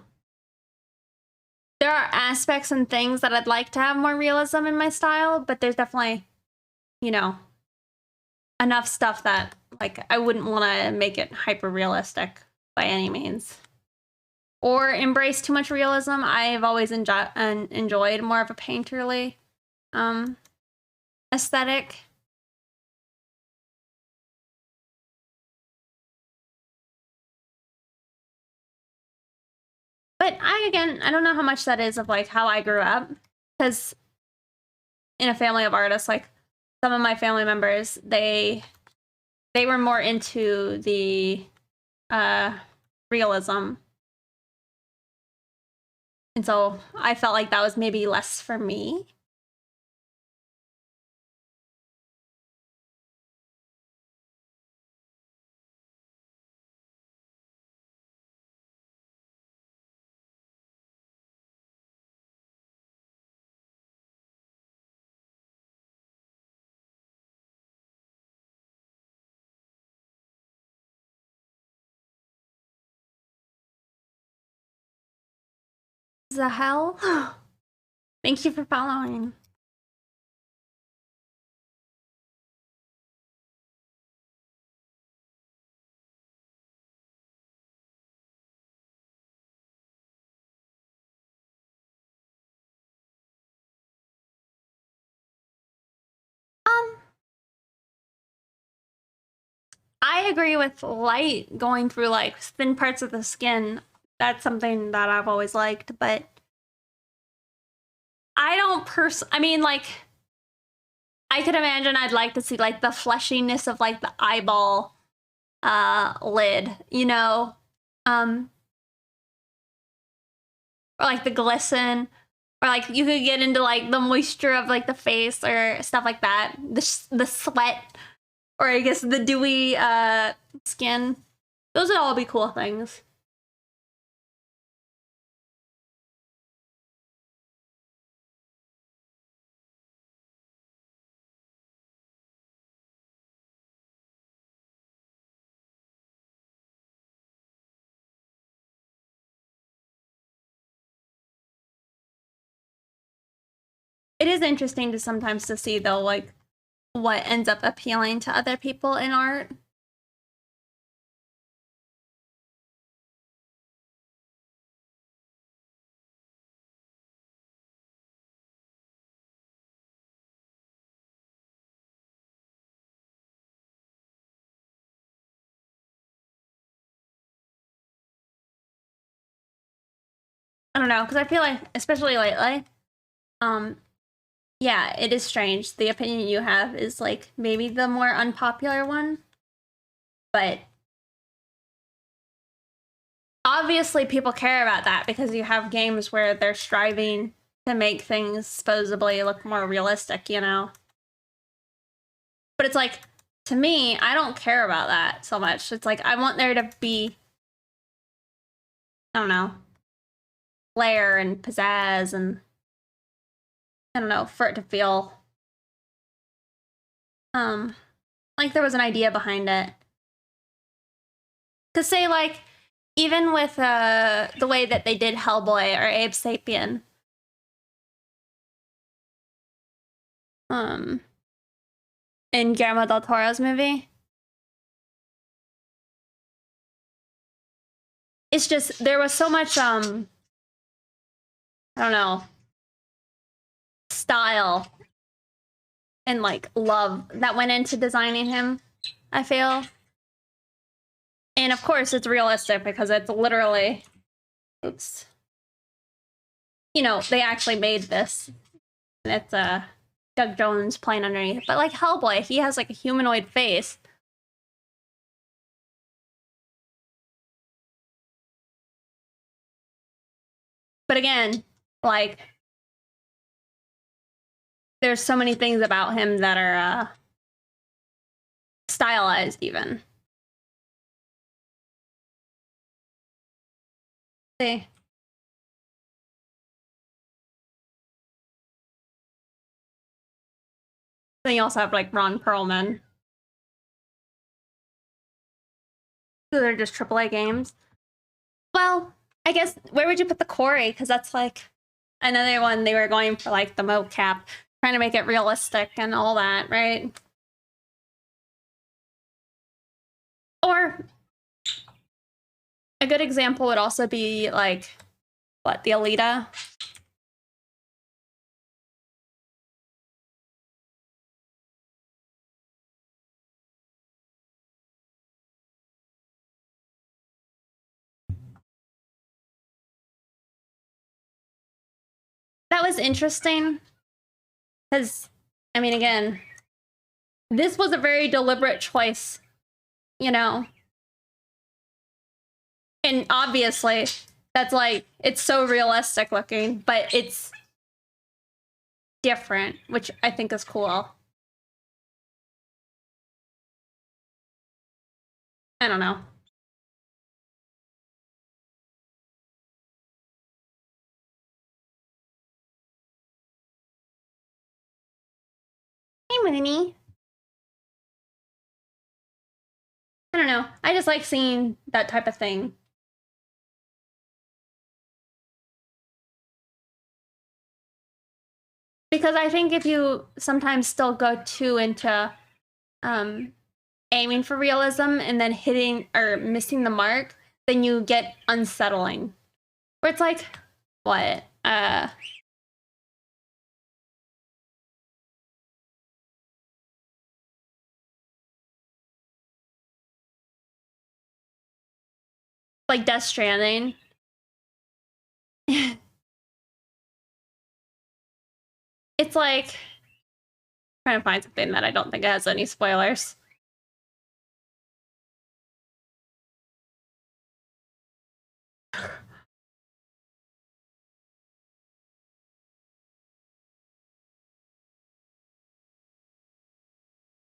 Speaker 1: There are aspects and things that I'd like to have more realism in my style, but there's definitely, you know, enough stuff that, like, I wouldn't want to make it hyper realistic by any means. Or embrace too much realism. I've always enjoyed more of a painterly aesthetic. But I don't know how much that is of like how I grew up, because in a family of artists, like some of my family members, they were more into the realism. And so I felt like that was maybe less for me. The hell? Thank you for following. I agree with light going through like thin parts of the skin. That's something that I've always liked, but I don't I mean, like, I could imagine I'd like to see like the fleshiness of like the eyeball lid, you know? Or like the glisten, or like you could get into like the moisture of like the face or stuff like that. The sweat, or I guess the dewy skin. Those would all be cool things. It is interesting to sometimes to see though, like what ends up appealing to other people in art. I don't know, because I feel like, especially lately, yeah, it is strange. The opinion you have is like maybe the more unpopular one, but obviously people care about that because you have games where they're striving to make things supposedly look more realistic, you know? But it's like, to me, I don't care about that so much. It's like, I want there to be, I don't know, flair and pizzazz and, I don't know, for it to feel, like there was an idea behind it. Cause say like, even with the way that they did Hellboy or Abe Sapien, in Guillermo del Toro's movie, it's just, there was so much, I don't know, style and like love that went into designing him, I feel. And of course it's realistic because it's literally, oops, you know, they actually made this, and it's Doug Jones playing underneath. But like Hellboy, he has like a humanoid face. But again, like, there's so many things about him that are stylized even. See. Then you also have like Ron Perlman. So they're just AAA games. Well, I guess where would you put the Corey? Because that's like another one they were going for like the mocap, trying to make it realistic and all that, right? Or a good example would also be like, what, the Alita? That was interesting because, I mean, again, this was a very deliberate choice, you know? And obviously, that's like, it's so realistic looking, but it's different, which I think is cool. I don't know. Hey, Mooney. I don't know. I just like seeing that type of thing. Because I think if you sometimes still go too into aiming for realism and then hitting or missing the mark, then you get unsettling. Where it's like, what? Like Death Stranding. It's like trying to find something that I don't think has any spoilers.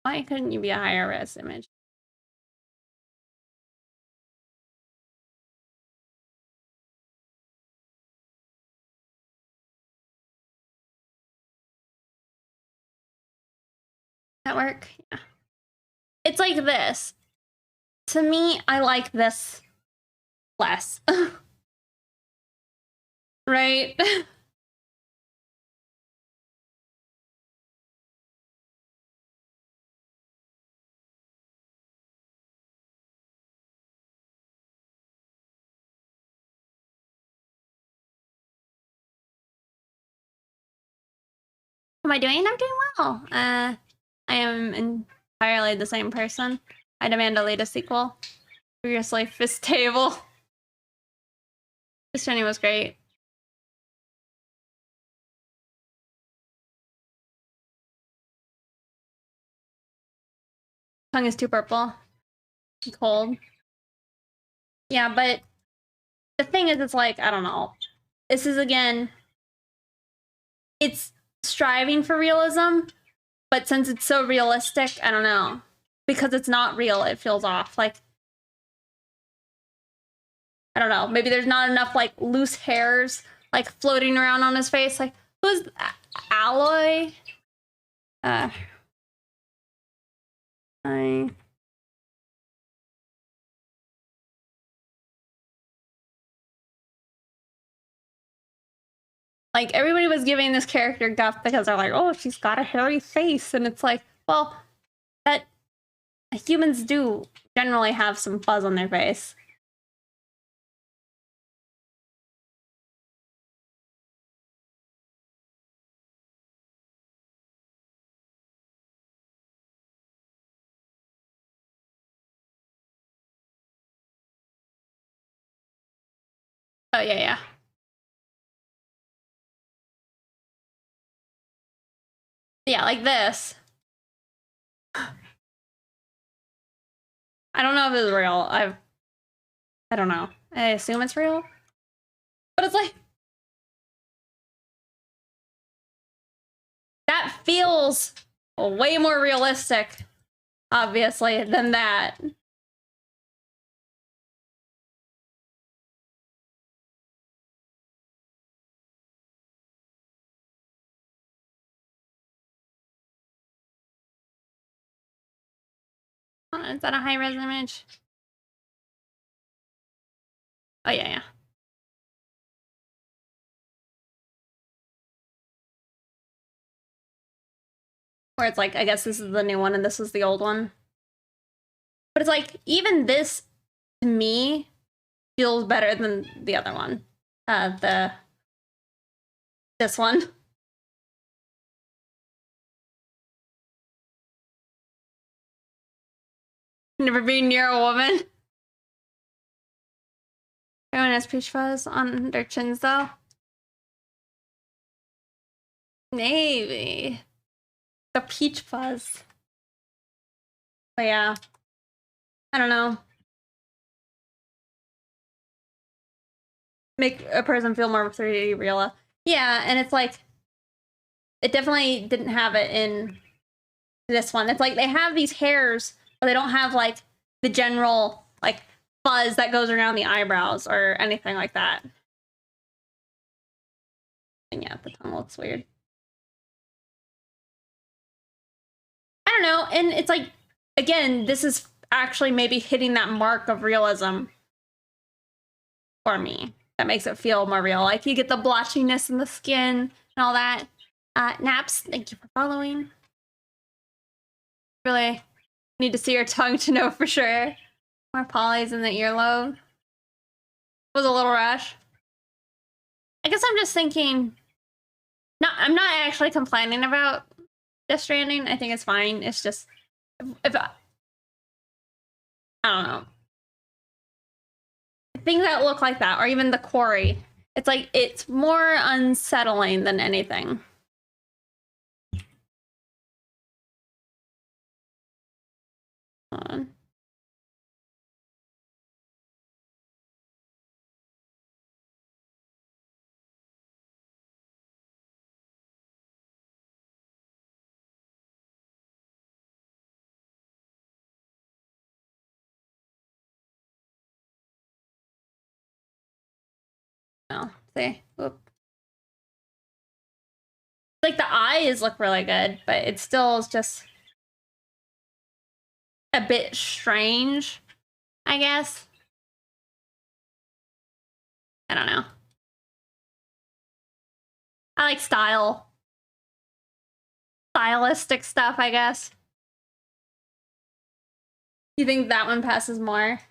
Speaker 1: Why couldn't you be a higher res image? That work? Yeah. It's like this. To me, I like this less. Right? Am I doing? I'm doing well. I am entirely the same person. I demand a latest sequel. Previously, Fist Table. This journey was great. Tongue is too purple. Cold. Yeah, but the thing is, it's like, I don't know. This is, again, it's striving for realism, but since it's so realistic, I don't know. Because it's not real, it feels off. Like, I don't know. Maybe there's not enough, like, loose hairs, like, floating around on his face. Like, who's Alloy? Like, everybody was giving this character guff because they're like, oh, she's got a hairy face. And it's like, well, that humans do generally have some fuzz on their face. Oh, yeah, yeah. Yeah, like this. I don't know if it's real. I don't know. I assume it's real. But it's like, that feels way more realistic, obviously, than that. Is that a high-res image? Oh, yeah, yeah. Where it's like, I guess this is the new one and this is the old one. But it's like, even this, to me, feels better than the other one. This one. Never being near a woman. Everyone has peach fuzz on their chins, though. Maybe. The peach fuzz. But yeah. I don't know. Make a person feel more 3D real. Yeah, and it's like, it definitely didn't have it in this one. It's like they have these hairs, but they don't have like the general like fuzz that goes around the eyebrows or anything like that. And yeah, the tongue looks weird. I don't know, and it's like, again, this is actually maybe hitting that mark of realism for me. That makes it feel more real. Like you get the blotchiness in the skin and all that. Naps, thank you for following. Really need to see your tongue to know for sure. More polys in the earlobe. Was a little rush. I guess I'm just thinking. No, I'm not actually complaining about Death Stranding. I think it's fine. It's just if I don't know. Things that look like that, or even the quarry. It's like it's more unsettling than anything. Hold on. Oh, see, whoop. Like the eyes look really good, but it still is just a bit strange, I guess. I don't know. I like stylistic stuff, I guess. You think that one passes more?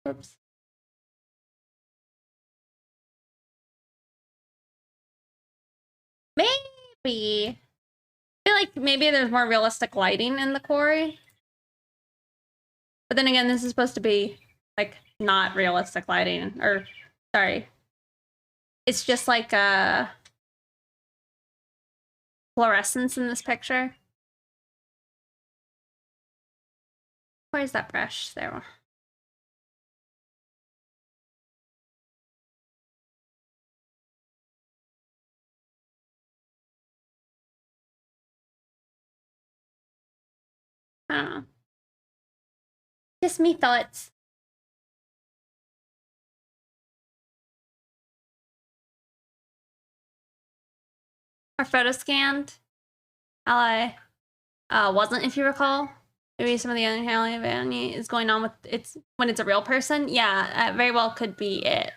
Speaker 1: Oops. Maybe. I feel like maybe there's more realistic lighting in the quarry. But then again, this is supposed to be like not realistic lighting, or sorry. It's just like fluorescence in this picture. Where's that brush? There. I don't know. Just me thoughts. Our photo scanned. Ally wasn't, if you recall. Maybe some of the uncanny is going on with it's when it's a real person. Yeah, very well could be it.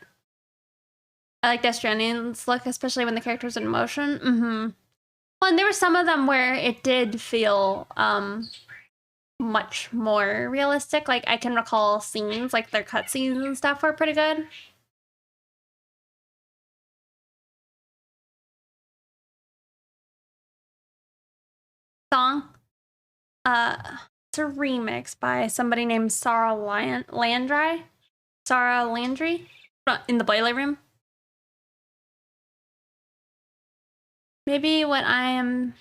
Speaker 1: I like Death Stranding's look, especially when the character's in motion. Mm-hmm. Well, and there were some of them where it did feel much more realistic. Like I can recall scenes, like their cutscenes and stuff were pretty good. Song. It's a remix by somebody named Sarah Landry. Sarah Landry in the Boiler Room. Maybe I'm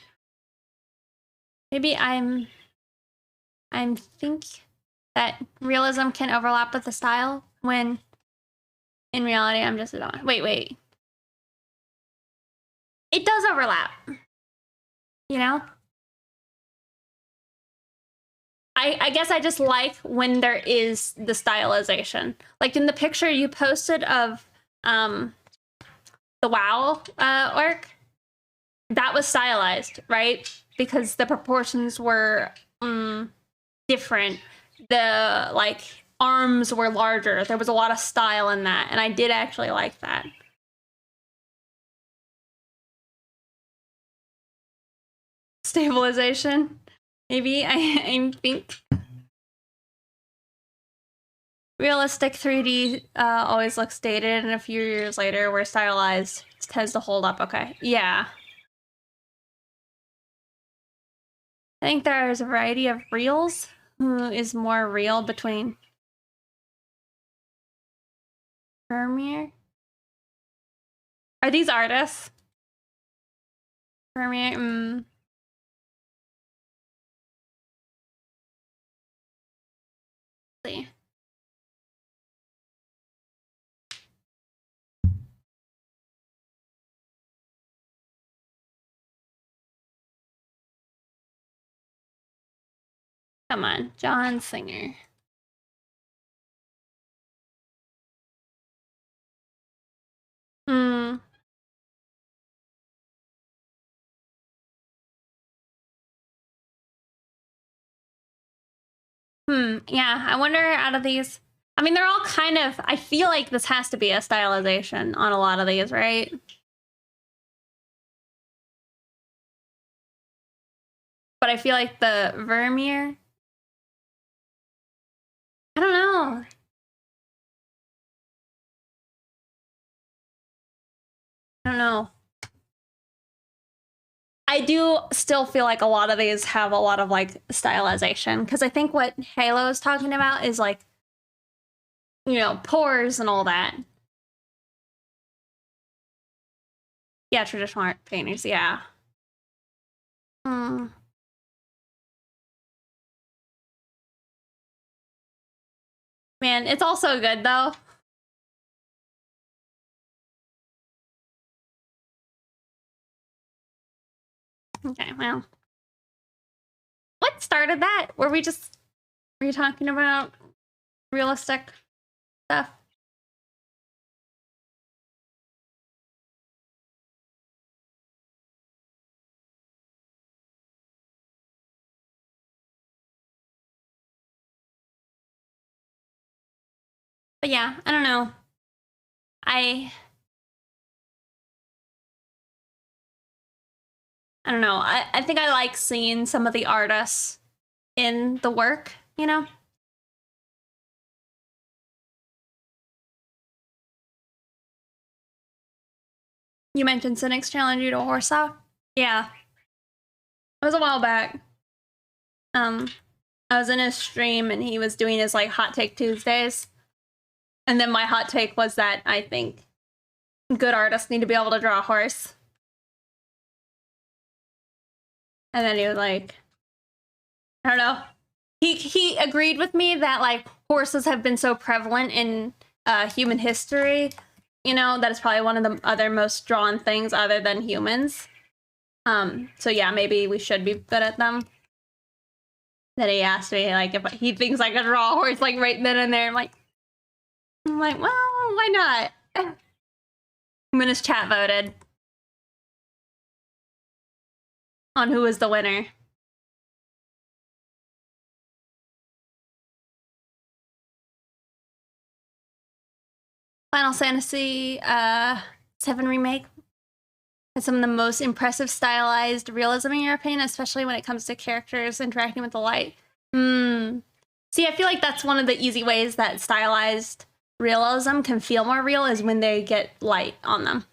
Speaker 1: think that realism can overlap with the style when in reality I'm just a dumb. Wait. It does overlap. You know? I guess I just like when there is the stylization. Like in the picture you posted of the WoW orc, that was stylized, right? Because the proportions were different. The like arms were larger. There was a lot of style in that, and I did actually like that. Stabilization, maybe. I think realistic 3D always looks dated, and a few years later, where stylized tends to hold up. Okay, yeah. I think there's a variety of reels. Who is more real between Vermeer? Are these artists? Vermeer, see. Come on, John Singer. Yeah, I wonder out of these. I mean, they're all kind of. I feel like this has to be a stylization on a lot of these, right? But I feel like the Vermeer. I don't know. I don't know. I do still feel like a lot of these have a lot of like stylization, because I think what Halo is talking about is like, you know, pores and all that. Yeah, traditional art painters, yeah. Man, it's also good though. Okay, well. What started that? Were you talking about realistic stuff? But yeah, I don't know. I don't know. I think I like seeing some of the artists in the work, you know? You mentioned Cynics challenge you to Warsaw? Yeah. It was a while back. I was in his stream and he was doing his like hot take Tuesdays. And then my hot take was that I think good artists need to be able to draw a horse. And then he was like, I don't know. He agreed with me that like horses have been so prevalent in human history, you know, that is probably one of the other most drawn things other than humans. So yeah, maybe we should be good at them. Then he asked me like if he thinks I could draw a horse like right then and there. I'm like, well, why not? When his chat voted on who was the winner. Final Fantasy 7 Remake has some of the most impressive stylized realism in your opinion, especially when it comes to characters interacting with the light. See, I feel like that's one of the easy ways that stylized realism can feel more real is when they get light on them.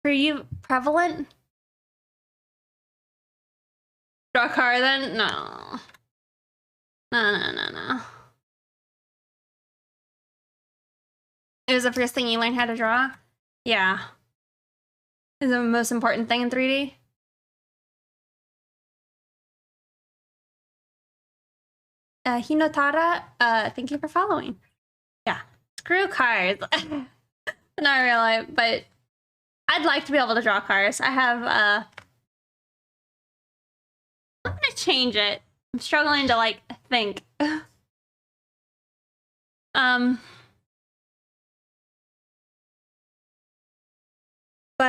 Speaker 1: For you, prevalent? Draw a car then? No. No. It was the first thing you learned how to draw? Yeah. Is the most important thing in 3D? Hinotara, thank you for following. Yeah. Screw cars. Not really, but I'd like to be able to draw cars. I have, I'm gonna change it. I'm struggling to, like, think. But,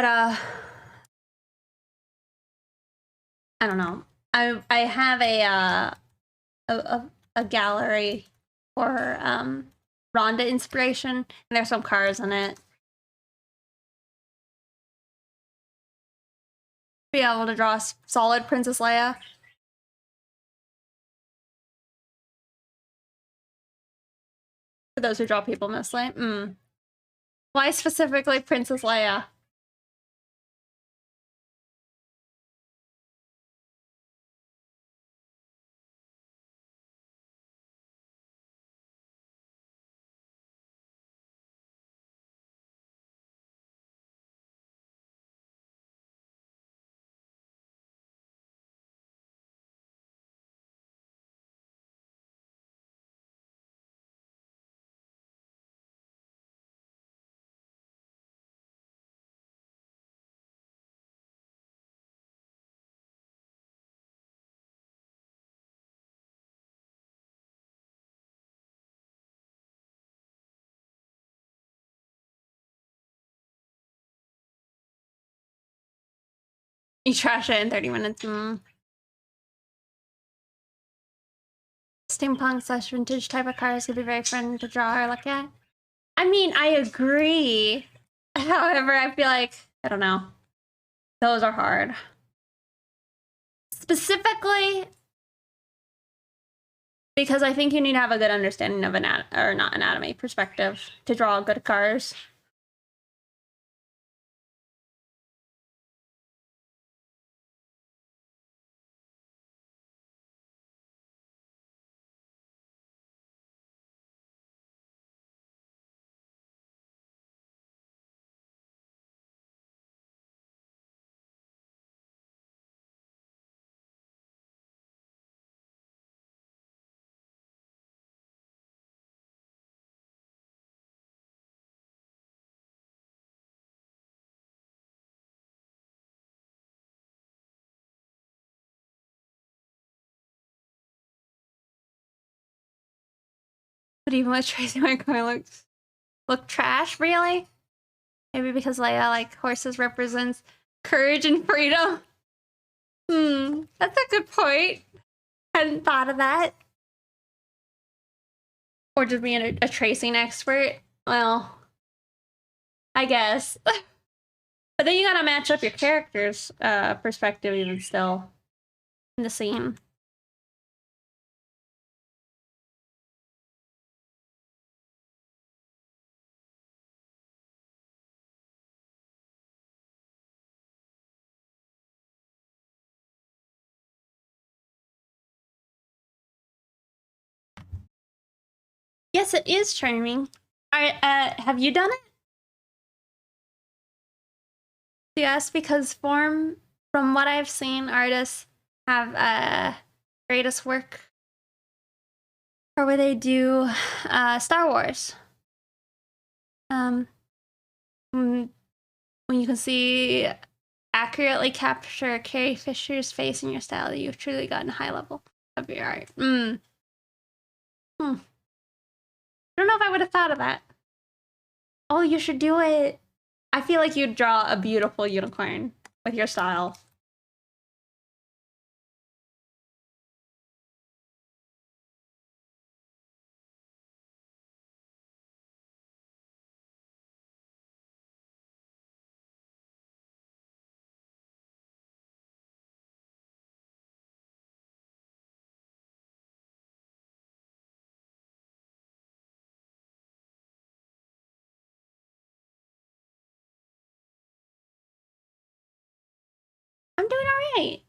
Speaker 1: I don't know. I have a gallery for Rhonda inspiration, and there's some cars in it. Be able to draw a solid Princess Leia. For those who draw people mostly. Why specifically Princess Leia? You trash it in 30 minutes. Steampunk / vintage type of cars could be very fun to draw or look at. I mean, I agree. However, I feel like, I don't know. Those are hard. Specifically, because I think you need to have a good understanding of anatomy perspective to draw good cars. But even with Tracy, my car look trash, really? Maybe because Leia, like, horses represents courage and freedom. That's a good point. Hadn't thought of that. Or just being a tracing expert. Well, I guess. But then you gotta match up your character's perspective even still in the scene. Yes, it is charming. Have you done it? Yes, because from what I've seen, artists have greatest work or where they do Star Wars. When you can see accurately capture Carrie Fisher's face in your style, you've truly gotten a high level of your art. I don't know if I would have thought of that. Oh, you should do it. I feel like you'd draw a beautiful unicorn with your style. I'm doing all right.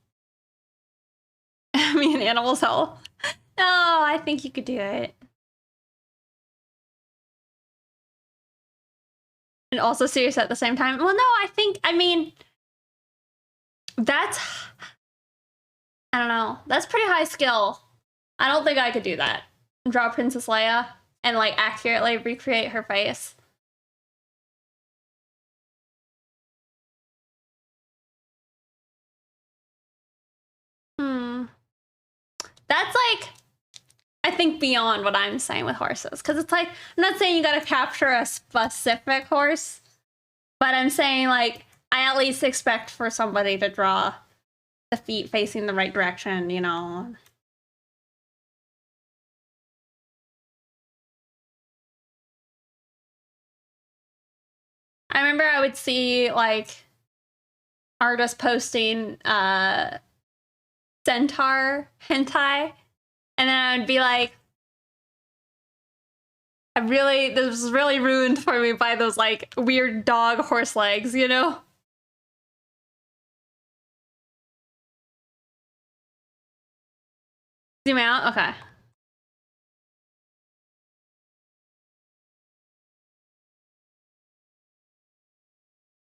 Speaker 1: Me and animals health. No, I think you could do it. And also serious at the same time. Well, no, I mean, that's, I don't know. That's pretty high skill. I don't think I could do that. Draw Princess Leia and, like, accurately recreate her face. That's, like, I think beyond what I'm saying with horses. Because it's like, I'm not saying you gotta capture a specific horse, but I'm saying, like, I at least expect for somebody to draw the feet facing the right direction, you know. I remember I would see like artists posting centaur hentai, and then I would be like, this was really ruined for me by those like weird dog horse legs, you know? Zoom out? Okay.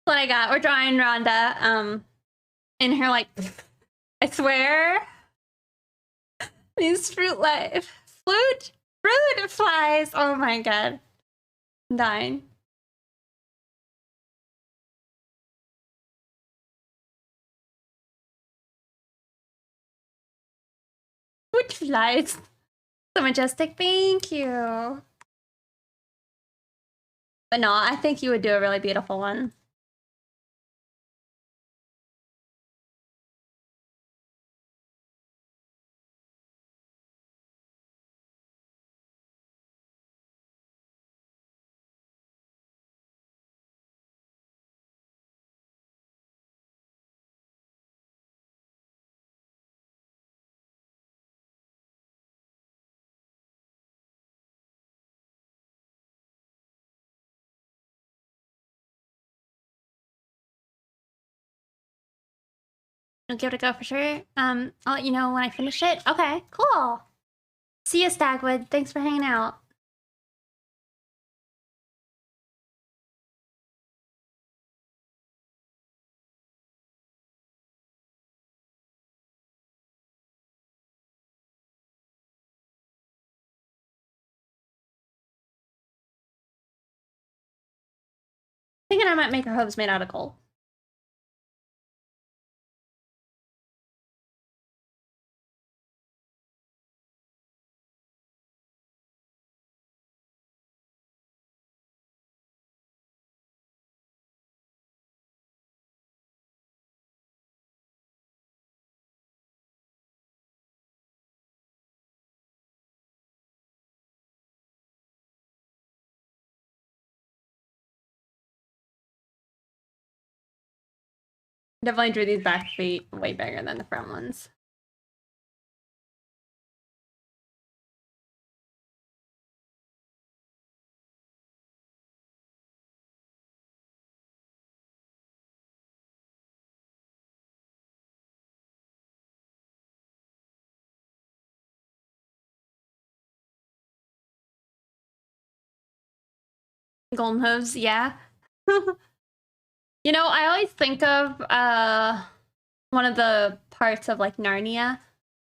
Speaker 1: What I got, we're drawing Rhonda, in her like, I swear, these fruit flies, oh my god. I'm dying. Fruit flies. So majestic, thank you. But no, I think you would do a really beautiful one. You'll give it a go for sure. I'll let you know when I finish it. Okay, cool. See you, Stagwood. Thanks for hanging out. Thinking I might make her hooves made out of gold. Definitely drew these back feet way bigger than the front ones. Golden hooves, yeah. You know, I always think of one of the parts of like Narnia,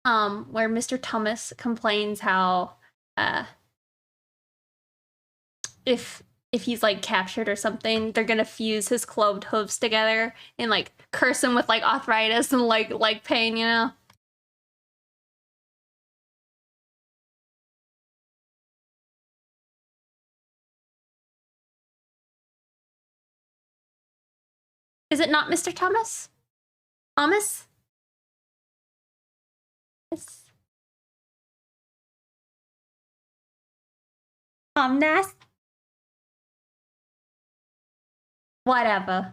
Speaker 1: where Mr. Thomas complains how if he's like captured or something, they're gonna fuse his cloved hooves together and like curse him with like arthritis and like pain, you know? Is it not Mr. Thomas? Thomas? Yes. Thomas? Whatever.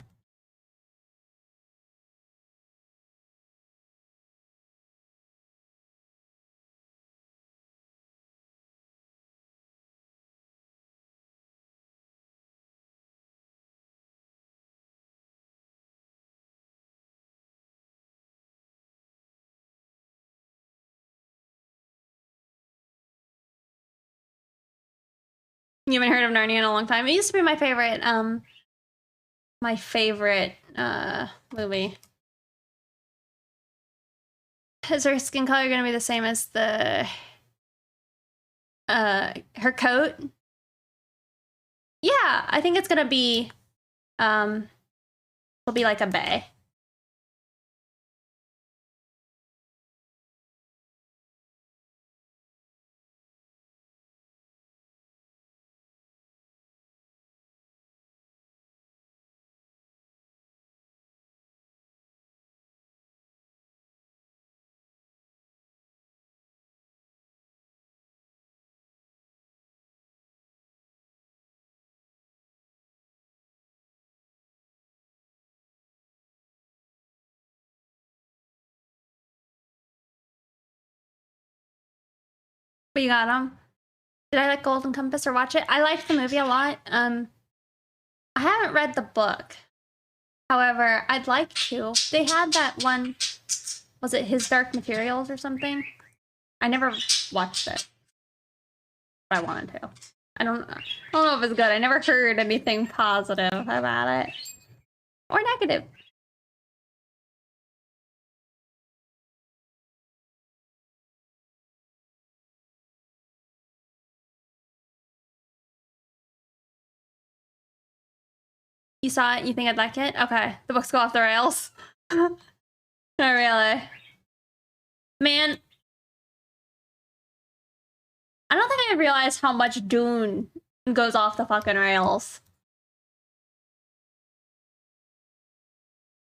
Speaker 1: You haven't heard of Narnia in a long time. It used to be my favorite movie. Is her skin color gonna be the same as the her coat? Yeah, I think it's gonna be it'll be like a bay. But you got them. Did I like Golden Compass or watch it? I liked the movie a lot. I haven't read the book. However, I'd like to. They had that one, was it His Dark Materials or something? I never watched it. But I wanted to. I don't know if it's good. I never heard anything positive about it. Or negative. You saw it? You think I'd like it? Okay. The books go off the rails. Not really. Man. I don't think I realized how much Dune goes off the fucking rails.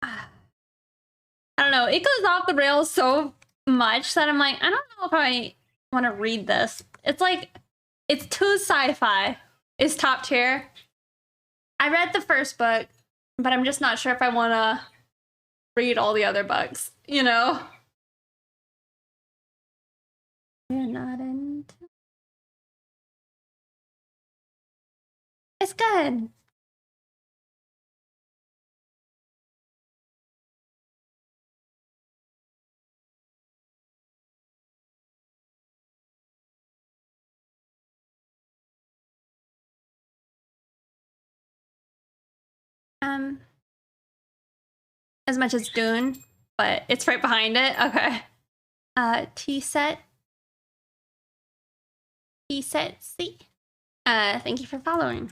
Speaker 1: I don't know. It goes off the rails so much that I'm like, I don't know if I want to read this. It's like, it's too sci-fi. It's top tier. I read the first book, but I'm just not sure if I want to read all the other books, you know? You're not into... It's good. As much as Dune, but it's right behind it. Okay. T-set C. Thank you for following.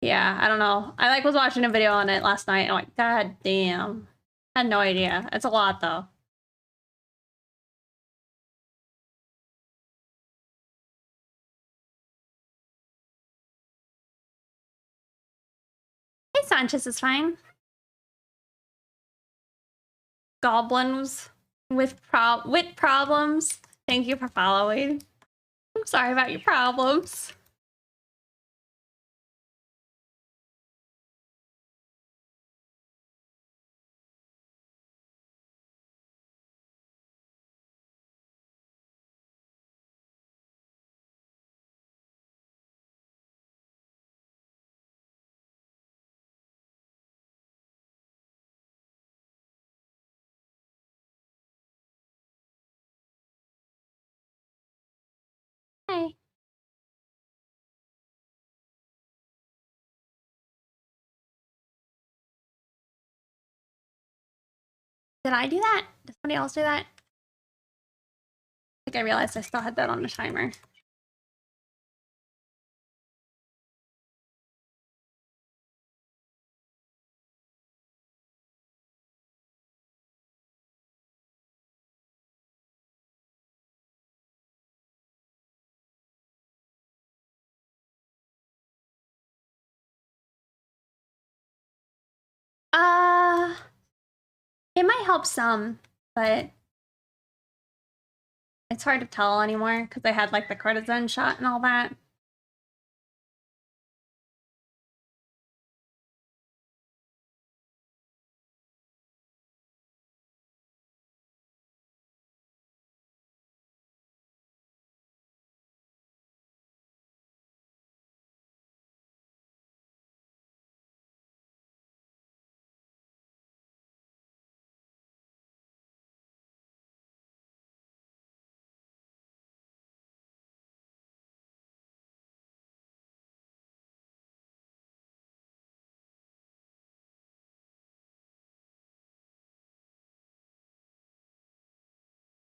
Speaker 1: Yeah, I don't know. I like was watching a video on it last night and I'm like, God damn. I had no idea. It's a lot though. Hey, Sanchez is fine. Goblins with problems. Thank you for following. I'm sorry about your problems. Hey. Did I do that? Did somebody else do that? I think I realized I still had that on the timer. It might help some, but it's hard to tell anymore because I had like the cortisone shot and all that.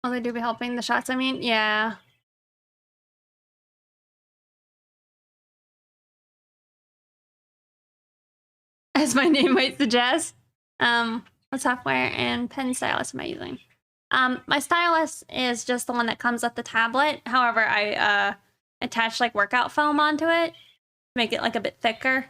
Speaker 1: Oh, they do be helping the shots, I mean, yeah. As my name might suggest. What software and pen stylus am I using? My stylus is just the one that comes with the tablet. However, I attach like workout foam onto it to make it like a bit thicker.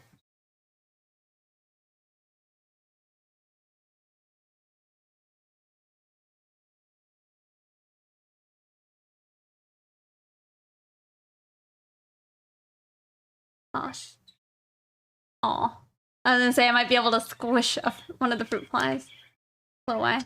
Speaker 1: Gosh. Aw. I was gonna say I might be able to squish one of the fruit flies. Go away.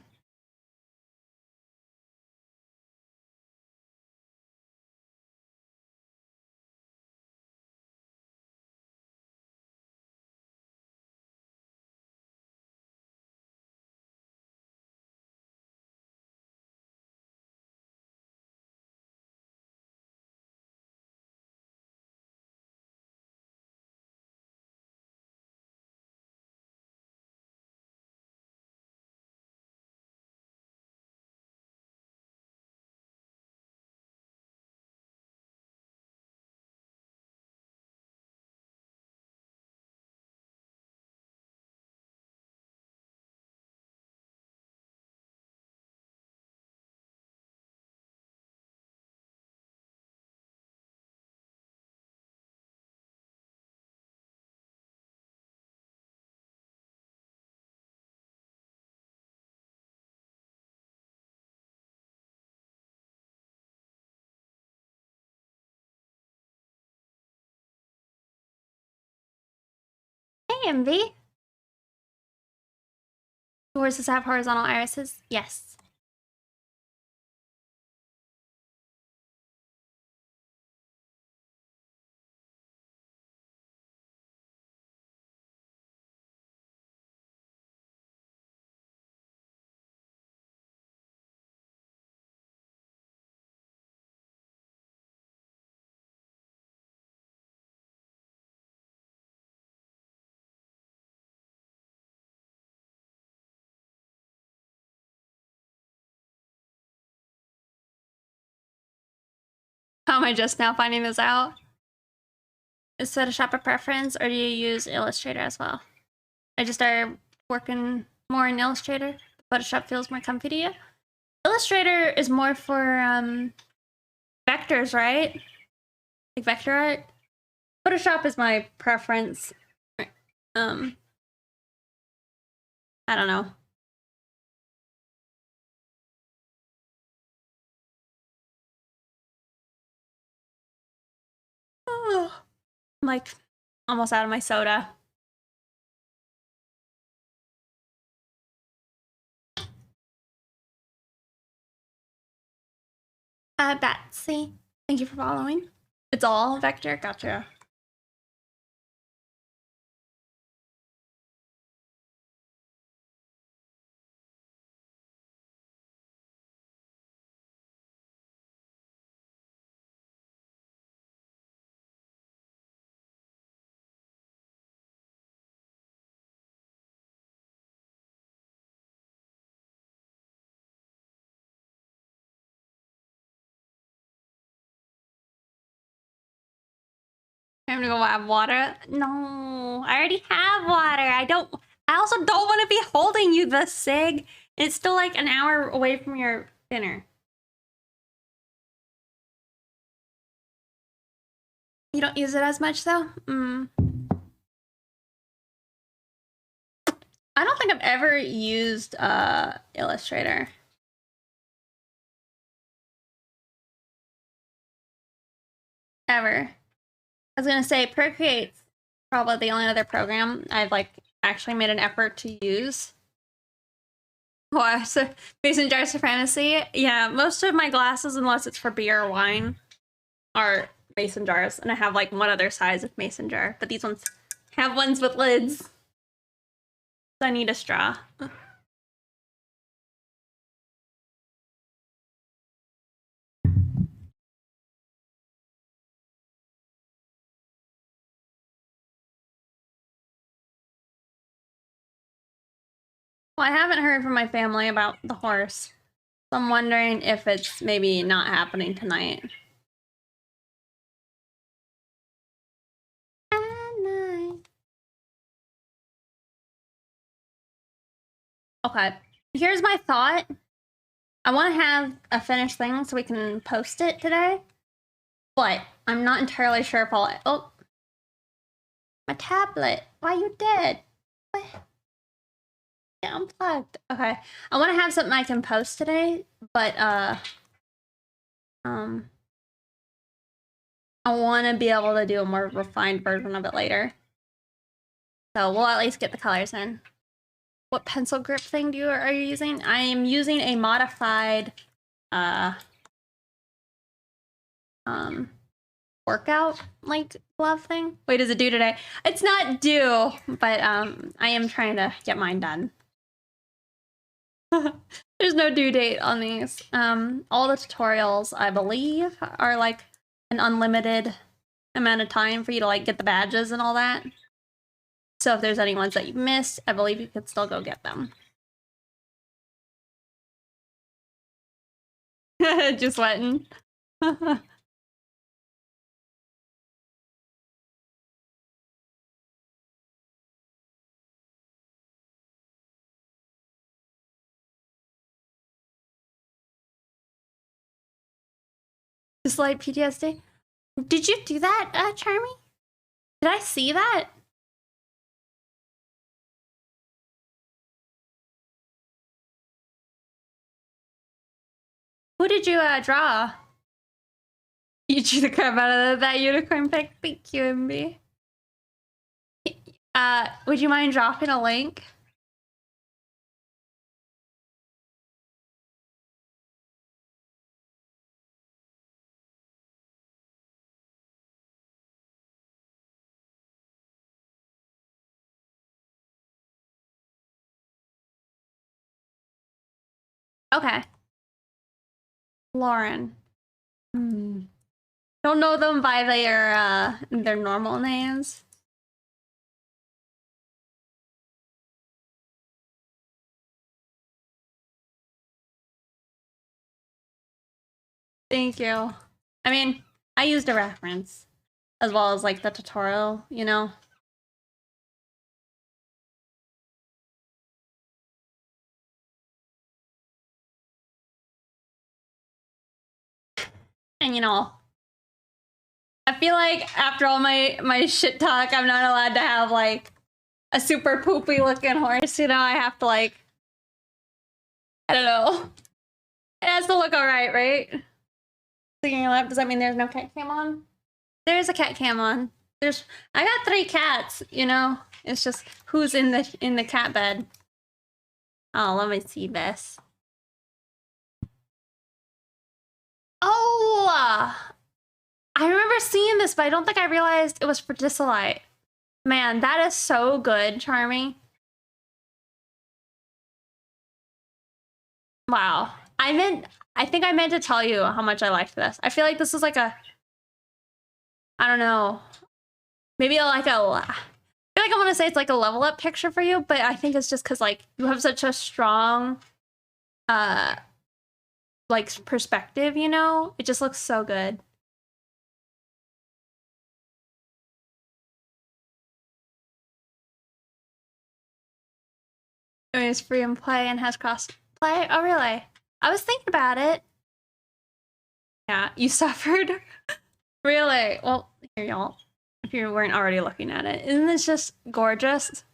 Speaker 1: Hey, MV. Do horses have horizontal irises? Yes. How am I just now finding this out? Is Photoshop a preference, or do you use Illustrator as well? I just started working more in Illustrator. Photoshop feels more comfy to you. Illustrator is more for vectors, right? Like vector art. Photoshop is my preference. I don't know. Oh, I'm like almost out of my soda. Batsy, thank you for following. It's all vector, gotcha. I'm gonna go have water. No, I already have water. I also don't want to be holding you this sig. It's still like an hour away from your dinner. You don't use it as much though? I don't think I've ever used Illustrator. Ever. I was gonna say Procreate's probably the only other program I've like actually made an effort to use. Oh, so mason jar supremacy. Yeah, most of my glasses, unless it's for beer or wine, are mason jars, and I have like one other size of mason jar, but these ones have ones with lids. So I need a straw. Well, I haven't heard from my family about the horse, so I'm wondering if it's maybe not happening tonight. Okay, here's my thought. I want to have a finished thing so we can post it today, but I'm not entirely sure if I'll... Oh, my tablet. Why are you dead? What? Yeah, unplugged. Okay, I want to have something I can post today, but I want to be able to do a more refined version of it later. So we'll at least get the colors in. What pencil grip thing are you using? I am using a modified workout like glove thing. Wait, is it due today? It's not due, but I am trying to get mine done. There's no due date on these. All the tutorials, I believe, are like an unlimited amount of time for you to like get the badges and all that. So if there's any ones that you missed, I believe you could still go get them. Just sweating. Just like PTSD. Did you do that, Charmy? Did I see that? Who did you draw? You drew the crap out of that unicorn pic. Thank you, MB. Would you mind dropping a link? Okay. Lauren. Don't know them by their normal names. Thank you. I mean, I used a reference as well as like the tutorial, you know. And you know, I feel like after all my shit talk, I'm not allowed to have like a super poopy looking horse, you know. I have to like, I don't know. It has to look alright, right? Clicking your lap, does that mean there's no cat cam on? There's a cat cam on. I got 3 cats, you know. It's just who's in the cat bed. Oh, let me see this. Oh, I remember seeing this, but I don't think I realized it was for Disalite. Man, that is so good, Charmy. Wow. I think I meant to tell you how much I liked this. I feel like this is like a, I don't know, maybe like I feel like I want to say it's like a level up picture for you, but I think it's just because like you have such a strong like perspective, you know? It just looks so good. I mean, it's free and play and has cross play. Oh, really? I was thinking about it. Yeah, you suffered? Really? Well, here, y'all. If you weren't already looking at it. Isn't this just gorgeous?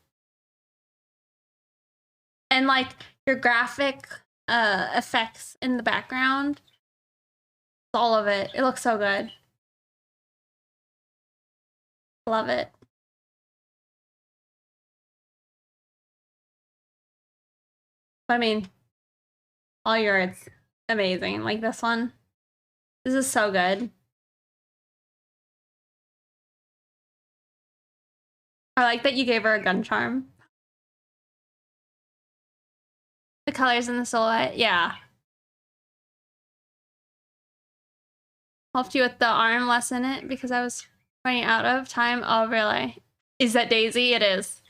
Speaker 1: And like your graphic effects in the background. All of it. It looks so good. Love it. I mean, all yours. Amazing. Like this one. This is so good. I like that you gave her a gun charm. The colors in the silhouette, yeah. Helped you with the arm lesson it because I was running out of time. Oh, really? Is that Daisy? It is.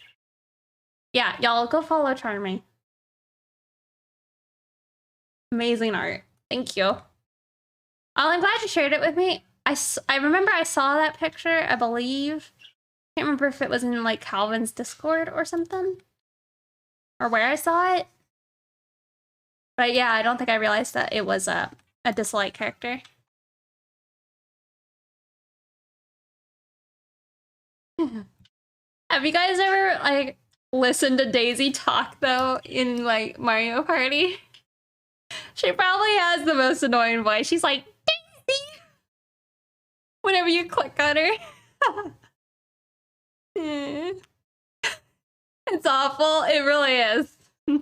Speaker 1: Yeah, y'all go follow Charming. Amazing art. Thank you. Oh, I'm glad you shared it with me. I remember I saw that picture, I believe. I can't remember if it was in like Calvin's Discord or something. Or where I saw it. But yeah, I don't think I realized that it was a Dislike character. Have you guys ever like listened to Daisy talk though in like Mario Party? She probably has the most annoying voice. She's like, Daisy! Whenever you click on her. It's awful. It really is. And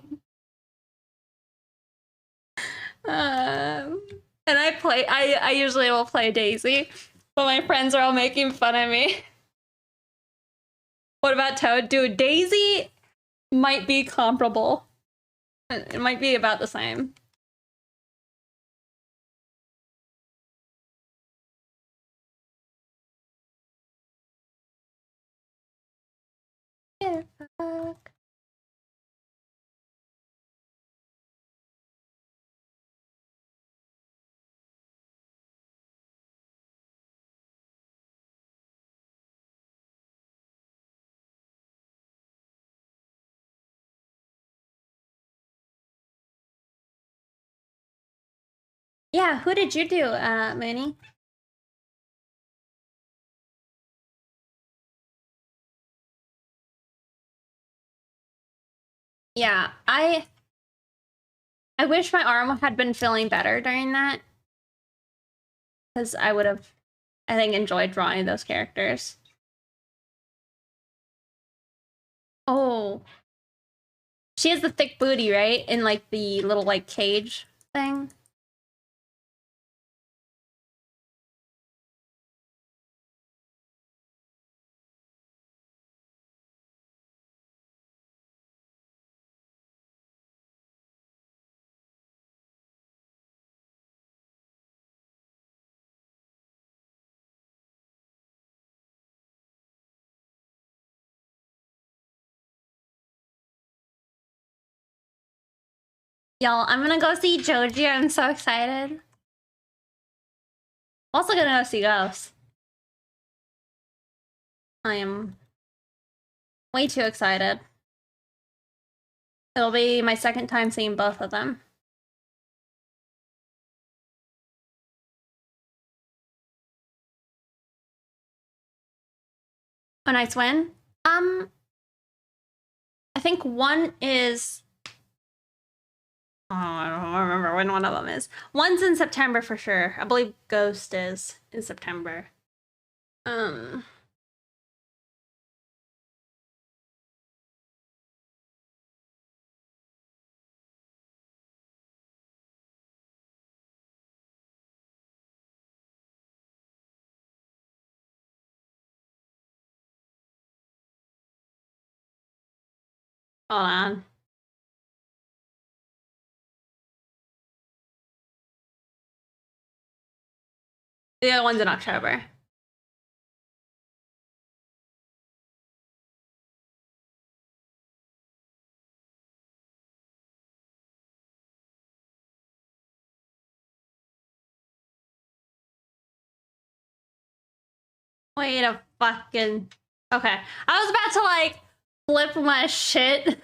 Speaker 1: I usually will play Daisy, but my friends are all making fun of me. What about Toad? Dude, Daisy might be comparable. It might be about the same. Yeah, fuck. Yeah, who did you do, Mooney? Yeah, I wish my arm had been feeling better during that, because I would have, I think, enjoyed drawing those characters. Oh. She has the thick booty, right? In, like, the little, like, cage thing. Y'all, I'm gonna go see Joji. I'm so excited. Also gonna go see Ghost. I am way too excited. It'll be my second time seeing both of them. A nice win. I think one is... Oh, I don't remember when one of them is. One's in September for sure. I believe Ghost is in September. Hold on. The other one's in October. Wait a fucking... Okay. I was about to, like, flip my shit.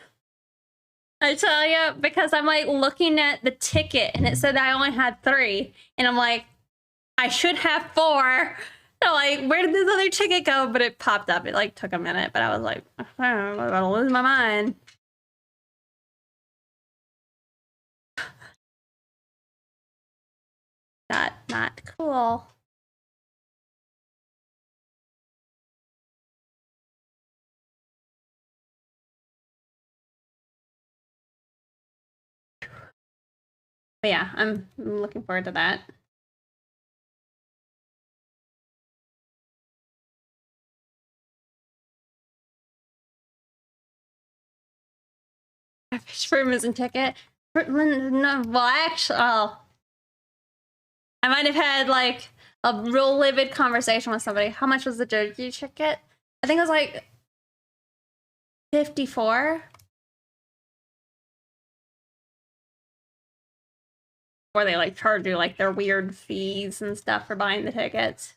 Speaker 1: I tell you, because I'm, like, looking at the ticket, and it said I only had 3. And I'm like, I should have 4. So, like, where did this other ticket go? But it popped up. It, like, took a minute. But I was like, I'm about to lose my mind. Not cool. But yeah, I'm looking forward to that. Fish for a missing ticket. No, well, actually, oh. I might have had, like, a real livid conversation with somebody. How much was the Joji ticket? I think it was, like, 54. Or they, like, charge you, like, their weird fees and stuff for buying the tickets.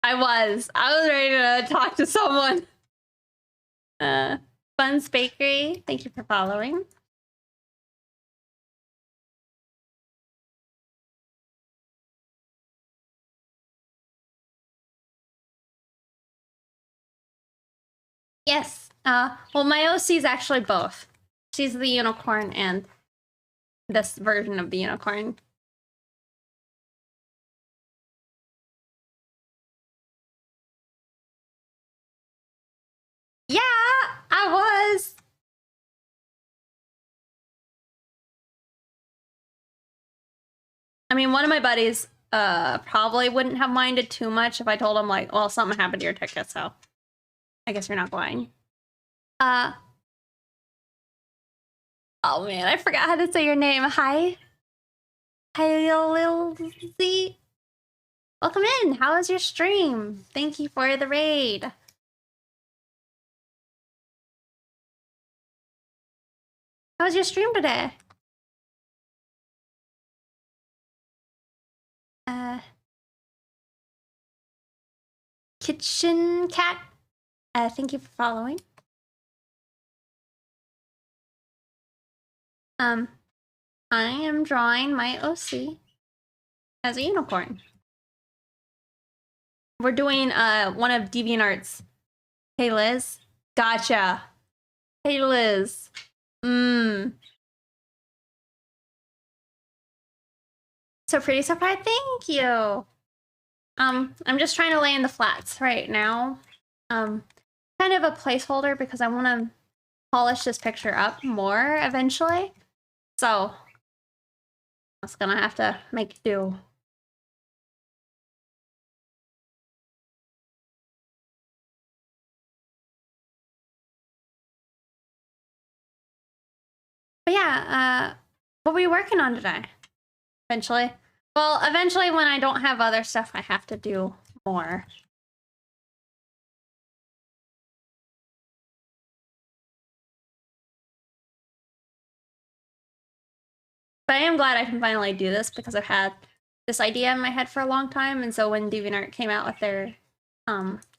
Speaker 1: I was ready to talk to someone. Buns Bakery, thank you for following. Yes. Well, my OC is actually both. She's the unicorn and this version of the unicorn. I was. I mean, one of my buddies probably wouldn't have minded too much if I told him, like, well, something happened to your ticket, so I guess you're not going. Oh man, I forgot how to say your name. Hi. Hi, Lil Z. Welcome in. How was your stream? Thank you for the raid. How was your stream today? Kitchen Cat. Thank you for following. I am drawing my OC as a unicorn. We're doing one of DeviantArt's. Hey Liz. Gotcha. Hey Liz. So pretty surprised. Thank you. I'm just trying to lay in the flats right now. Kind of a placeholder because I want to polish this picture up more eventually. So I was gonna have to make do. But yeah, what were you working on today? Eventually? Well, eventually when I don't have other stuff, I have to do more. But I am glad I can finally do this because I've had this idea in my head for a long time. And so when DeviantArt came out with their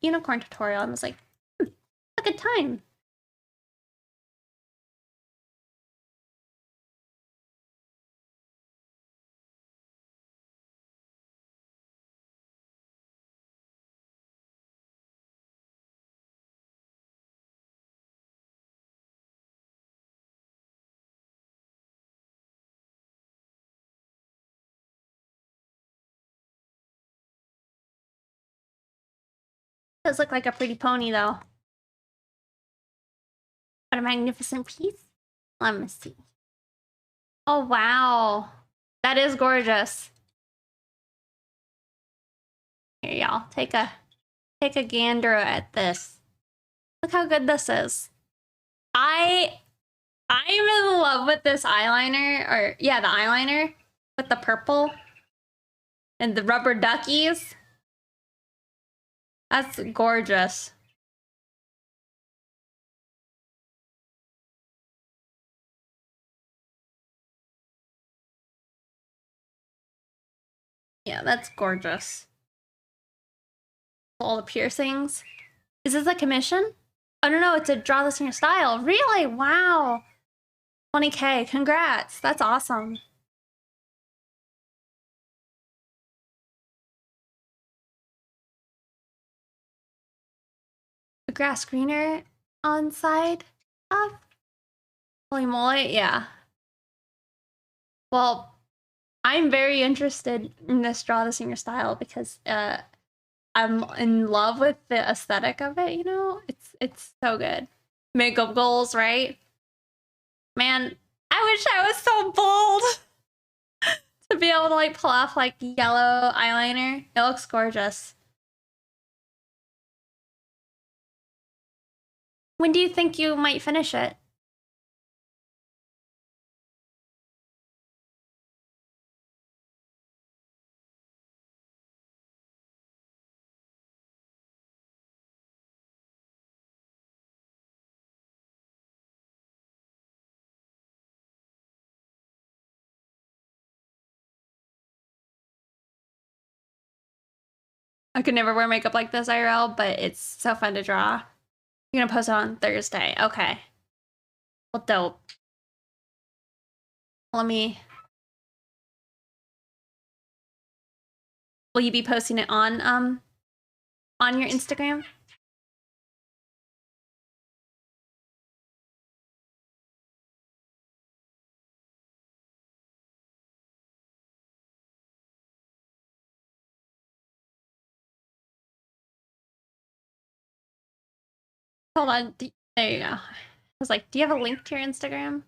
Speaker 1: unicorn tutorial, I was like, a good time. It does look like a pretty pony though. What a magnificent piece. Let me see. Oh wow. That is gorgeous. Here y'all, take a gander at this. Look how good this is. I'm in love with this eyeliner, or yeah, the eyeliner with the purple and the rubber duckies. That's gorgeous. Yeah, that's gorgeous. All the piercings. Is this a commission? Oh, no, it's a draw this in your style. Really? Wow. 20K. Congrats. That's awesome. The grass greener on side up. Holy moly. Yeah. Well, I'm very interested in this draw this in your style because I'm in love with the aesthetic of it, you know? It's so good. Makeup goals, right? Man, I wish I was so bold to be able to like pull off like yellow eyeliner. It looks gorgeous. When do you think you might finish it? I could never wear makeup like this IRL, but it's so fun to draw. You're gonna post it on Thursday. Okay. Well, dope. Let me... Will you be posting it on your Instagram? Hold on. There you go. I was like, do you have a link to your Instagram?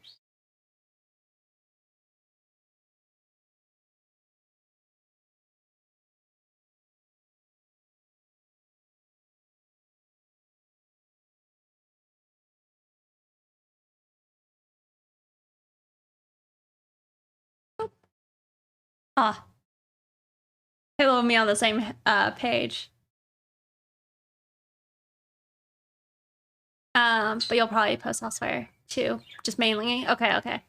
Speaker 1: Ah, hello me on the same page. But you'll probably post elsewhere too, just mainly. Okay, okay.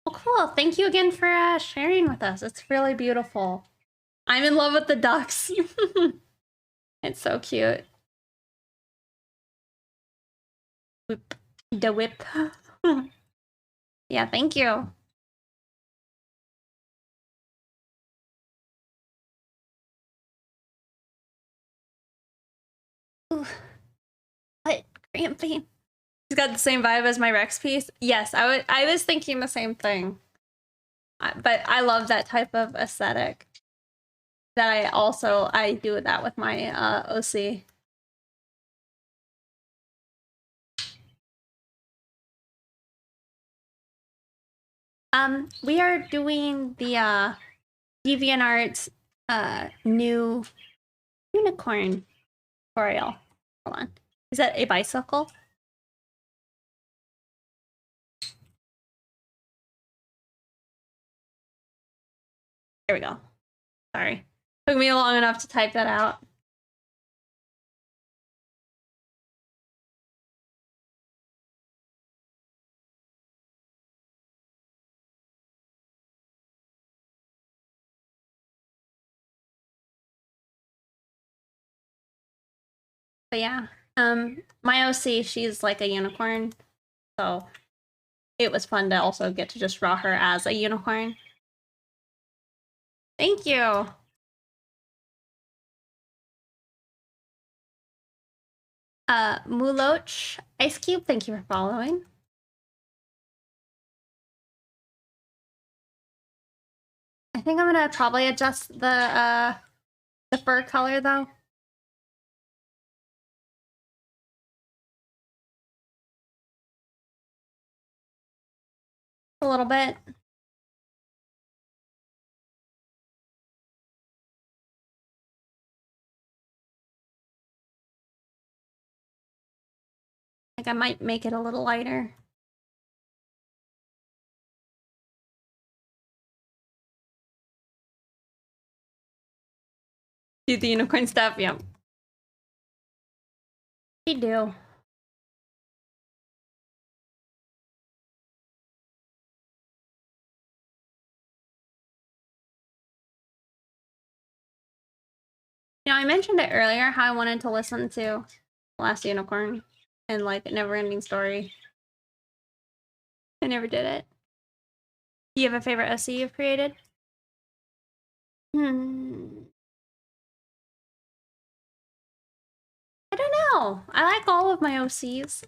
Speaker 1: Well, cool. Thank you again for sharing with us. It's really beautiful. I'm in love with the ducks. It's so cute. Whip. The whip. Yeah, thank you. Ooh. What? Cramping. He's got the same vibe as my Rex piece. Yes, I was thinking the same thing. But I love that type of aesthetic. That I do that with my OC. We are doing the DeviantArt new unicorn tutorial. Hold on. Is that a bicycle? There we go. Sorry. Took me long enough to type that out. But yeah, my OC, she's like a unicorn, so it was fun to also get to just draw her as a unicorn. Thank you. Muloch Ice Cube, thank you for following. I think I'm gonna probably adjust the fur color though. A little bit. Like I might make it a little lighter. Do the unicorn stuff, yep. You do. You know, I mentioned it earlier how I wanted to listen to Last Unicorn and like Never Ending Story. I never did it. Do you have a favorite OC you've created? I don't know. I like all of my OCs.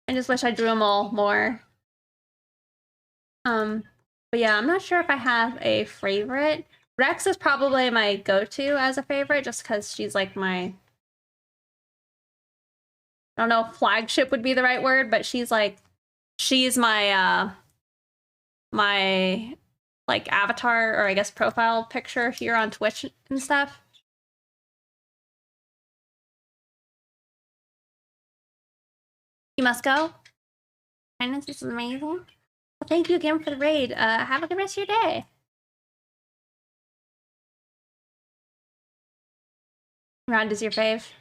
Speaker 1: I just wish I drew them all more. But yeah, I'm not sure if I have a favorite. Rex is probably my go-to as a favorite, just because she's like my... I don't know if flagship would be the right word, but she's like... She's my, my, like, avatar, or I guess profile picture here on Twitch and stuff. You must go? Kindness, this is amazing. Well, thank you again for the raid. Have a good rest of your day. Rhonda's your fave.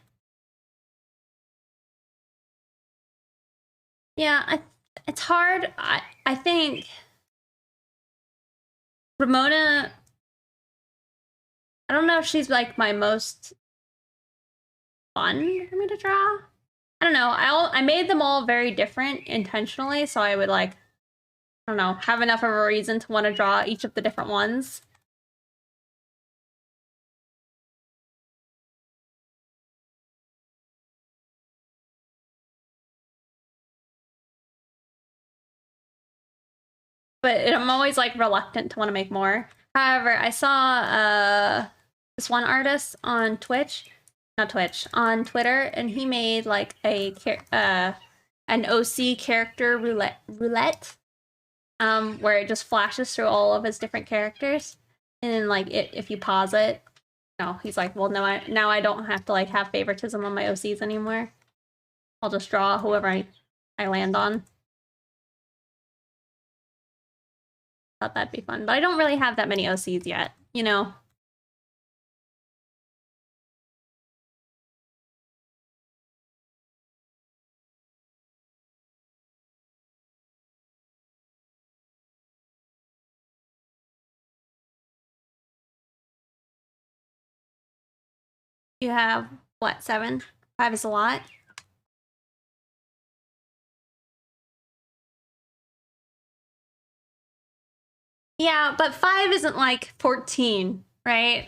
Speaker 1: Yeah, it's hard. I think Ramona, I don't know if she's like my most fun for me to draw. I don't know. I made them all very different intentionally, so I would like, I don't know, have enough of a reason to want to draw each of the different ones. But I'm always like reluctant to want to make more. However, I saw this one artist on Twitch. not Twitch, on Twitter, and he made like a an OC character roulette, where it just flashes through all of his different characters, and then like if you pause it, no, he's like, well, no, now I don't have to like have favoritism on my OCs anymore. I'll just draw whoever I land on. Thought that'd be fun, but I don't really have that many OCs yet, you know. You have what, 7? 5 is a lot. Yeah, but 5 isn't like 14, right?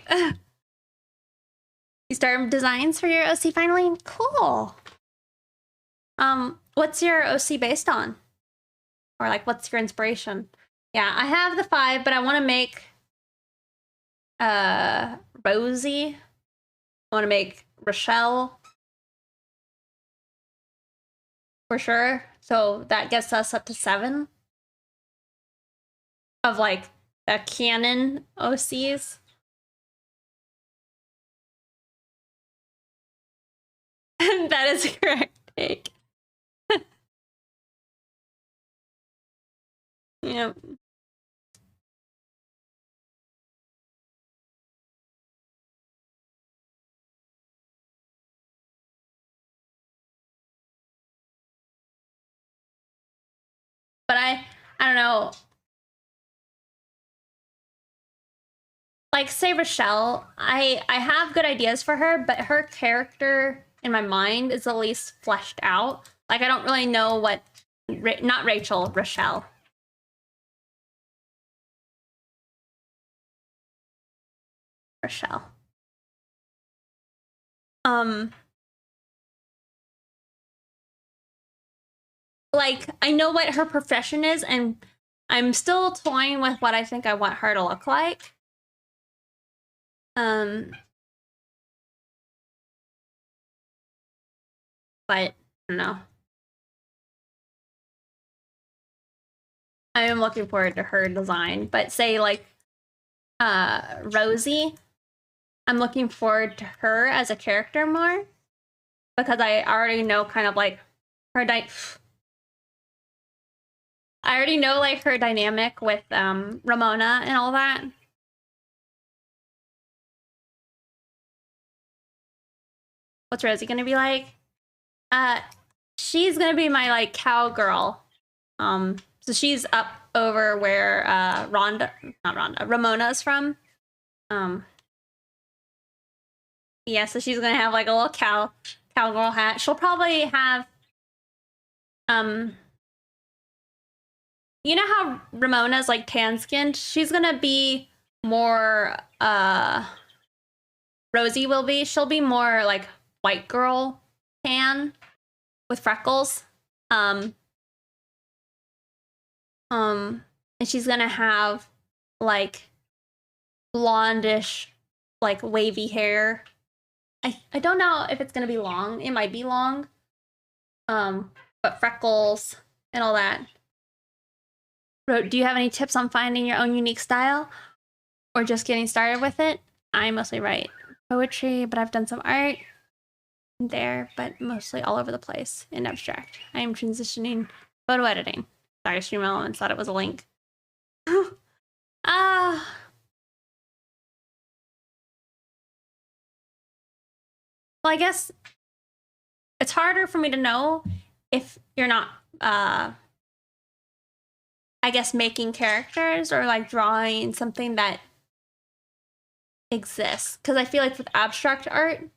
Speaker 1: You start designs for your OC finally? Cool. What's your OC based on? Or like, what's your inspiration? Yeah, I have the 5, but I want to make Rosie. I want to make Rochelle. For sure. So that gets us up to 7 of like the canon OCs. That is correct take. Yep. But I don't know. Like, say Rochelle, I have good ideas for her, but her character in my mind is the least fleshed out. Like, I don't really know what, not Rachel, Rochelle. Rochelle. Like, I know what her profession is, and I'm still toying with what I think I want her to look like. But I don't know. I am looking forward to her design. But say like Rosie, I'm looking forward to her as a character more, because I already know kind of like her I already know like her dynamic with Ramona and all that. What's Rosie gonna be like? She's gonna be my like cowgirl. So she's up over where Ramona is from. Yeah, so she's gonna have like a little cowgirl hat. She'll probably have you know how Ramona's like tan skinned? She's gonna be more Rosie will be. She'll be more like white girl tan with freckles. And she's gonna have like blondish, like wavy hair. I don't know if it's gonna be long. It might be long. But freckles and all that. Do you have any tips on finding your own unique style, or just getting started with it? I mostly write poetry, but I've done some art there, but mostly all over the place in abstract. I am transitioning photo editing. Sorry, Stream Elements thought it was a link. Well, I guess it's harder for me to know if you're not, I guess, making characters or like drawing something that exists. Because I feel like with abstract art, it's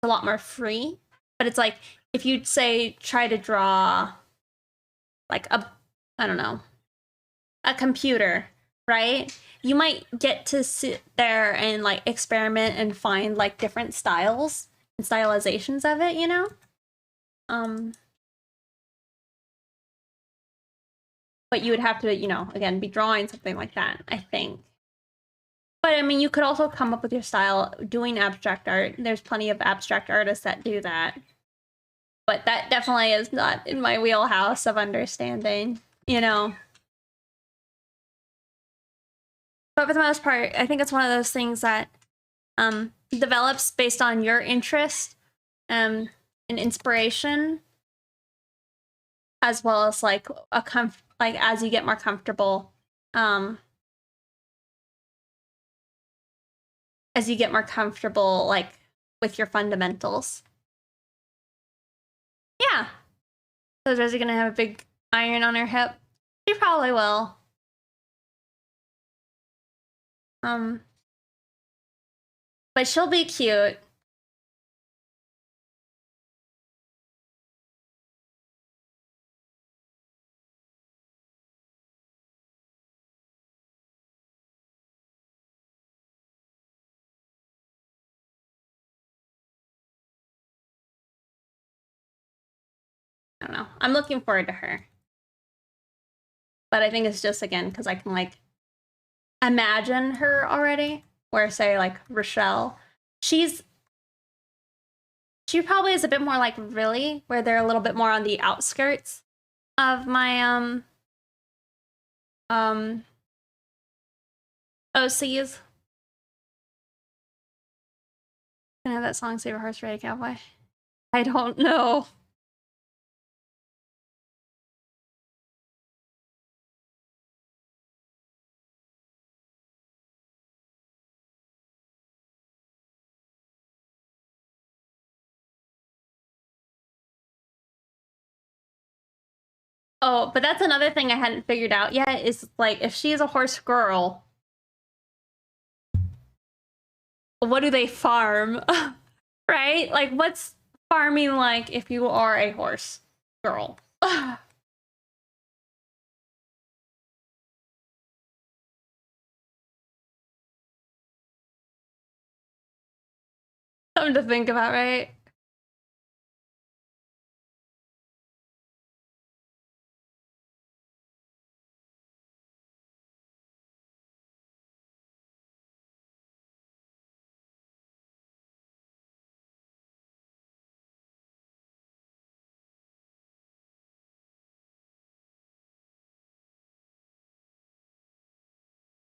Speaker 1: a lot more free. But it's like, if you say try to draw like I don't know, a computer, right? You might get to sit there and like experiment and find like different styles and stylizations of it, you know? But you would have to, you know, again, be drawing something like that, I think. But I mean, you could also come up with your style doing abstract art. There's plenty of abstract artists that do that. But that definitely is not in my wheelhouse of understanding, you know. But for the most part, I think it's one of those things that develops based on your interest and inspiration, as well as like as you get more comfortable, like with your fundamentals. Yeah. So is Rosie gonna have a big iron on her hip? She probably will. But she'll be cute. I don't know. I'm looking forward to her. But I think it's just, again, because I can, like, imagine her already. Where, say, like, Rochelle, she probably is a bit more like Really, where they're a little bit more on the outskirts of my, OCs. Can I have that song, Save a Horse, Ride a Cowboy? I don't know. Oh, but that's another thing I hadn't figured out yet, is, like, if she is a horse girl, what do they farm? Right? Like, what's farming like if you are a horse girl? Something to think about, right?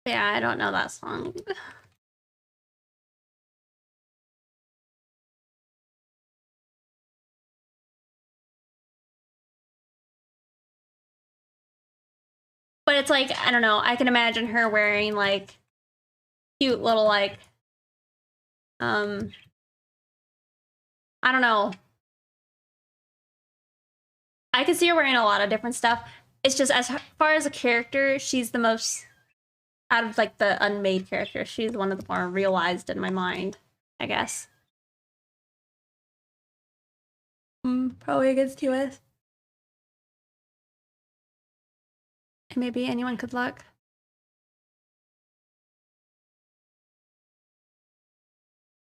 Speaker 1: Yeah, I don't know that song. But it's like, I don't know, I can imagine her wearing like cute little like I don't know. I could see her wearing a lot of different stuff. It's just, as far as a character, she's the most, out of like the unmade characters, she's one of the more realized in my mind, I guess. Probably against US. Maybe anyone could look.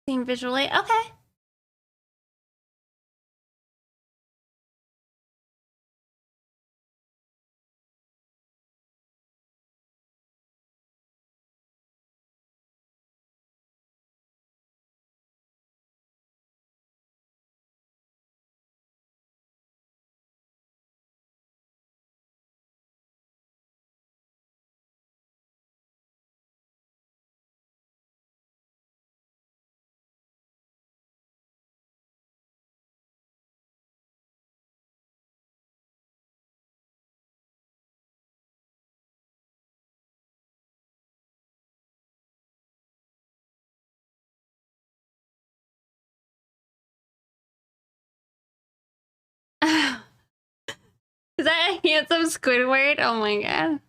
Speaker 1: Seeing visually, okay. Is that a handsome Squidward? Oh my god.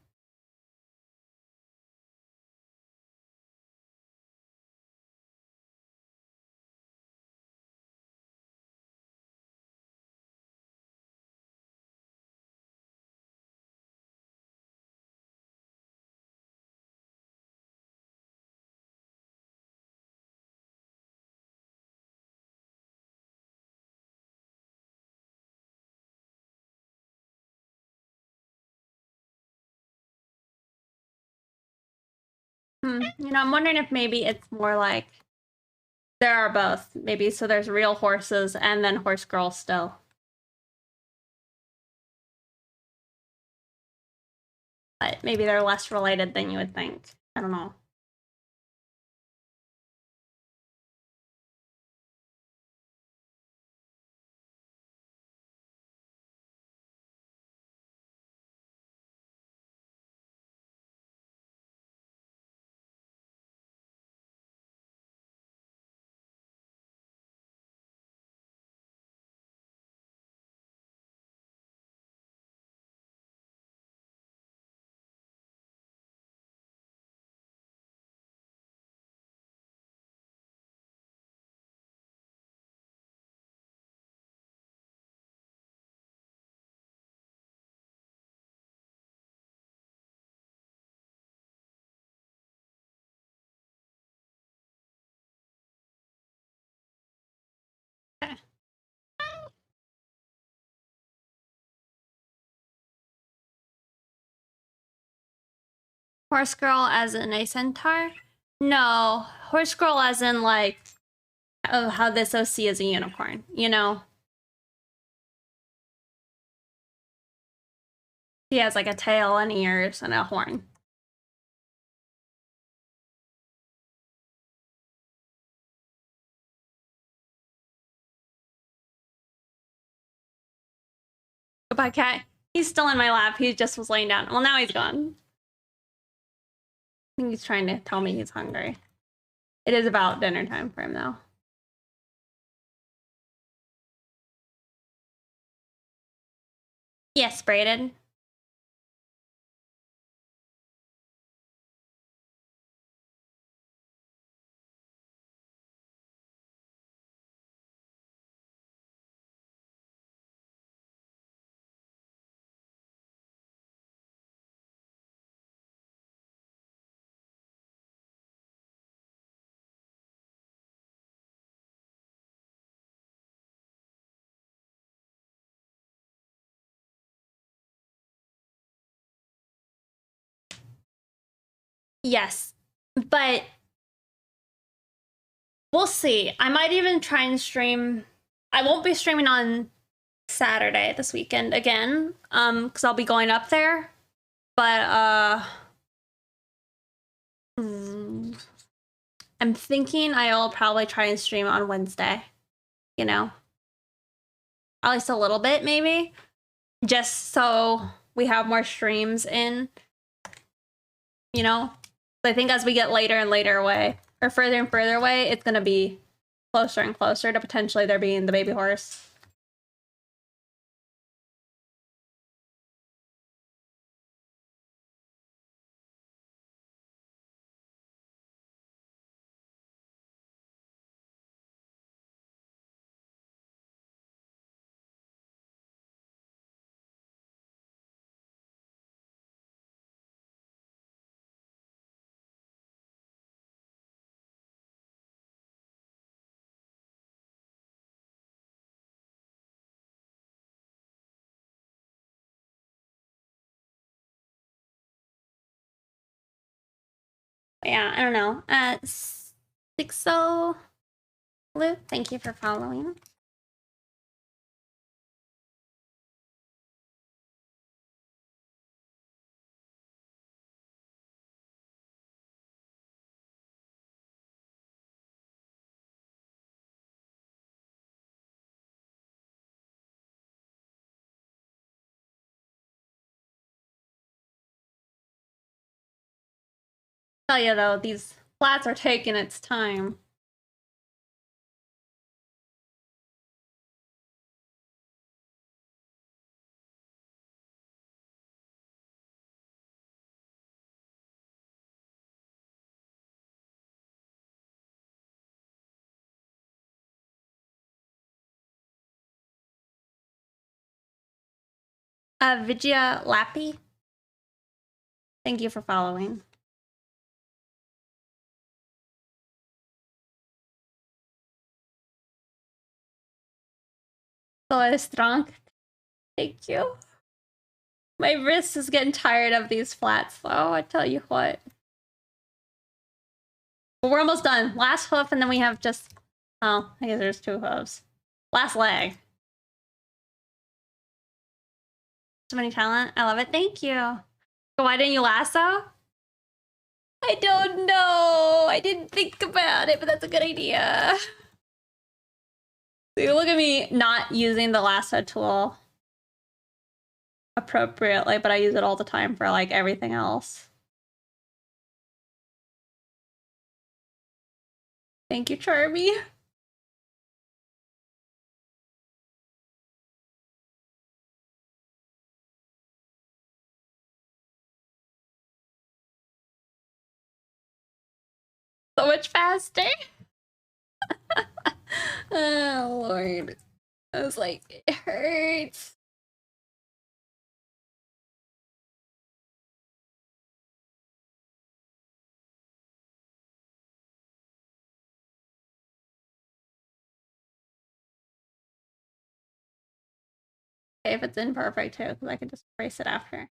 Speaker 1: You know, I'm wondering if maybe it's more like there are both. Maybe so there's real horses and then horse girls still. But maybe they're less related than you would think. I don't know. Horse girl as in a centaur? No, horse girl as in like how this OC is a unicorn, you know? He has like a tail and ears and a horn. Goodbye, cat. He's still in my lap. He just was laying down. Well, now he's gone. I think he's trying to tell me he's hungry. It is about dinner time for him, though. Yes, braided. Yes, but we'll see. I might even try and stream. I won't be streaming on Saturday this weekend again, because I'll be going up there. But I'm thinking I'll probably try and stream on Wednesday. You know, at least a little bit, maybe, just so we have more streams in. You know, I think as we get later and later away, or further and further away, it's gonna be closer and closer to potentially there being the baby horse. Yeah, I don't know. Sixo Blue, thank you for following. Tell you though, these flats are taking its time. Vijaya Lappy, thank you for following. So strong. Thank you. My wrist is getting tired of these flats, though, I tell you what. But we're almost done. Last hoof, and then we have just... Oh, I guess there's 2 hooves. Last leg. So many talent. I love it. Thank you. So why didn't you lasso? I don't know. I didn't think about it, but that's a good idea. So look at me not using the lasso tool appropriately, but I use it all the time for like everything else. Thank you, Charmy. So much faster. Oh, Lord. I was like, it hurts. Okay, if it's imperfect too, because I can just erase it after.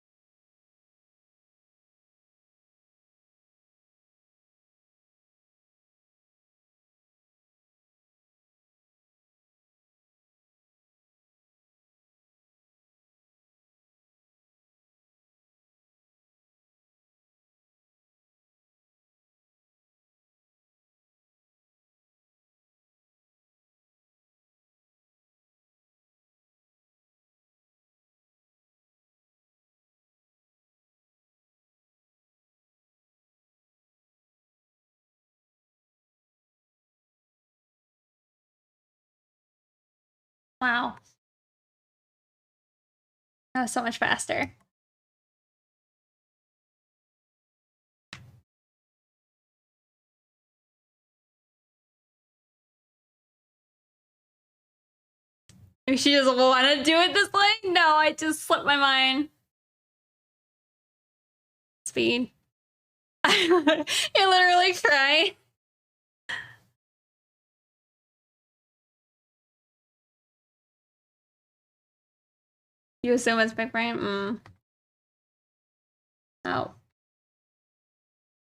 Speaker 1: Wow. That was so much faster. Maybe she doesn't want to do it this way? No, I just slipped my mind. Speed. You literally cry. You assume it's big brain? Oh.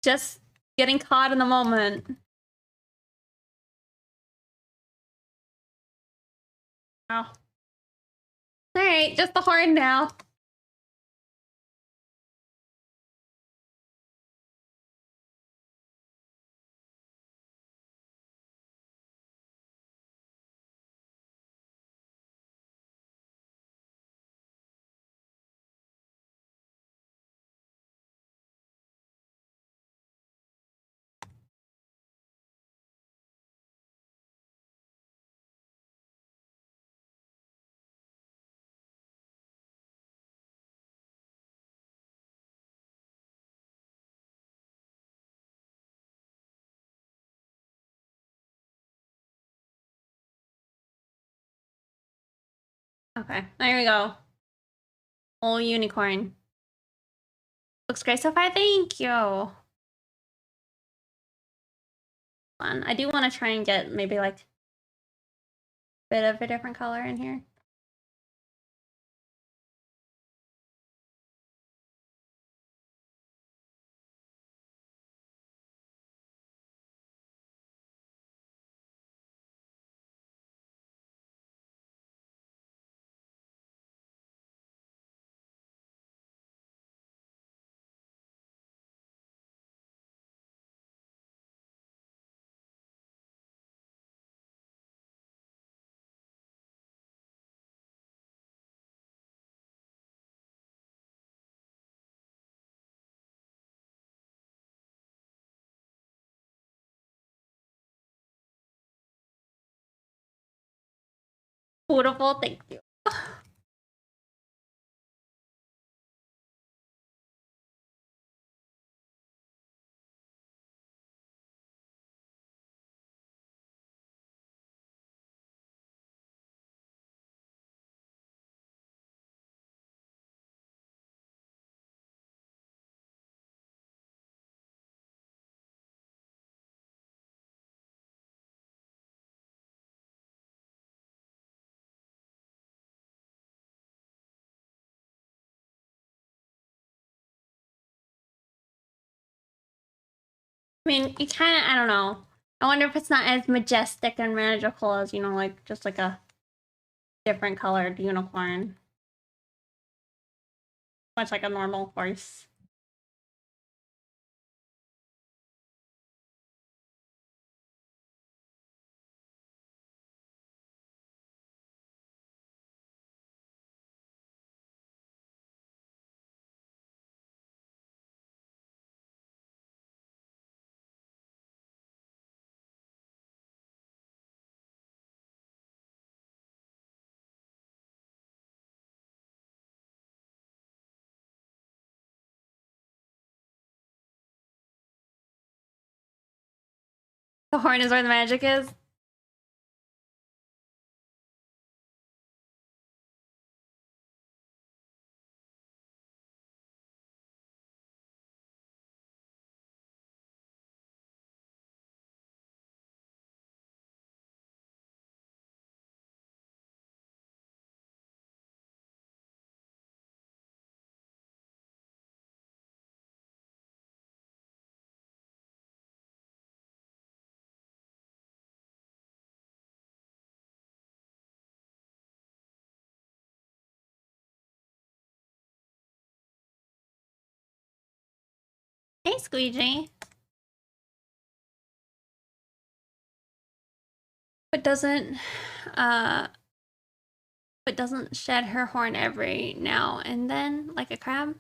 Speaker 1: Just getting caught in the moment. Wow. Alright, just the horn now. Okay, there we go. Whole unicorn. Looks great so far, thank you. Fun. I do want to try and get maybe like a bit of a different color in here. Beautiful, thank you. mean, you kind of, I don't know. I wonder if it's not as majestic and magical as, you know, like, just like a different colored unicorn. Much like a normal horse. The horn is where the magic is. Hey, Squeegee. But doesn't, uh, but doesn't shed her horn every now and then, like a crab?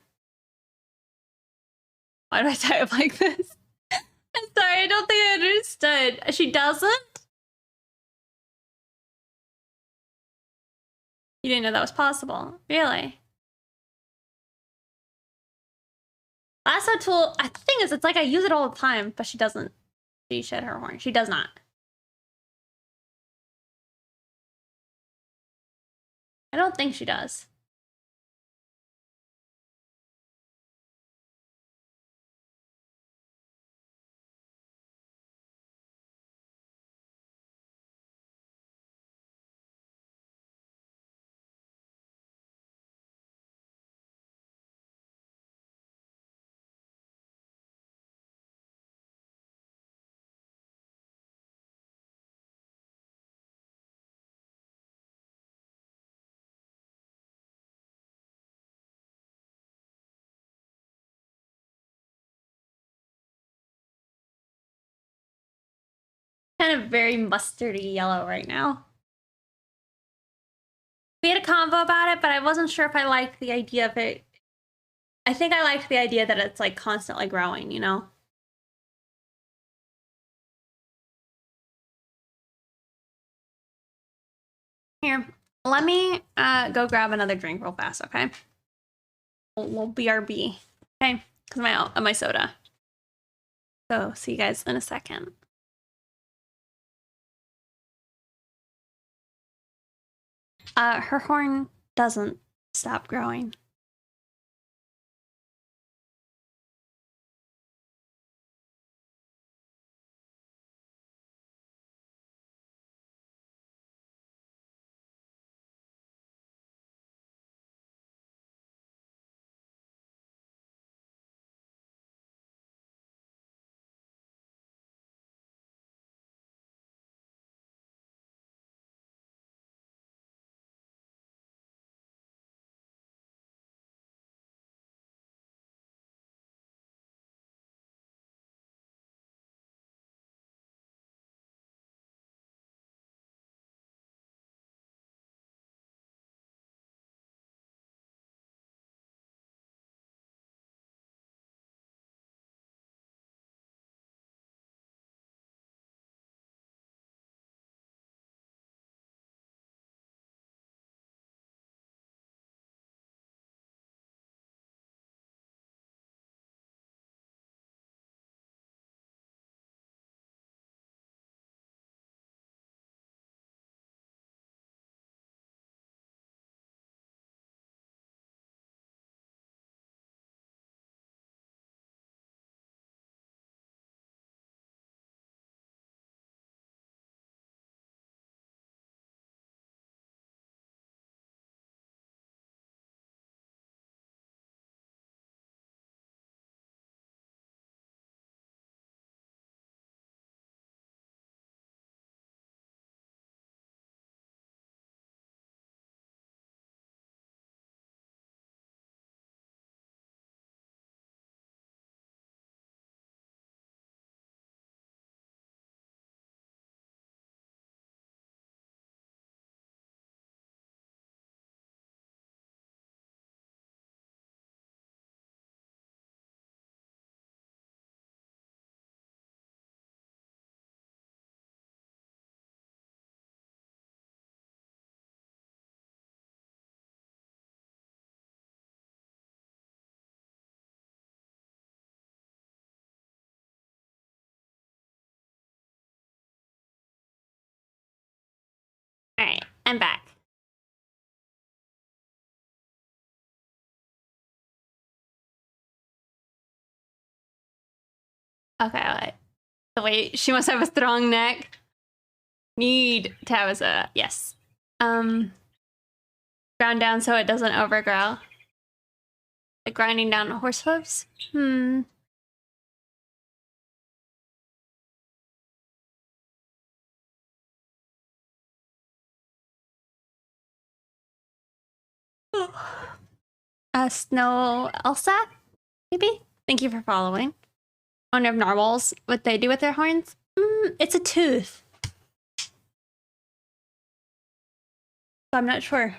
Speaker 1: Why do I type like this? I'm sorry, I don't think I understood. She doesn't? You didn't know that was possible. Really? Lasso tool, the thing is, it's like I use it all the time, but she doesn't. She shed her horn. She does not. I don't think she does. Kind of very mustardy yellow right now. We had a convo about it, but I wasn't sure if I liked the idea of it. I think I liked the idea that it's like constantly growing, you know? Here, let me go grab another drink real fast, okay? We'll BRB, okay? Because my soda. So see you guys in a second. Her horn doesn't stop growing. Alright, I'm back. Okay, alright. So wait, she must have a strong neck. Need to have a yes. Ground down so it doesn't overgrow. Like grinding down horse hooves? Snow Elsa? Maybe? Thank you for following. I wonder if narwhals, what they do with their horns? It's a tooth. So I'm not sure.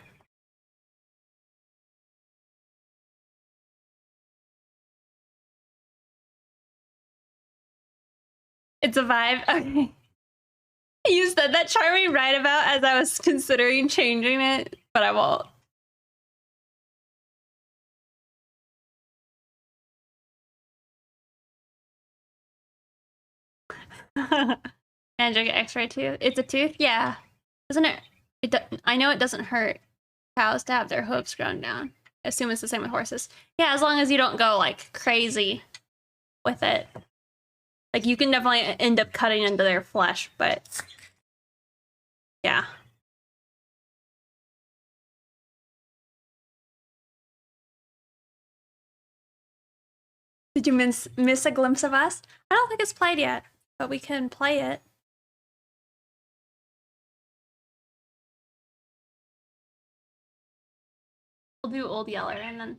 Speaker 1: It's a vibe? Okay. You said that charming right about as I was considering changing it, but I won't. Magic X-ray tooth. It's a tooth? Yeah. Doesn't it? I know it doesn't hurt cows to have their hooves grown down. I assume it's the same with horses. Yeah, as long as you don't go like crazy with it. Like you can definitely end up cutting into their flesh, but yeah. Did you miss a glimpse of us? I don't think it's played yet, but we can play it. We'll do Old Yeller and then.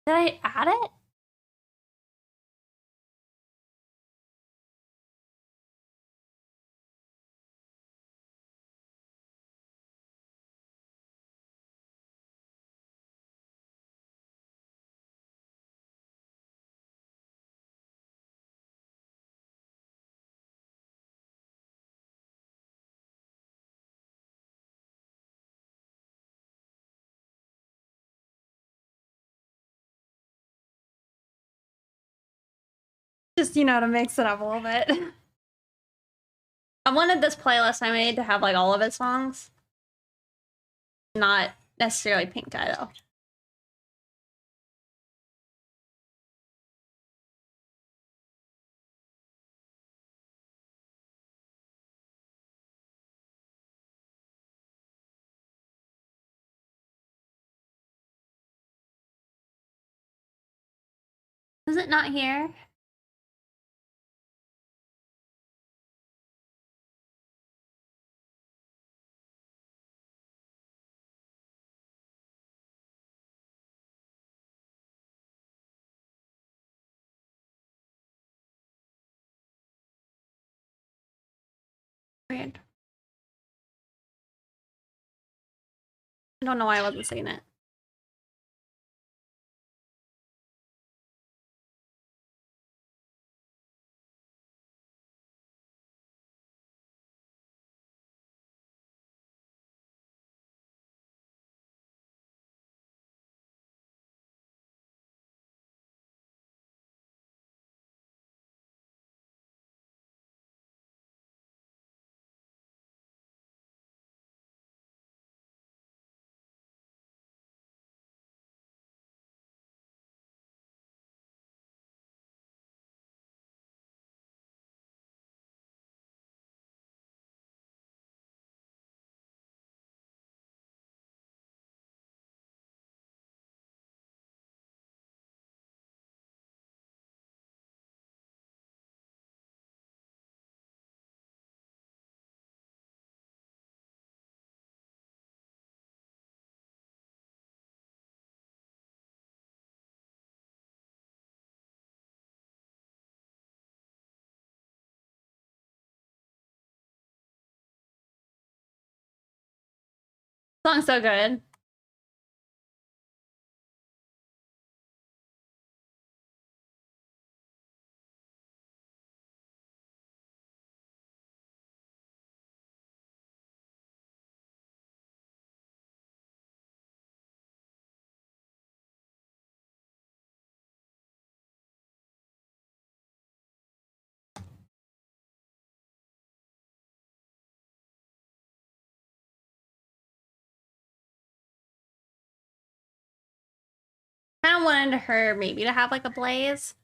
Speaker 1: Did I add it? Just, you know, to mix it up a little bit. I wanted this playlist I made to have like all of its songs. Not necessarily Pink Tie though. Is it not here? Weird. I don't know why I wasn't seeing it. Song's so good. Kind of wanted her maybe to have like a blaze.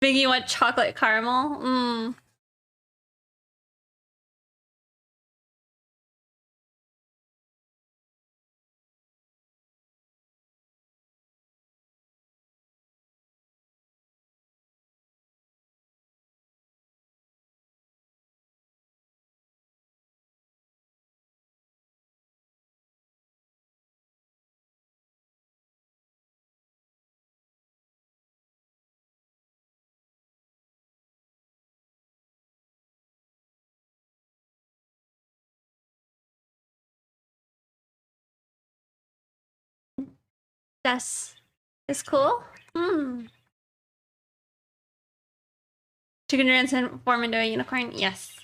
Speaker 1: Biggie, you want chocolate caramel? Mmm. That's is cool. Hmm. Chicken transform into a unicorn? Yes.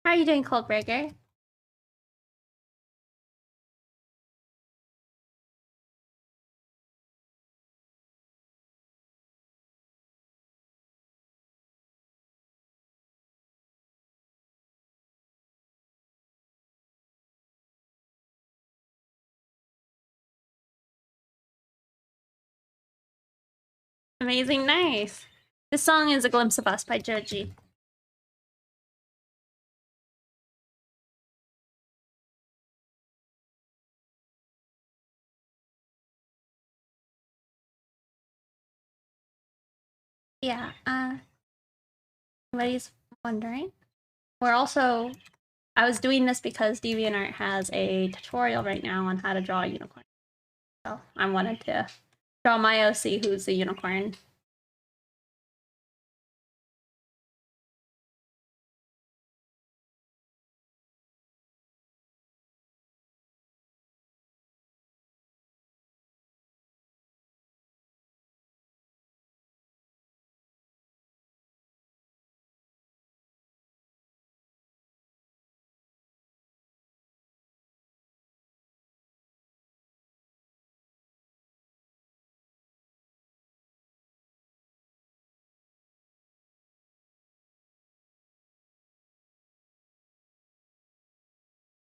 Speaker 1: How are you doing, Coldbreaker? Amazing, nice. This song is A Glimpse of Us by Joji. Yeah, somebody's wondering. We're also, I was doing this because DeviantArt has a tutorial right now on how to draw a unicorn. So I wanted to draw my OC, who's a unicorn.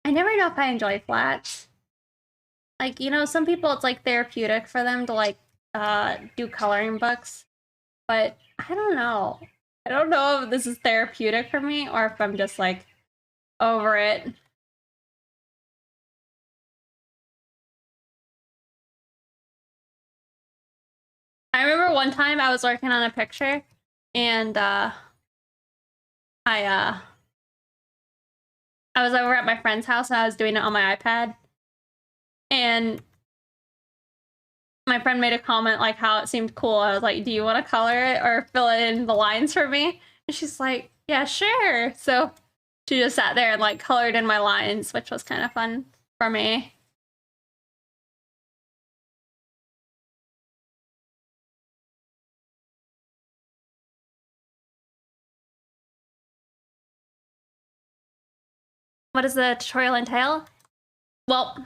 Speaker 1: I never know if I enjoy flats. Like, you know, some people it's like therapeutic for them to like do coloring books, but I don't know. I don't know if this is therapeutic for me or if I'm just like over it. I remember one time I was working on a picture and I was over at my friend's house and I was doing it on my iPad. And my friend made a comment like how it seemed cool. I was like, do you want to color it or fill in the lines for me? And she's like, yeah, sure. So she just sat there and like colored in my lines, which was kind of fun for me. What does the tutorial entail? Well,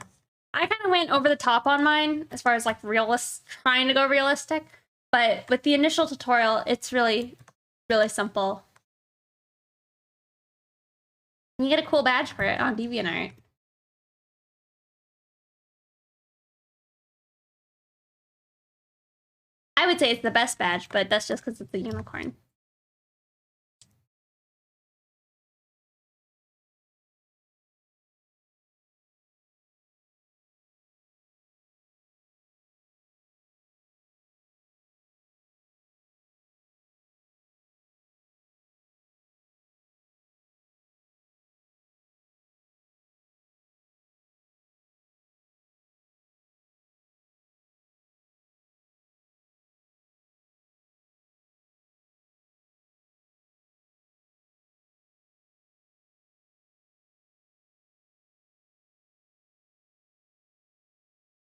Speaker 1: I kind of went over the top on mine as far as like trying to go realistic. But with the initial tutorial, it's really, really simple. You get a cool badge for it on DeviantArt. I would say it's the best badge, but that's just because it's a unicorn.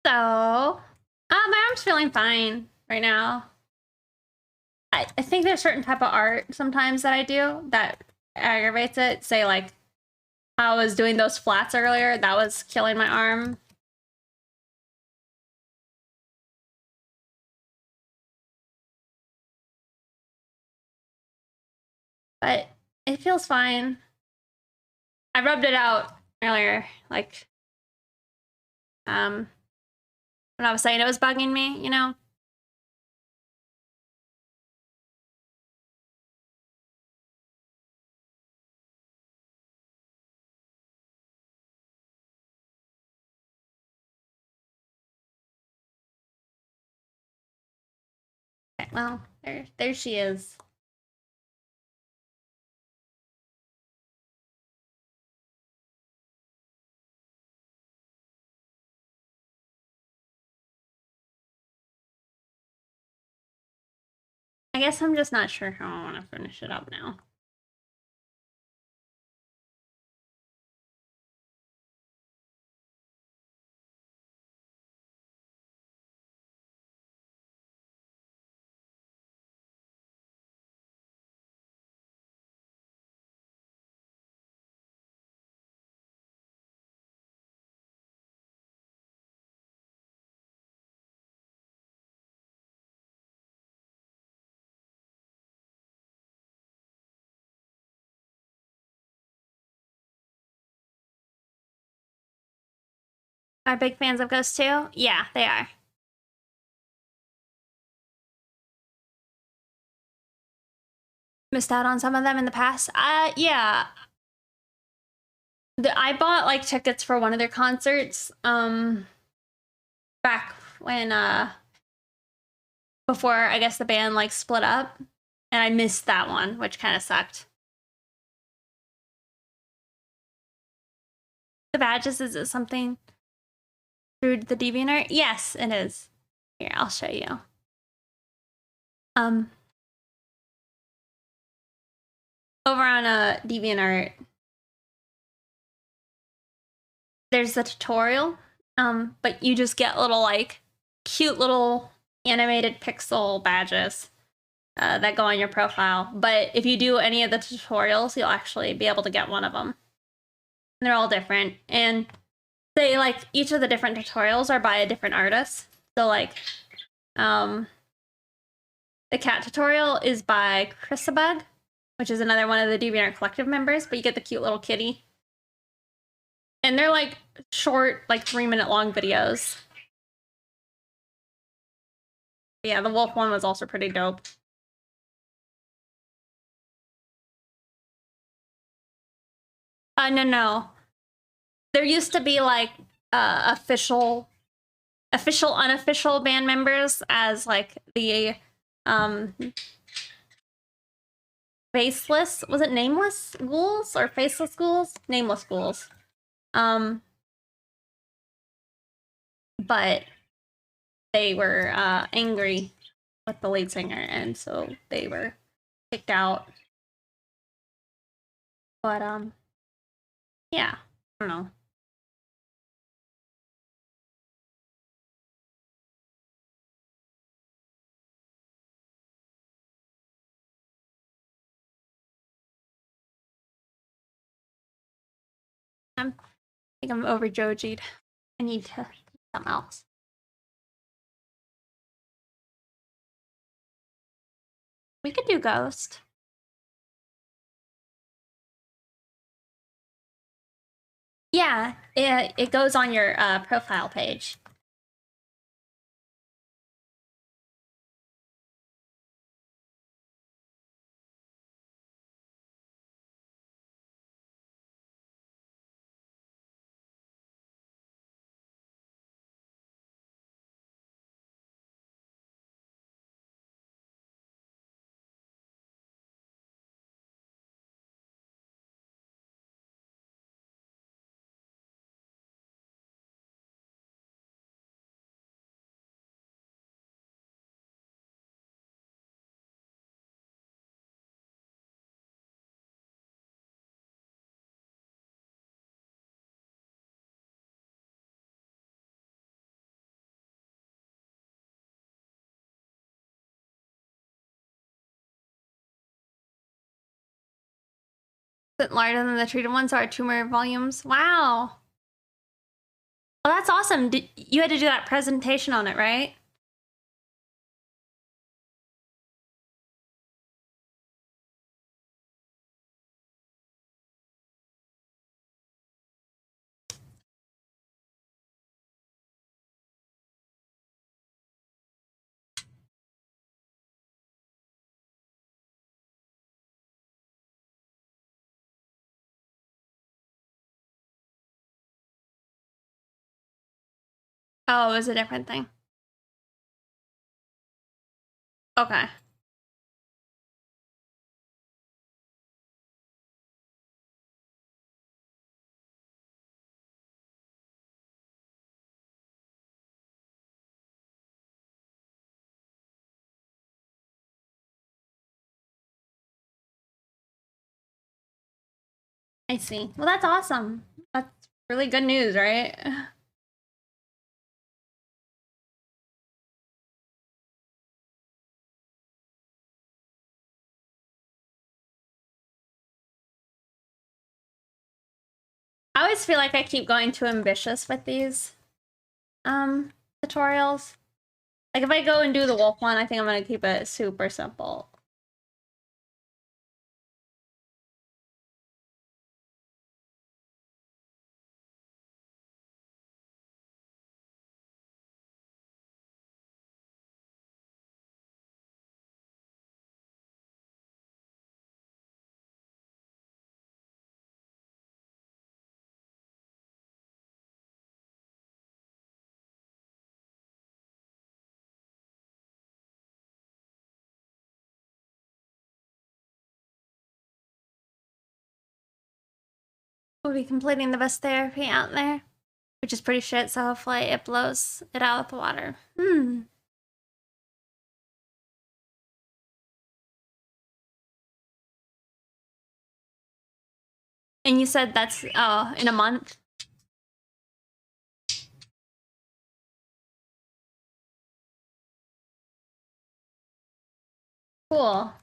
Speaker 1: So, my arm's feeling fine right now. I think there's certain type of art sometimes that I do that aggravates it. Say like, I was doing those flats earlier. That was killing my arm. But it feels fine. I rubbed it out earlier, like, when I was saying it was bugging me, you know? Okay, well, there she is. I guess I'm just not sure how I want to finish it up now. Are big fans of Ghost 2? Yeah, they are. Missed out on some of them in the past. Yeah. I bought like tickets for one of their concerts back when before I guess the band like split up, and I missed that one, which kind of sucked. The badges, is it something through the DeviantArt? Yes, it is. Here, I'll show you. Over on DeviantArt, there's the tutorial, but you just get little like cute little animated pixel badges that go on your profile. But if you do any of the tutorials, you'll actually be able to get one of them. And they're all different, and they like each of the different tutorials are by a different artist. So like, the cat tutorial is by Chrisabug, which is another one of the DeviantArt Collective members, but you get the cute little kitty. And they're like short, like 3-minute long videos. Yeah, the wolf one was also pretty dope. No. There used to be like official, unofficial band members as like the faceless, was it nameless ghouls or faceless ghouls? Nameless ghouls. But they were angry with the lead singer, and so they were kicked out. But yeah, I don't know. I think I'm over Joji'd. I need to do something else. We could do Ghost. Yeah, it goes on your profile page. bit larger than the treated one, so our tumor volumes. Wow. Oh, that's awesome. You had to do that presentation on it, right? Oh, it was a different thing. Okay. I see. Well, that's awesome. That's really good news, right? I always feel like I keep going too ambitious with these tutorials. Like if I go and do the wolf one, I think I'm gonna keep it super simple. We'll be completing the best therapy out there, which is pretty shit, so hopefully it blows it out of the water. And you said that's in a month? Cool.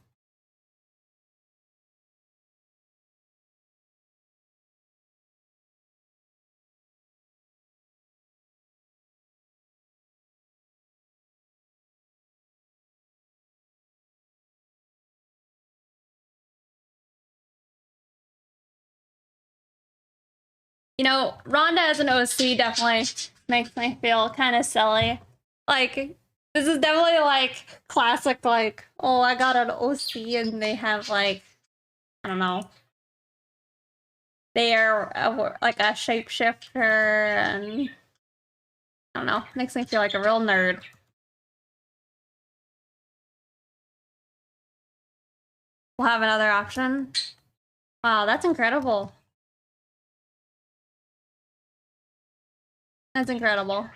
Speaker 1: You know, Rhonda as an OC definitely makes me feel kind of silly. Like, this is definitely like classic, like, oh, I got an OC and they have like, I don't know, they're like a shapeshifter and I don't know, makes me feel like a real nerd. We'll have another option. Wow, that's incredible. That's incredible.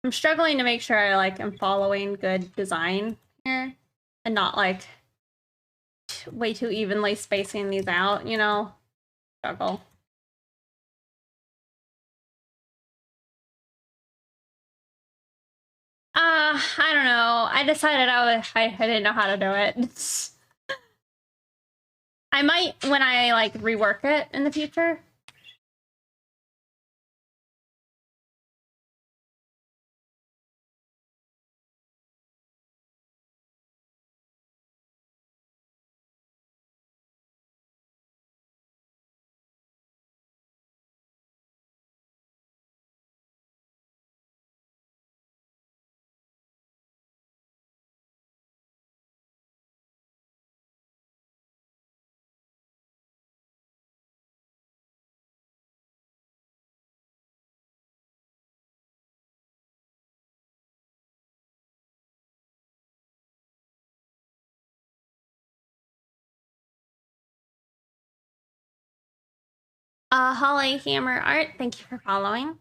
Speaker 1: I'm struggling to make sure I like am following good design here and not like way too evenly spacing these out, you know? Struggle. I don't know. I decided I didn't know how to do it. I might when I like rework it in the future. Holly Hammer Art, thank you for following.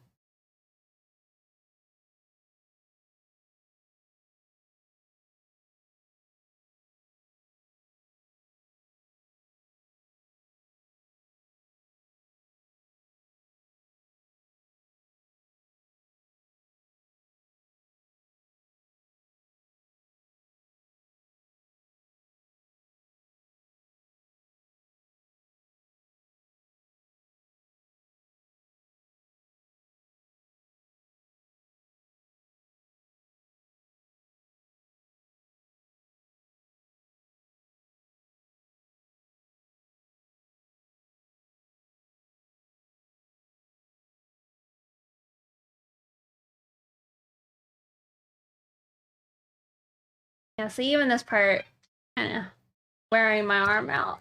Speaker 1: Yeah, see, even this part, kind of wearing my arm out.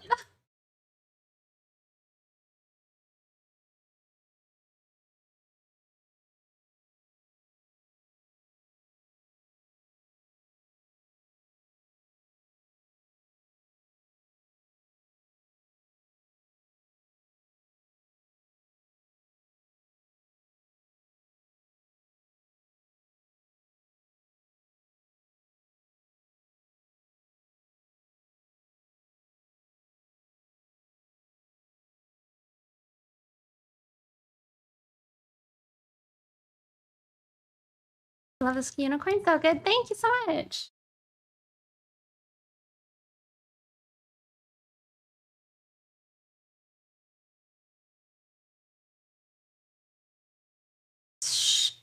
Speaker 1: Love this unicorn, so good. Thank you so much.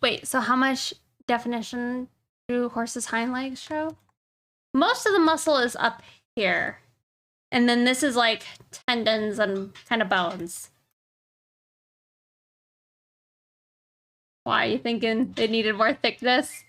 Speaker 1: Wait, so how much definition do horses' hind legs show? Most of the muscle is up here. And then this is like tendons and kind of bones. Why, you thinking they needed more thickness?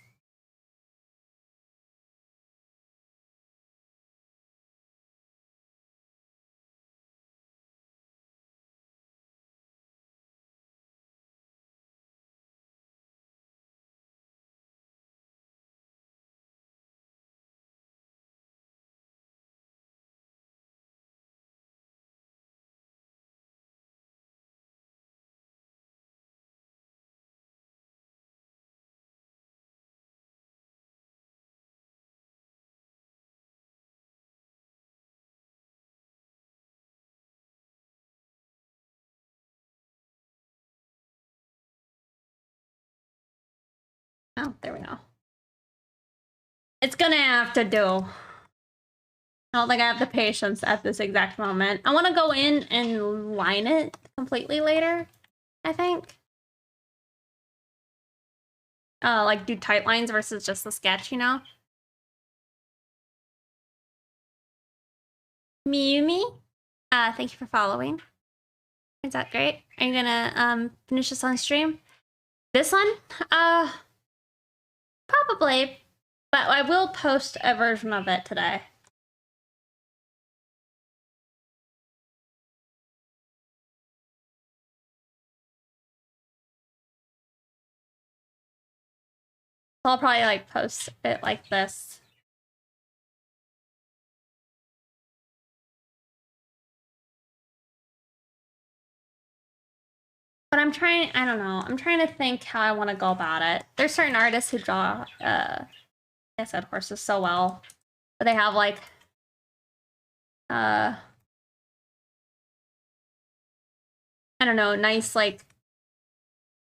Speaker 1: Oh, there we go. It's gonna have to do. I don't think I have the patience at this exact moment. I want to go in and line it completely later, I think. Like do tight lines versus just the sketch, you know? Miyumi, thank you for following. Is that great? Are you gonna finish this on stream? This one? Probably, but I will post a version of it today. I'll probably like post it like this. But I'm trying, I don't know, I'm trying to think how I want to go about it. There's certain artists who draw, like I said, horses so well. But they have like, I don't know, nice like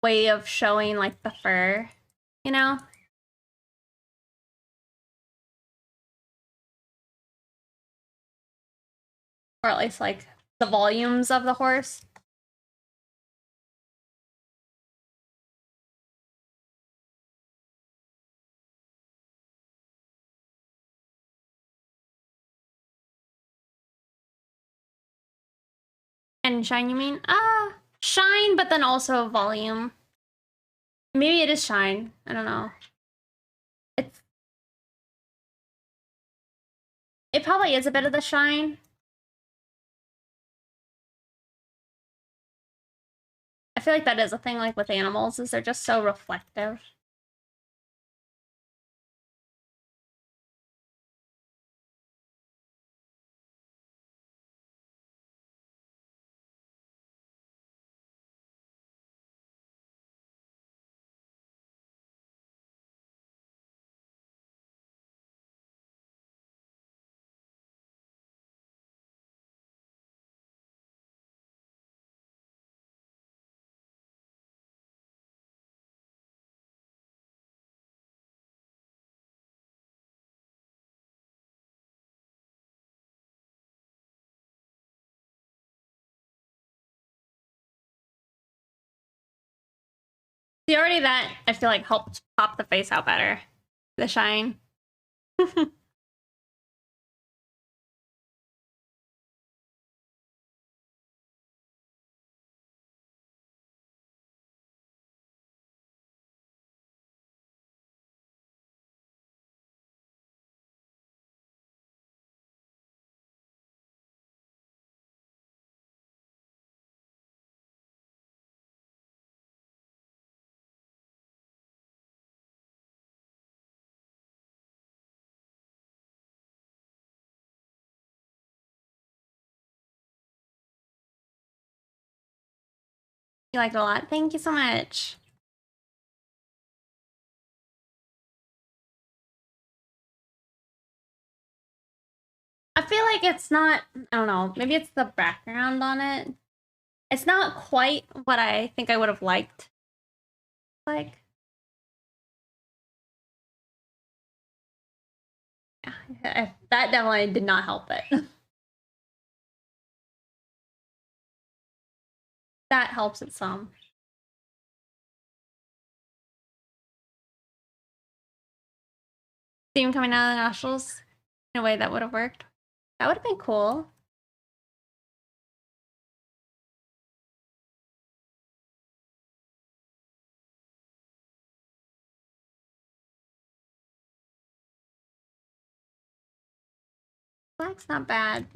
Speaker 1: way of showing like the fur, you know? Or at least like the volumes of the horse. And shine, you mean? Shine, but then also volume. Maybe it is shine. I don't know. It probably is a bit of the shine. I feel like that is a thing like with animals, is they're just so reflective. See, already that, I feel like, helped pop the face out better. The shine. You liked it a lot. Thank you so much. I feel like it's not, I don't know, maybe it's the background on it. It's not quite what I think I would have liked. Like, yeah, that definitely did not help it. That helps it some. Steam coming out of the nostrils in a way that would have worked. That would have been cool. Black's not bad.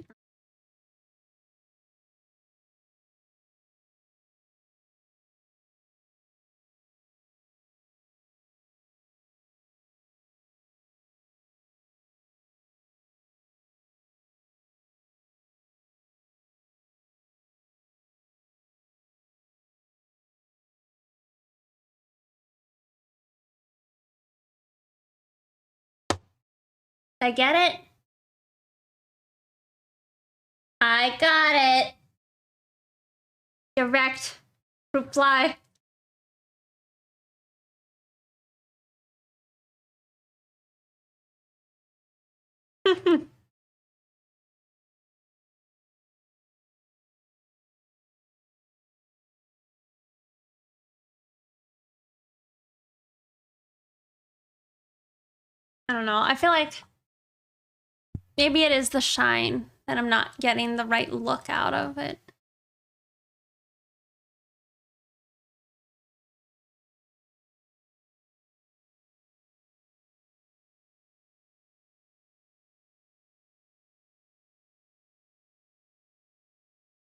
Speaker 1: I get it. I got it. Direct reply. I don't know. I feel like maybe it is the shine that I'm not getting the right look out of it.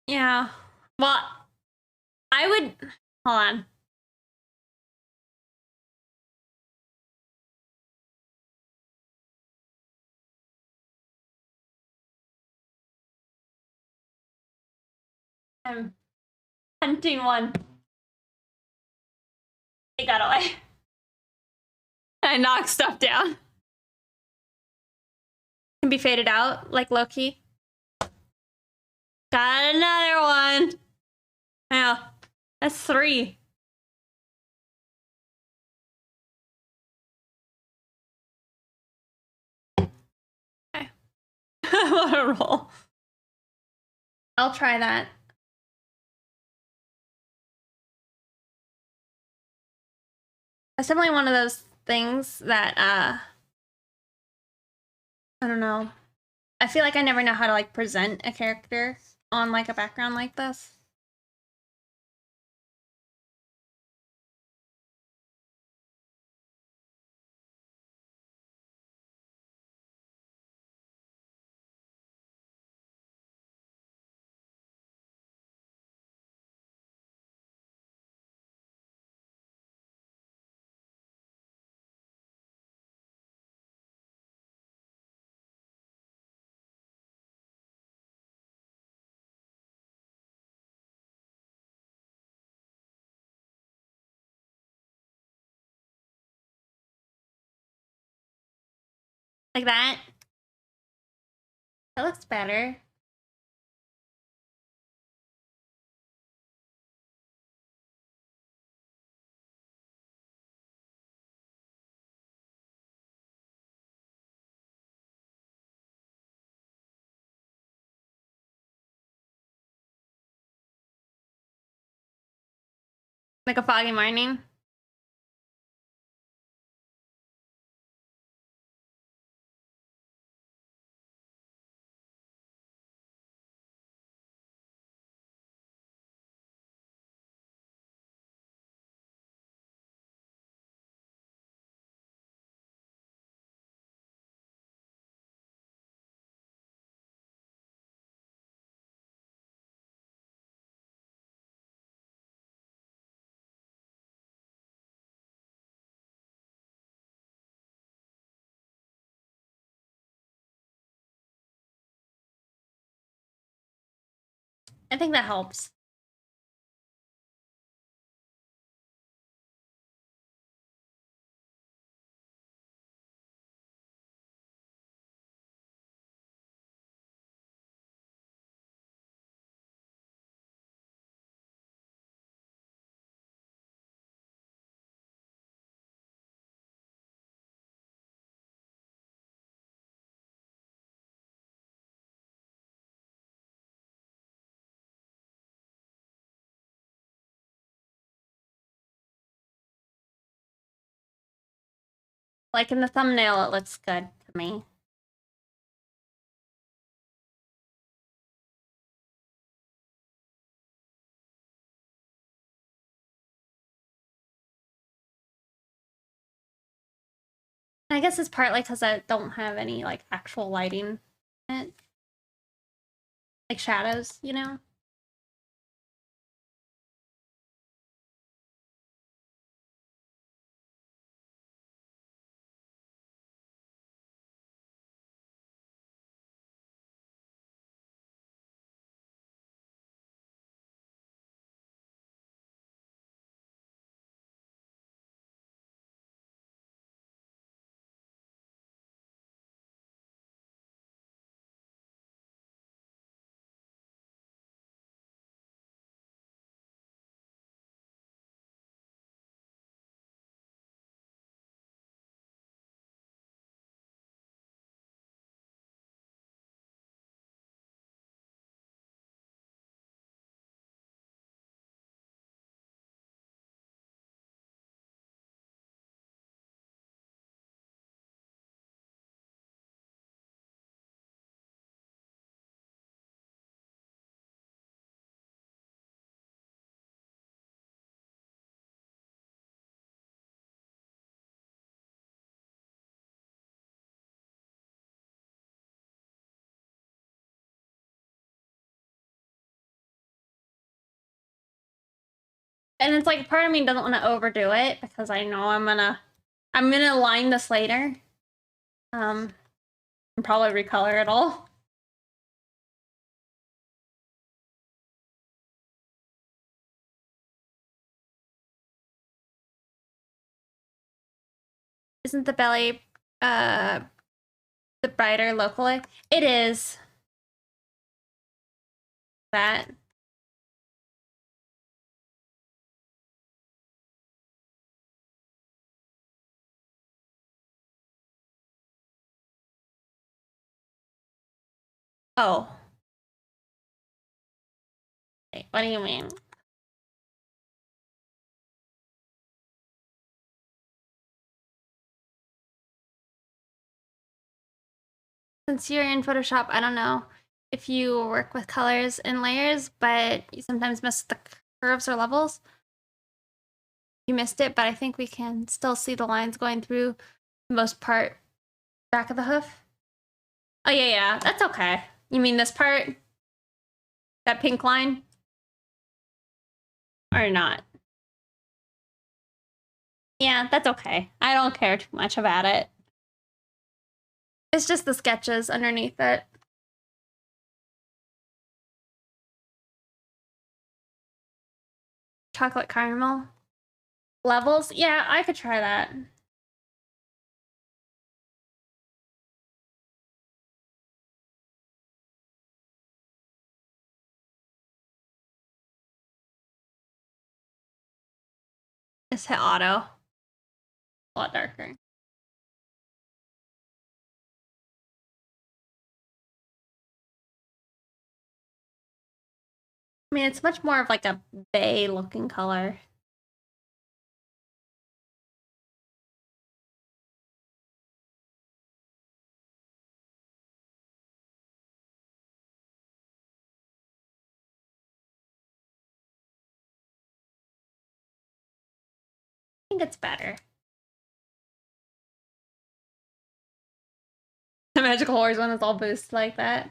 Speaker 1: Yeah. Well, I would, hold on. I'm hunting one. It got away. I knocked stuff down. Can be faded out, like Loki. Got another one. Yeah, that's 3. Okay. What a roll. I'll try that. It's definitely one of those things that, I don't know. I feel like I never know how to, like, present a character on, like, a background like this. Like that. That looks better. Like a foggy morning. I think that helps. Like in the thumbnail, it looks good to me. I guess it's partly because I don't have any, like, actual lighting in it. Like shadows, you know? And it's like part of me doesn't want to overdo it because I know I'm gonna align this later. And probably recolor it all. Isn't the belly the brighter locally? It is. That. Oh. Wait, what do you mean? Since you're in Photoshop, I don't know if you work with colors and layers, but you sometimes miss the curves or levels. You missed it, but I think we can still see the lines going through the most part back of the hoof. Oh, yeah, that's okay. You mean this part? That pink line? Or not? Yeah, that's okay. I don't care too much about it. It's just the sketches underneath it. Chocolate caramel. Levels? Yeah, I could try that. Just hit auto. A lot darker. I mean, it's much more of like a bay looking color. I think it's better. The magical horse one is all boosted like that.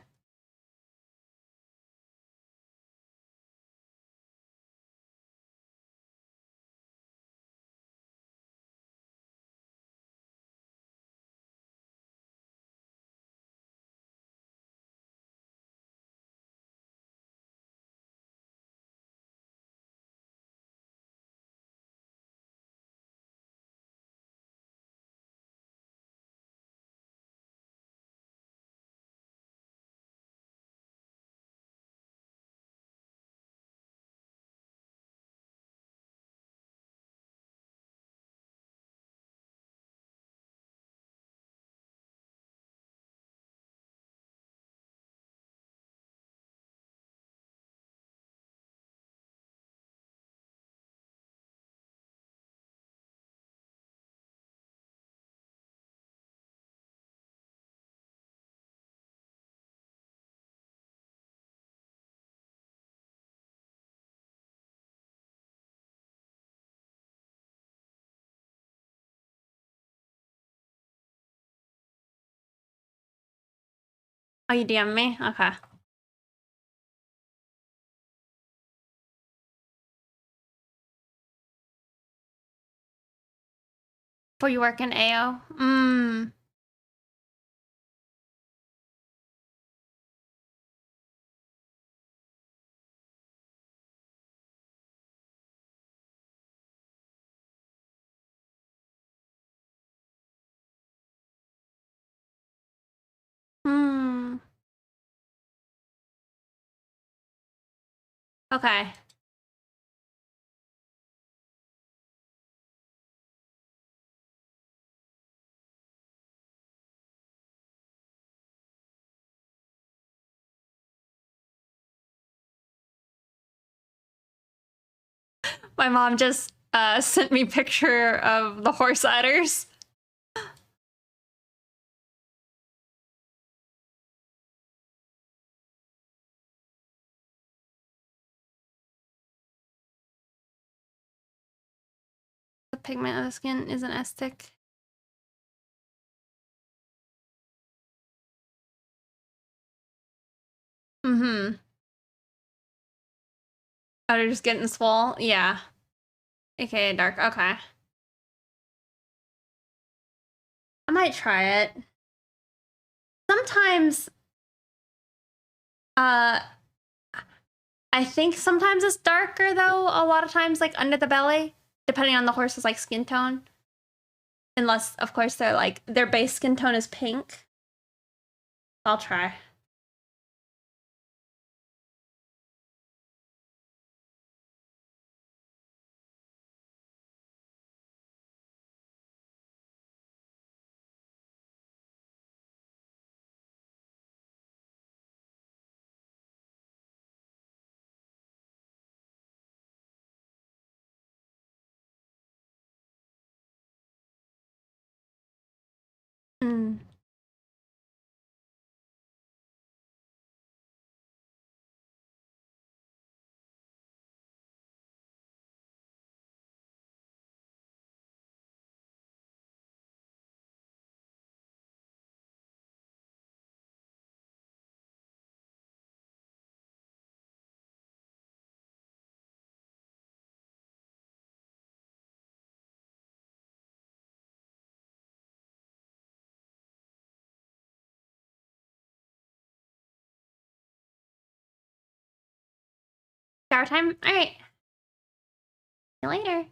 Speaker 1: Oh, you DM me? Okay. Before you work in AO? Okay. My mom just sent me a picture of the horse udders. The pigment of the skin isn't as thick. Mm-hmm. Oh, they're just getting swole? Yeah. AKA dark. Okay. I might try it. Sometimes, I think sometimes it's darker though, a lot of times, like under the belly, depending on the horse's like skin tone. Unless, of course, they're like, their base skin tone is pink. I'll try. Shower time? Alright. See you later.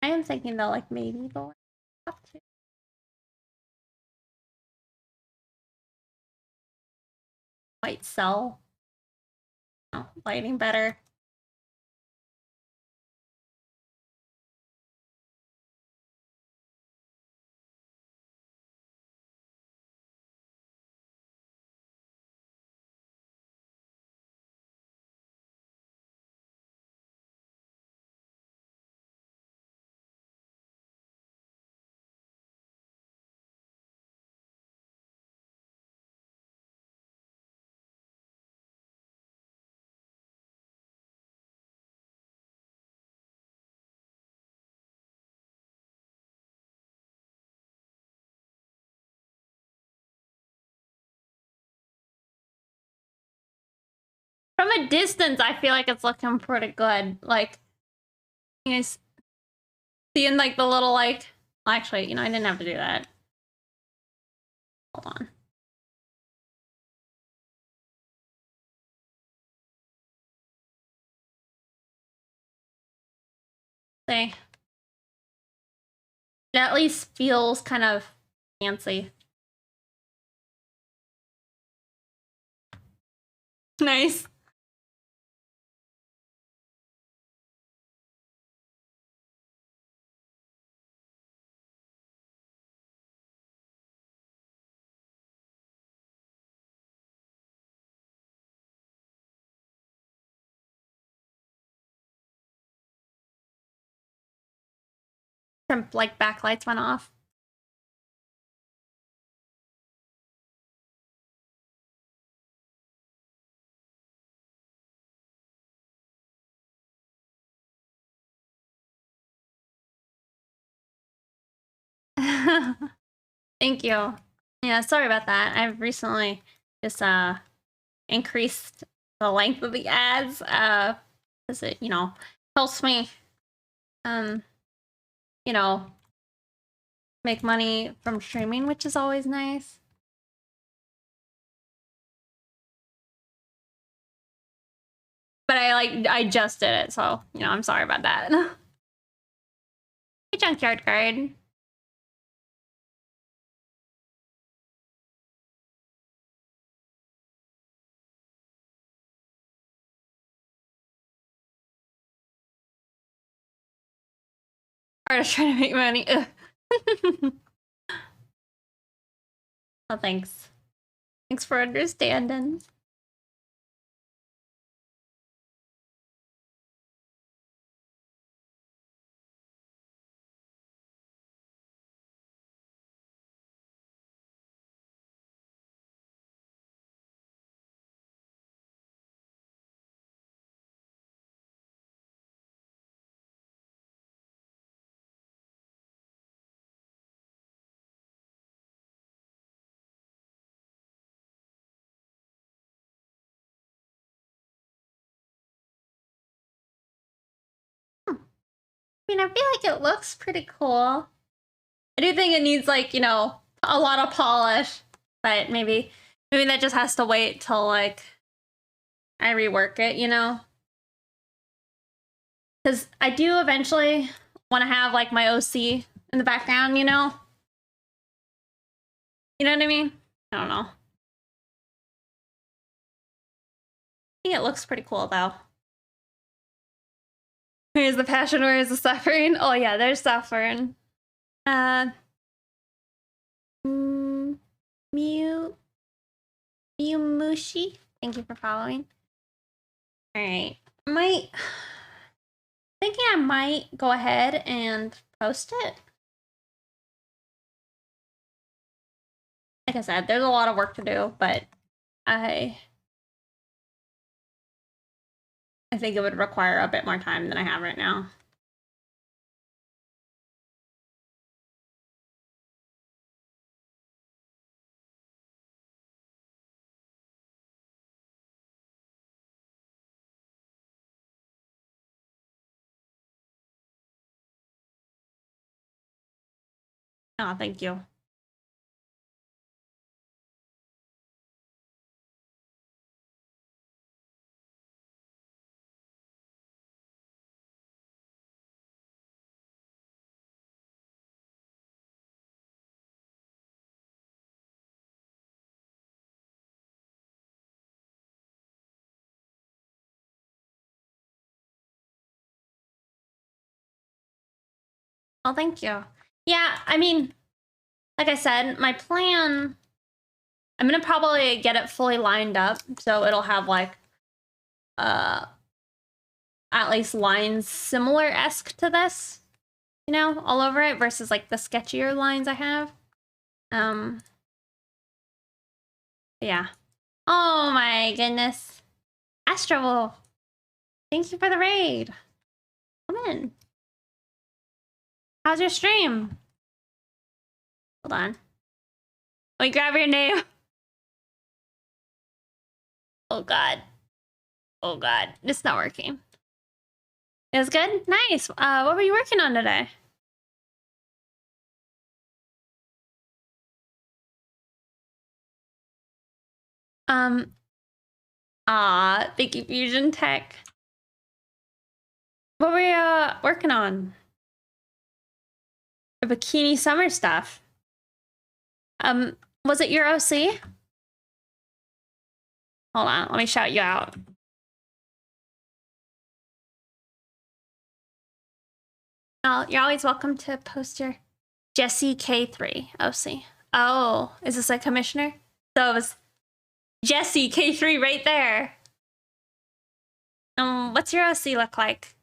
Speaker 1: I am thinking though, like maybe go up to white cell. Oh, lighting better. From a distance, I feel like it's looking pretty good. Like, you guys seeing like the little like, well, actually, you know, I didn't have to do that. Hold on. See. It at least feels kind of fancy. Nice. Some like backlights went off. Thank you. Yeah, sorry about that. I've recently just increased the length of the ads because it, you know, helps me you know, make money from streaming, which is always nice. But I just did it, so you know, I'm sorry about that. Hey, Junkyard Guard. Artist trying to make money. Oh, thanks. Thanks for understanding. I mean, I feel like it looks pretty cool. I do think it needs like, you know, a lot of polish, but maybe that just has to wait till like I rework it, you know? Because I do eventually want to have like my OC in the background, you know? You know what I mean? I don't know. I think it looks pretty cool though. Here's the passion, where is the suffering? Oh yeah, there's suffering. Mushi, thank you for following. Alright. Thinking I might go ahead and post it. Like I said, there's a lot of work to do, but I think it would require a bit more time than I have right now. Oh, thank you. Oh, thank you. Yeah, I mean, like I said, my plan, I'm gonna probably get it fully lined up so it'll have like at least lines similar-esque to this, you know, all over it versus like the sketchier lines I have. Yeah. Oh my goodness. Astro, thank you for the raid. Come in. How's your stream? Hold on. Let me grab your name. Oh god. Oh god. It's not working. It was good? Nice. What were you working on today? Thank you, Fusion Tech. What were you working on? The bikini summer stuff. Was it your OC? Hold on, let me shout you out. Oh, you're always welcome to post your Jessie K3 OC. Oh, is this a commissioner? So it was Jessie K3 right there. What's your OC look like?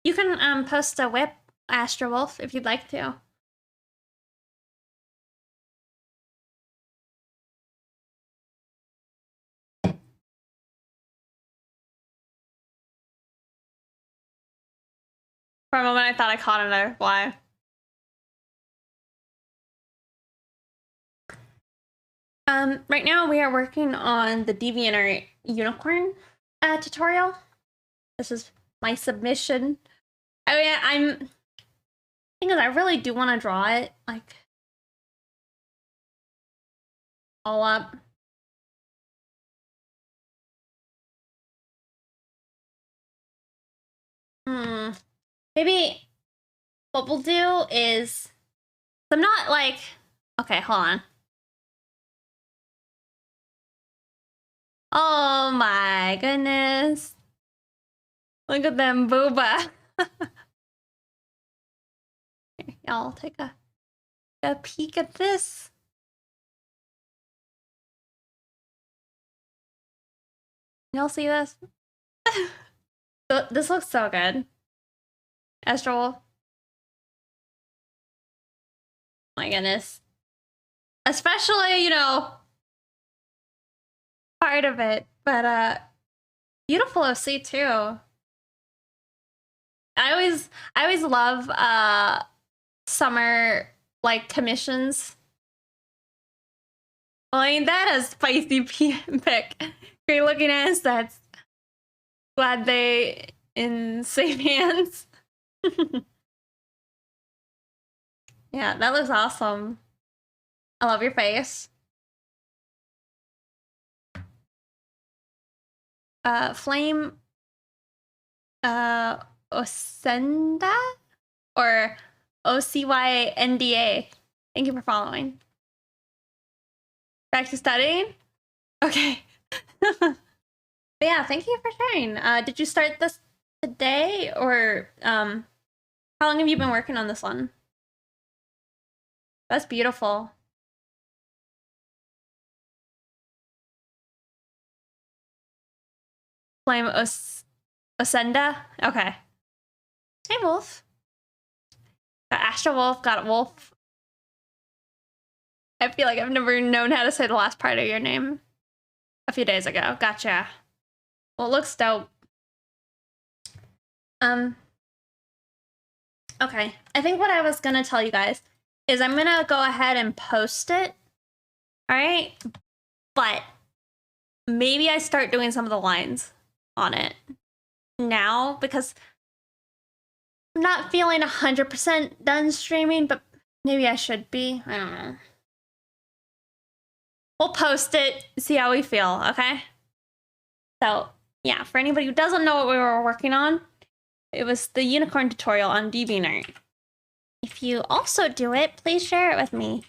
Speaker 1: You can post a whip, Astro Wolf, if you'd like to. For a moment, I thought I caught another fly. Right now we are working on the DeviantArt unicorn tutorial. This is my submission. I mean, thing is, I really do want to draw it like all up. Maybe what we'll do is, I'm not like, okay, hold on. Oh my goodness. Look at them booba. Y'all take a peek at this. Y'all see this? This looks so good. Astral. My goodness. Especially, you know, part of it, but beautiful OC too. I always love summer like commissions. I mean, that is spicy pick. Great looking assets. Glad they in safe hands. Yeah, that looks awesome. I love your face. Flame Osenda or OCYNDA. Thank you for following. Back to studying? Okay. Yeah, thank you for sharing. Did you start this today or how long have you been working on this one? That's beautiful. Flame Osenda? Okay. Hey, Wolf. Got Astro Wolf, got Wolf. I feel like I've never known how to say the last part of your name. A few days ago. Gotcha. Well, it looks dope. Okay. I think what I was gonna tell you guys is I'm gonna go ahead and post it. Alright? But maybe I start doing some of the lines on it now because I'm not feeling 100% done streaming, but maybe I should be. I don't know. We'll post it, see how we feel, okay? So, yeah, for anybody who doesn't know what we were working on, it was the unicorn tutorial on DeviantArt. If you also do it, please share it with me.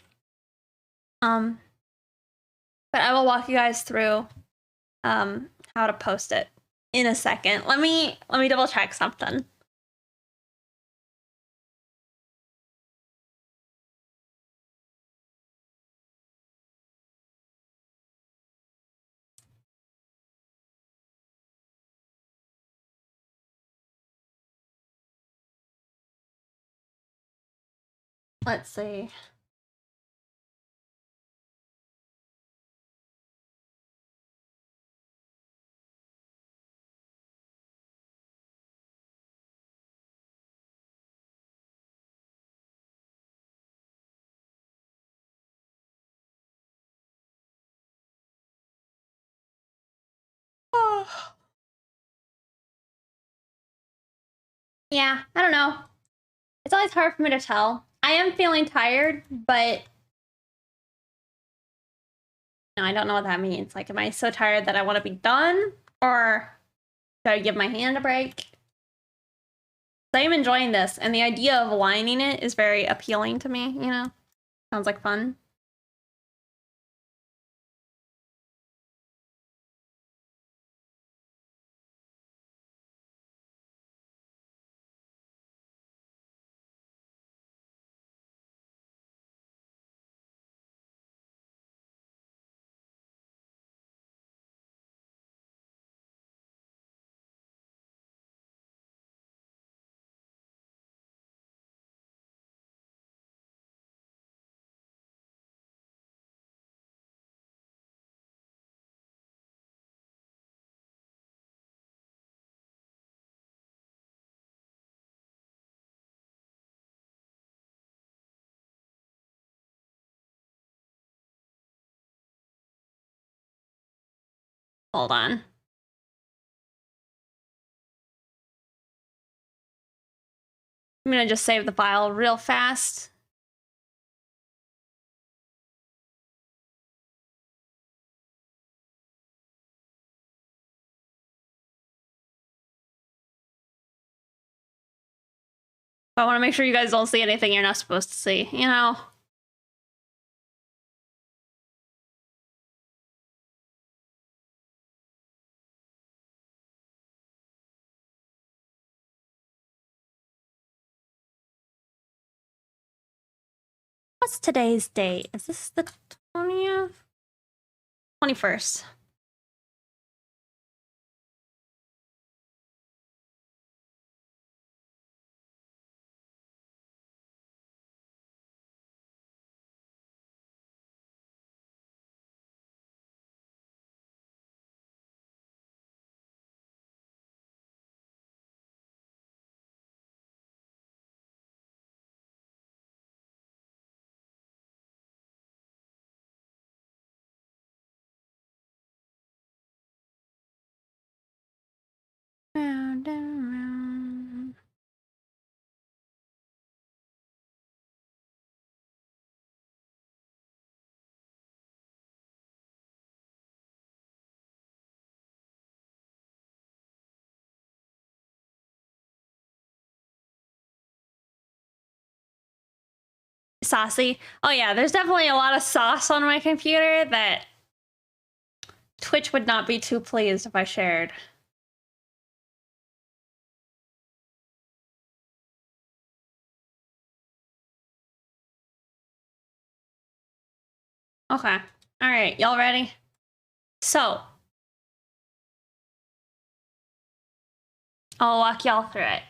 Speaker 1: But I will walk you guys through how to post it in a second. Let me double check something. Let's see. Oh. Yeah, I don't know. It's always hard for me to tell. I am feeling tired, but no, I don't know what that means. Like, am I so tired that I want to be done? Or should I give my hand a break? I am enjoying this, and the idea of aligning it is very appealing to me, you know? Sounds like fun. Hold on. I'm gonna just save the file real fast. I want to make sure you guys don't see anything you're not supposed to see, you know? What's today's date? Is this the 20th? 21st. Round and round. Saucy. Oh yeah, there's definitely a lot of sauce on my computer that Twitch would not be too pleased if I shared. Okay. All right, y'all ready? So, I'll walk y'all through it.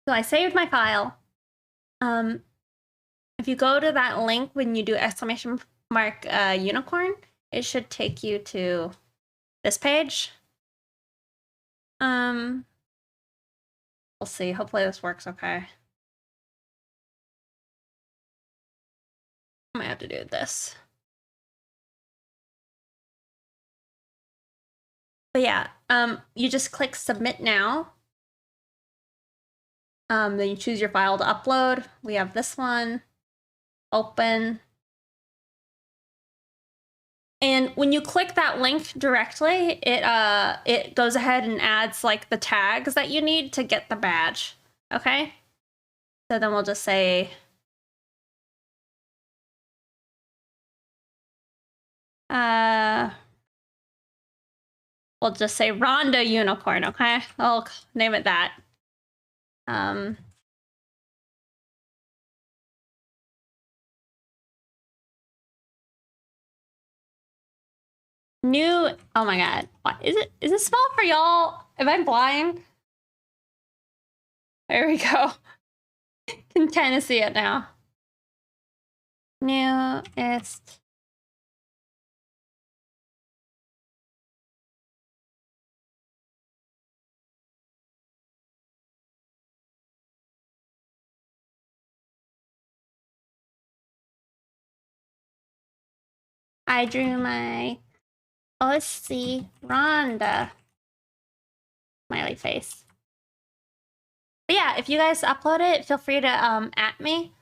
Speaker 1: So I saved my file. If you go to that link when you do exclamation mark unicorn, it should take you to this page. We'll see. Hopefully this works okay. I might have to do this. But yeah, you just click submit now. Then you choose your file to upload. We have this one. Open. And when you click that link directly, it goes ahead and adds like the tags that you need to get the badge. Okay? So then we'll just say we'll just say Rhonda Unicorn, okay? I'll name it that. New, oh my god. What, is it small for y'all? Am I blind? There we go. Can kind of see it now. Newest. I drew my OC Rhonda smiley face. But yeah, if you guys upload it, feel free to at me,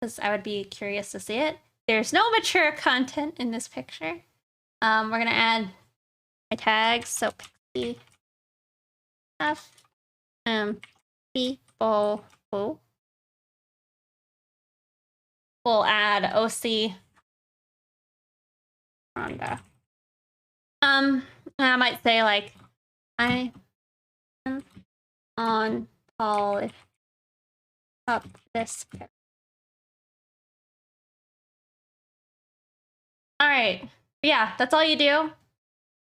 Speaker 1: because I would be curious to see it. There's no mature content in this picture. We're gonna add my tags, so pixie stuff, people, we'll add OC Rhonda. I might say like, I am on polish up this picture. All right, yeah, that's all you do.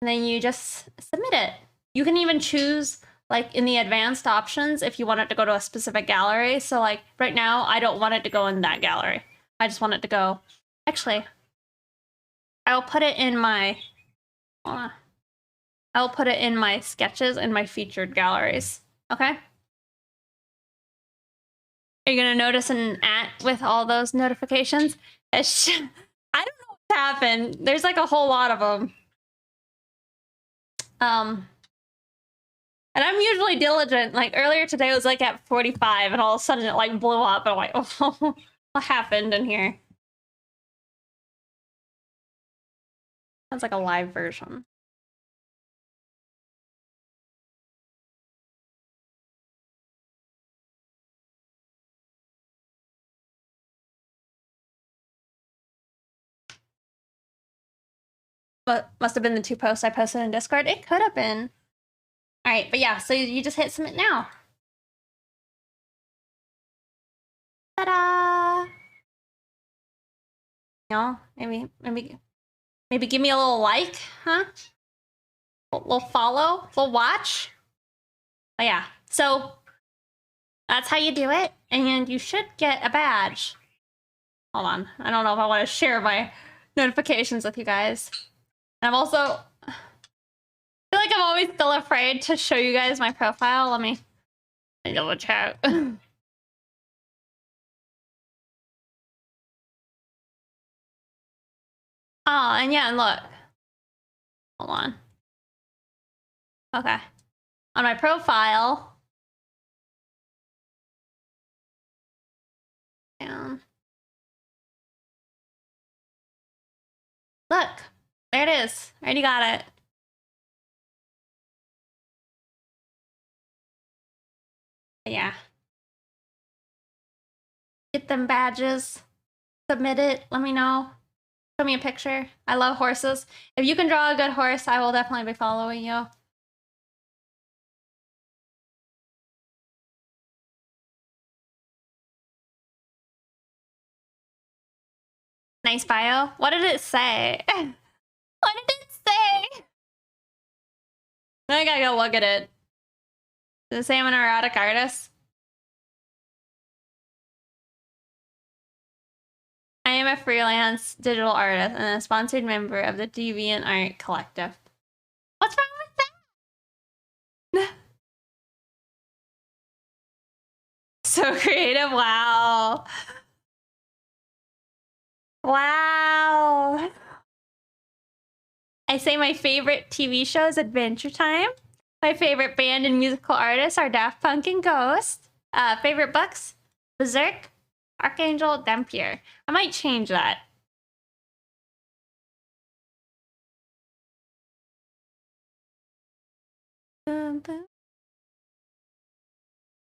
Speaker 1: And then you just submit it. You can even choose like in the advanced options if you want it to go to a specific gallery. So like right now, I don't want it to go in that gallery. I just want it to go, actually, I'll put it in my, I'll put it in my sketches and my featured galleries, okay? Are you gonna notice an @ with all those notifications? I don't know what happened. There's like a whole lot of them. And I'm usually diligent. Like earlier today was like at 45 and all of a sudden it like blew up and I'm like, oh, what happened in here? Sounds like a live version. But must have been the 2 posts I posted in Discord. It could have been. All right, but yeah, so you just hit submit now. Ta-da! You know, maybe give me a little like, huh? A little follow, a little watch. But yeah, so that's how you do it, and you should get a badge. Hold on, I don't know if I want to share my notifications with you guys. And I'm also, I feel like I'm always still afraid to show you guys my profile. Let me double check. Oh, and yeah, and look. Hold on. Okay. On my profile. Down. Look. There it is. I already got it. But yeah. Get them badges. Submit it. Let me know. Show me a picture. I love horses. If you can draw a good horse, I will definitely be following you. Nice bio. What did it say? What did it say? I gotta go look at it. Does it say I'm an erotic artist? I am a freelance digital artist and a sponsored member of the DeviantArt collective. What's wrong with that? So creative, wow. Wow. I say my favorite TV show is Adventure Time. My favorite band and musical artists are Daft Punk and Ghost. Favorite books? Berserk, Archangel, Dampier. I might change that.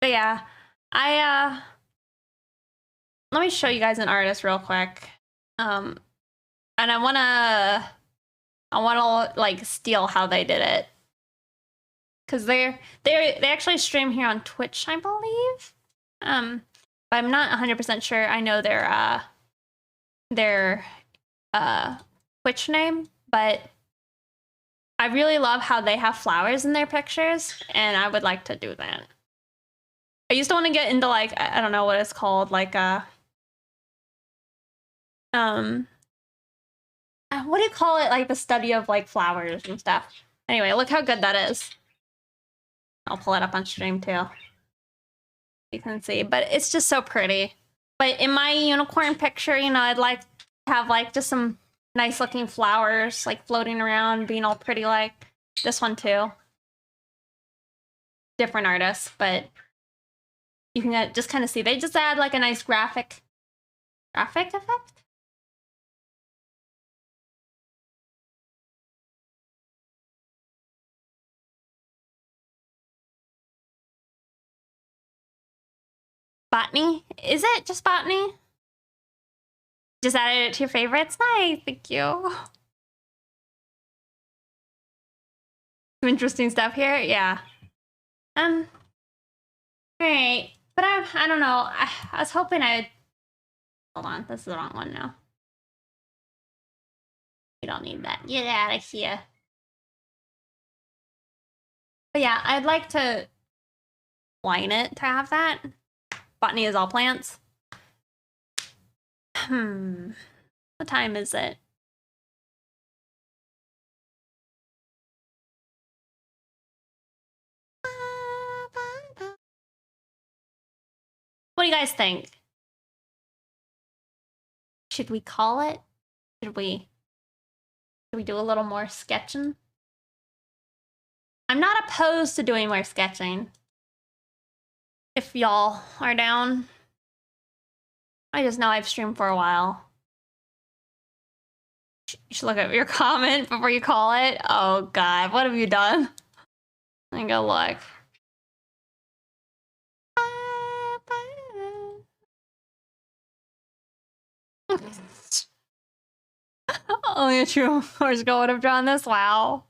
Speaker 1: But yeah, let me show you guys an artist real quick. And I wanna like steal how they did it. Cause they actually stream here on Twitch, I believe. But I'm not 100% sure. I know their Twitch name, but I really love how they have flowers in their pictures, and I would like to do that. I used to want to get into, like, I don't know what it's called, like what do you call it? Like the study of like flowers and stuff. Anyway, look how good that is. I'll pull it up on stream too. You can see, but it's just so pretty. But in my unicorn picture, you know, I'd like to have like just some nice looking flowers like floating around, being all pretty like this one too. Different artists, but you can just kind of see. They just add like a nice graphic effect. Botany? Is it just botany? Just added it to your favorites? Nice, thank you. Some interesting stuff here, yeah. Alright, but I don't know. I was hoping I'd... Hold on, this is the wrong one now. We don't need that. Get out of here. But yeah, I'd like to line it to have that. Botany is all plants. What time is it? What do you guys think? Should we call it? Should we do a little more sketching? I'm not opposed to doing more sketching. If y'all are down. I just know I've streamed for a while. You should look at your comment before you call it. Oh god, what have you done? Let me go look. Only a true horse girl would have drawn this. Wow.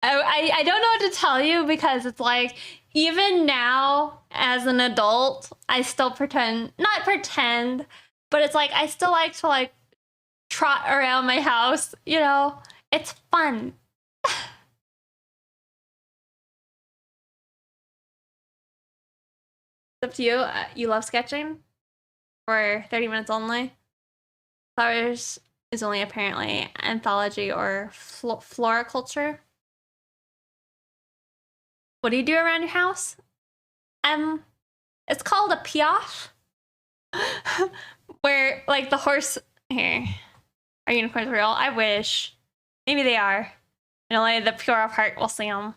Speaker 1: I don't know what to tell you, because it's like, even now as an adult, I still not pretend, but it's like I still like to like trot around my house, you know? It's fun. It's up to you. You love sketching for 30 minutes only. Flowers is only apparently anthology or floriculture. What do you do around your house? It's called a piaffe. Where like the horse here. Are unicorns real? I wish. Maybe they are. And only the pure of heart will see them.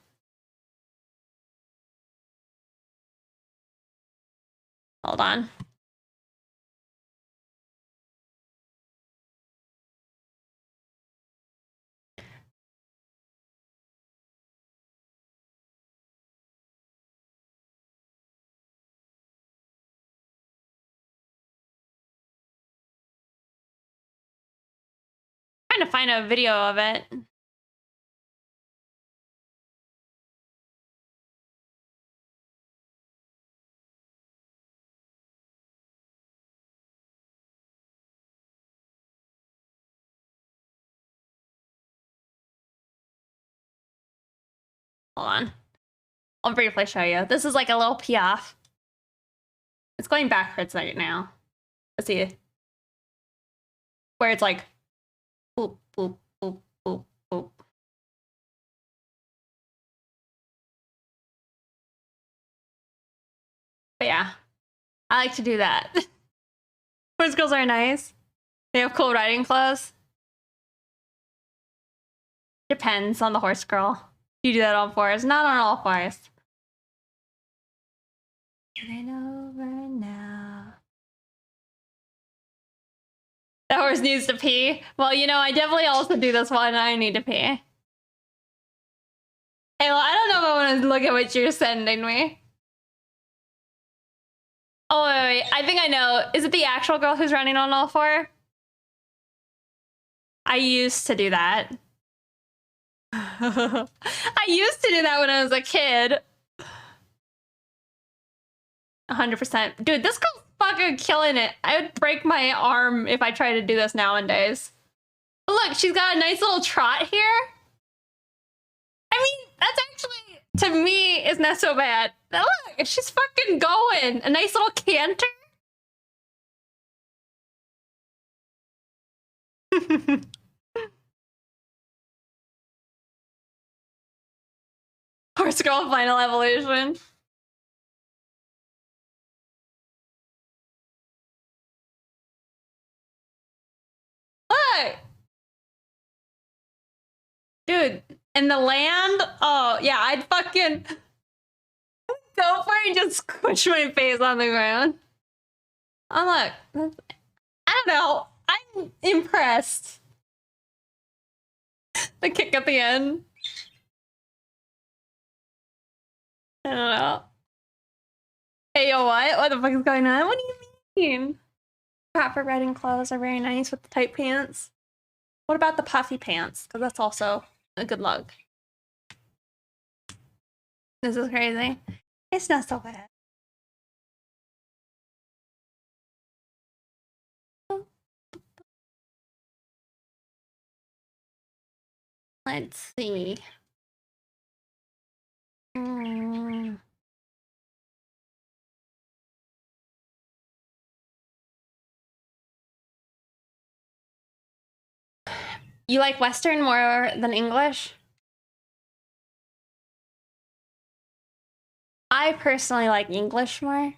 Speaker 1: Hold on. Trying to find a video of it. Hold on. I'll briefly show you. This is like a little piaffe. It's going backwards right now. Let's see. Where it's like boop, boop, boop, boop, boop. But yeah, I like to do that. Horse girls are nice. They have cool riding clothes. Depends on the horse girl. You do that on fours, not on all fours. Getting over now. That horse needs to pee. Well, you know, I definitely also do this one. I need to pee. Hey, well, I don't know if I want to look at what you're sending me. Oh, wait. I think I know. Is it the actual girl who's running on all four? I used to do that. I used to do that when I was a kid. 100%. Dude, this girl's fucking killing it. I would break my arm if I tried to do this nowadays. But look, she's got a nice little trot here. I mean, that's actually, to me, is not so bad. Now look, she's fucking going. A nice little canter. Horse girl final evolution. Look! Dude, and the land? Oh, yeah, I'd fucking go for it and just squish my face on the ground. Oh, look. I don't know. I'm impressed. The kick at the end. I don't know. Hey, yo, what? What the fuck is going on? What do you mean? Proper riding clothes are very nice with the tight pants. What about the puffy pants? Because that's also a good look. This is crazy. It's not so bad. Let's see. You like Western more than English? I personally like English more.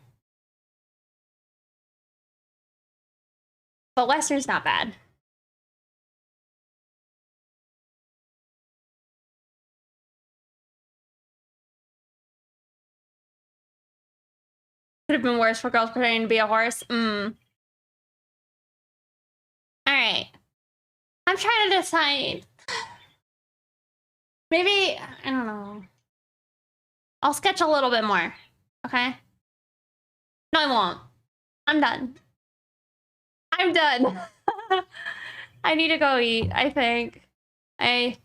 Speaker 1: But Western's not bad. Could have been worse for girls pretending to be a horse. Alright. I'm trying to decide. Maybe, I don't know. I'll sketch a little bit more, okay? No, I won't. I'm done. I'm done. I need to go eat, I think. I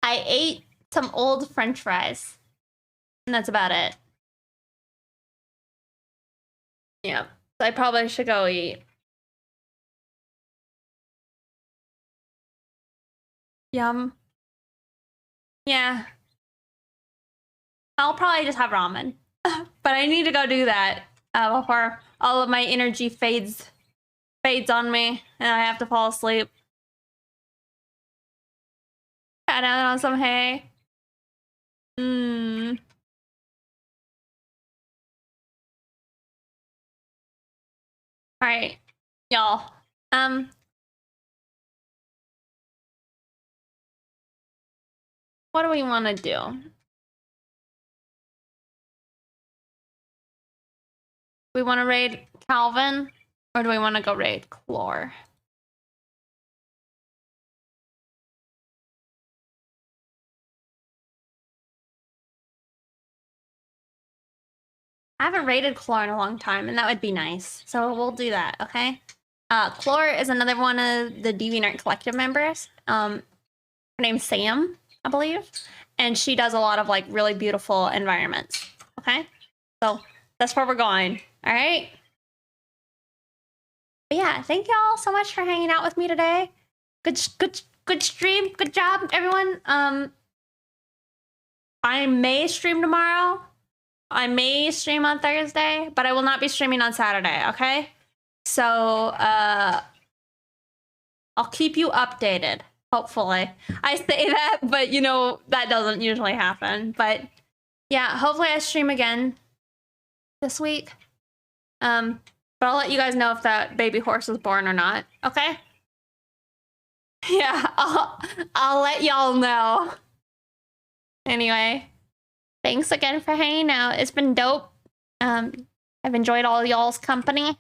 Speaker 1: ate some old French fries. And that's about it. Yeah, so I probably should go eat. Yum. Yeah. I'll probably just have ramen. But I need to go do that before all of my energy fades on me and I have to fall asleep. Got out on some hay. Alright, y'all. What do we want to do? We want to raid Calvin, or do we want to go raid Chlor? I haven't raided Chlor in a long time, and that would be nice. So we'll do that, okay? Chlor is another one of the DeviantArt Collective members. Her name's Sam, I believe. And she does a lot of, like, really beautiful environments, okay? So that's where we're going, all right? But yeah, thank y'all so much for hanging out with me today. Good stream. Good job, everyone. I may stream tomorrow. I may stream on Thursday, but I will not be streaming on Saturday, okay? So, I'll keep you updated, hopefully. I say that, but, you know, that doesn't usually happen. But, yeah, hopefully I stream again this week. But I'll let you guys know if that baby horse was born or not. Okay? Yeah, I'll let y'all know. Anyway, thanks again for hanging out. It's been dope. I've enjoyed all y'all's company.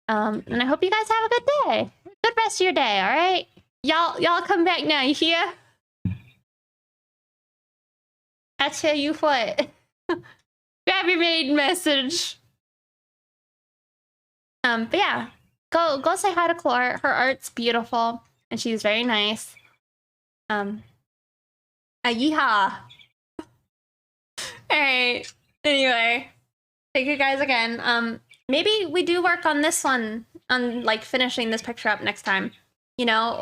Speaker 1: And I hope you guys have a good day. Good rest of your day, all right? Y'all come back now, you hear? I tell you what. Grab your maiden message. But yeah, go say hi to Clore. Her art's beautiful, and she's very nice. Yeehaw. Alright. Anyway. Thank you guys again. Maybe we do work on this one, on like finishing this picture up next time. You know,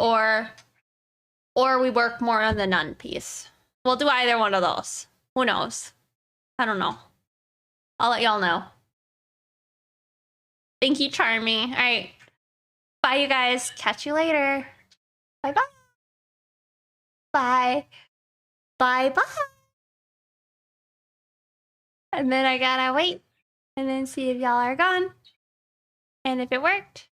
Speaker 1: or we work more on the nun piece. We'll do either one of those. Who knows? I don't know. I'll let y'all know. Thank you, Charmy. Alright. Bye, you guys. Catch you later. Bye-bye. Bye. Bye-bye. And then I gotta wait and then see if y'all are gone and if it worked.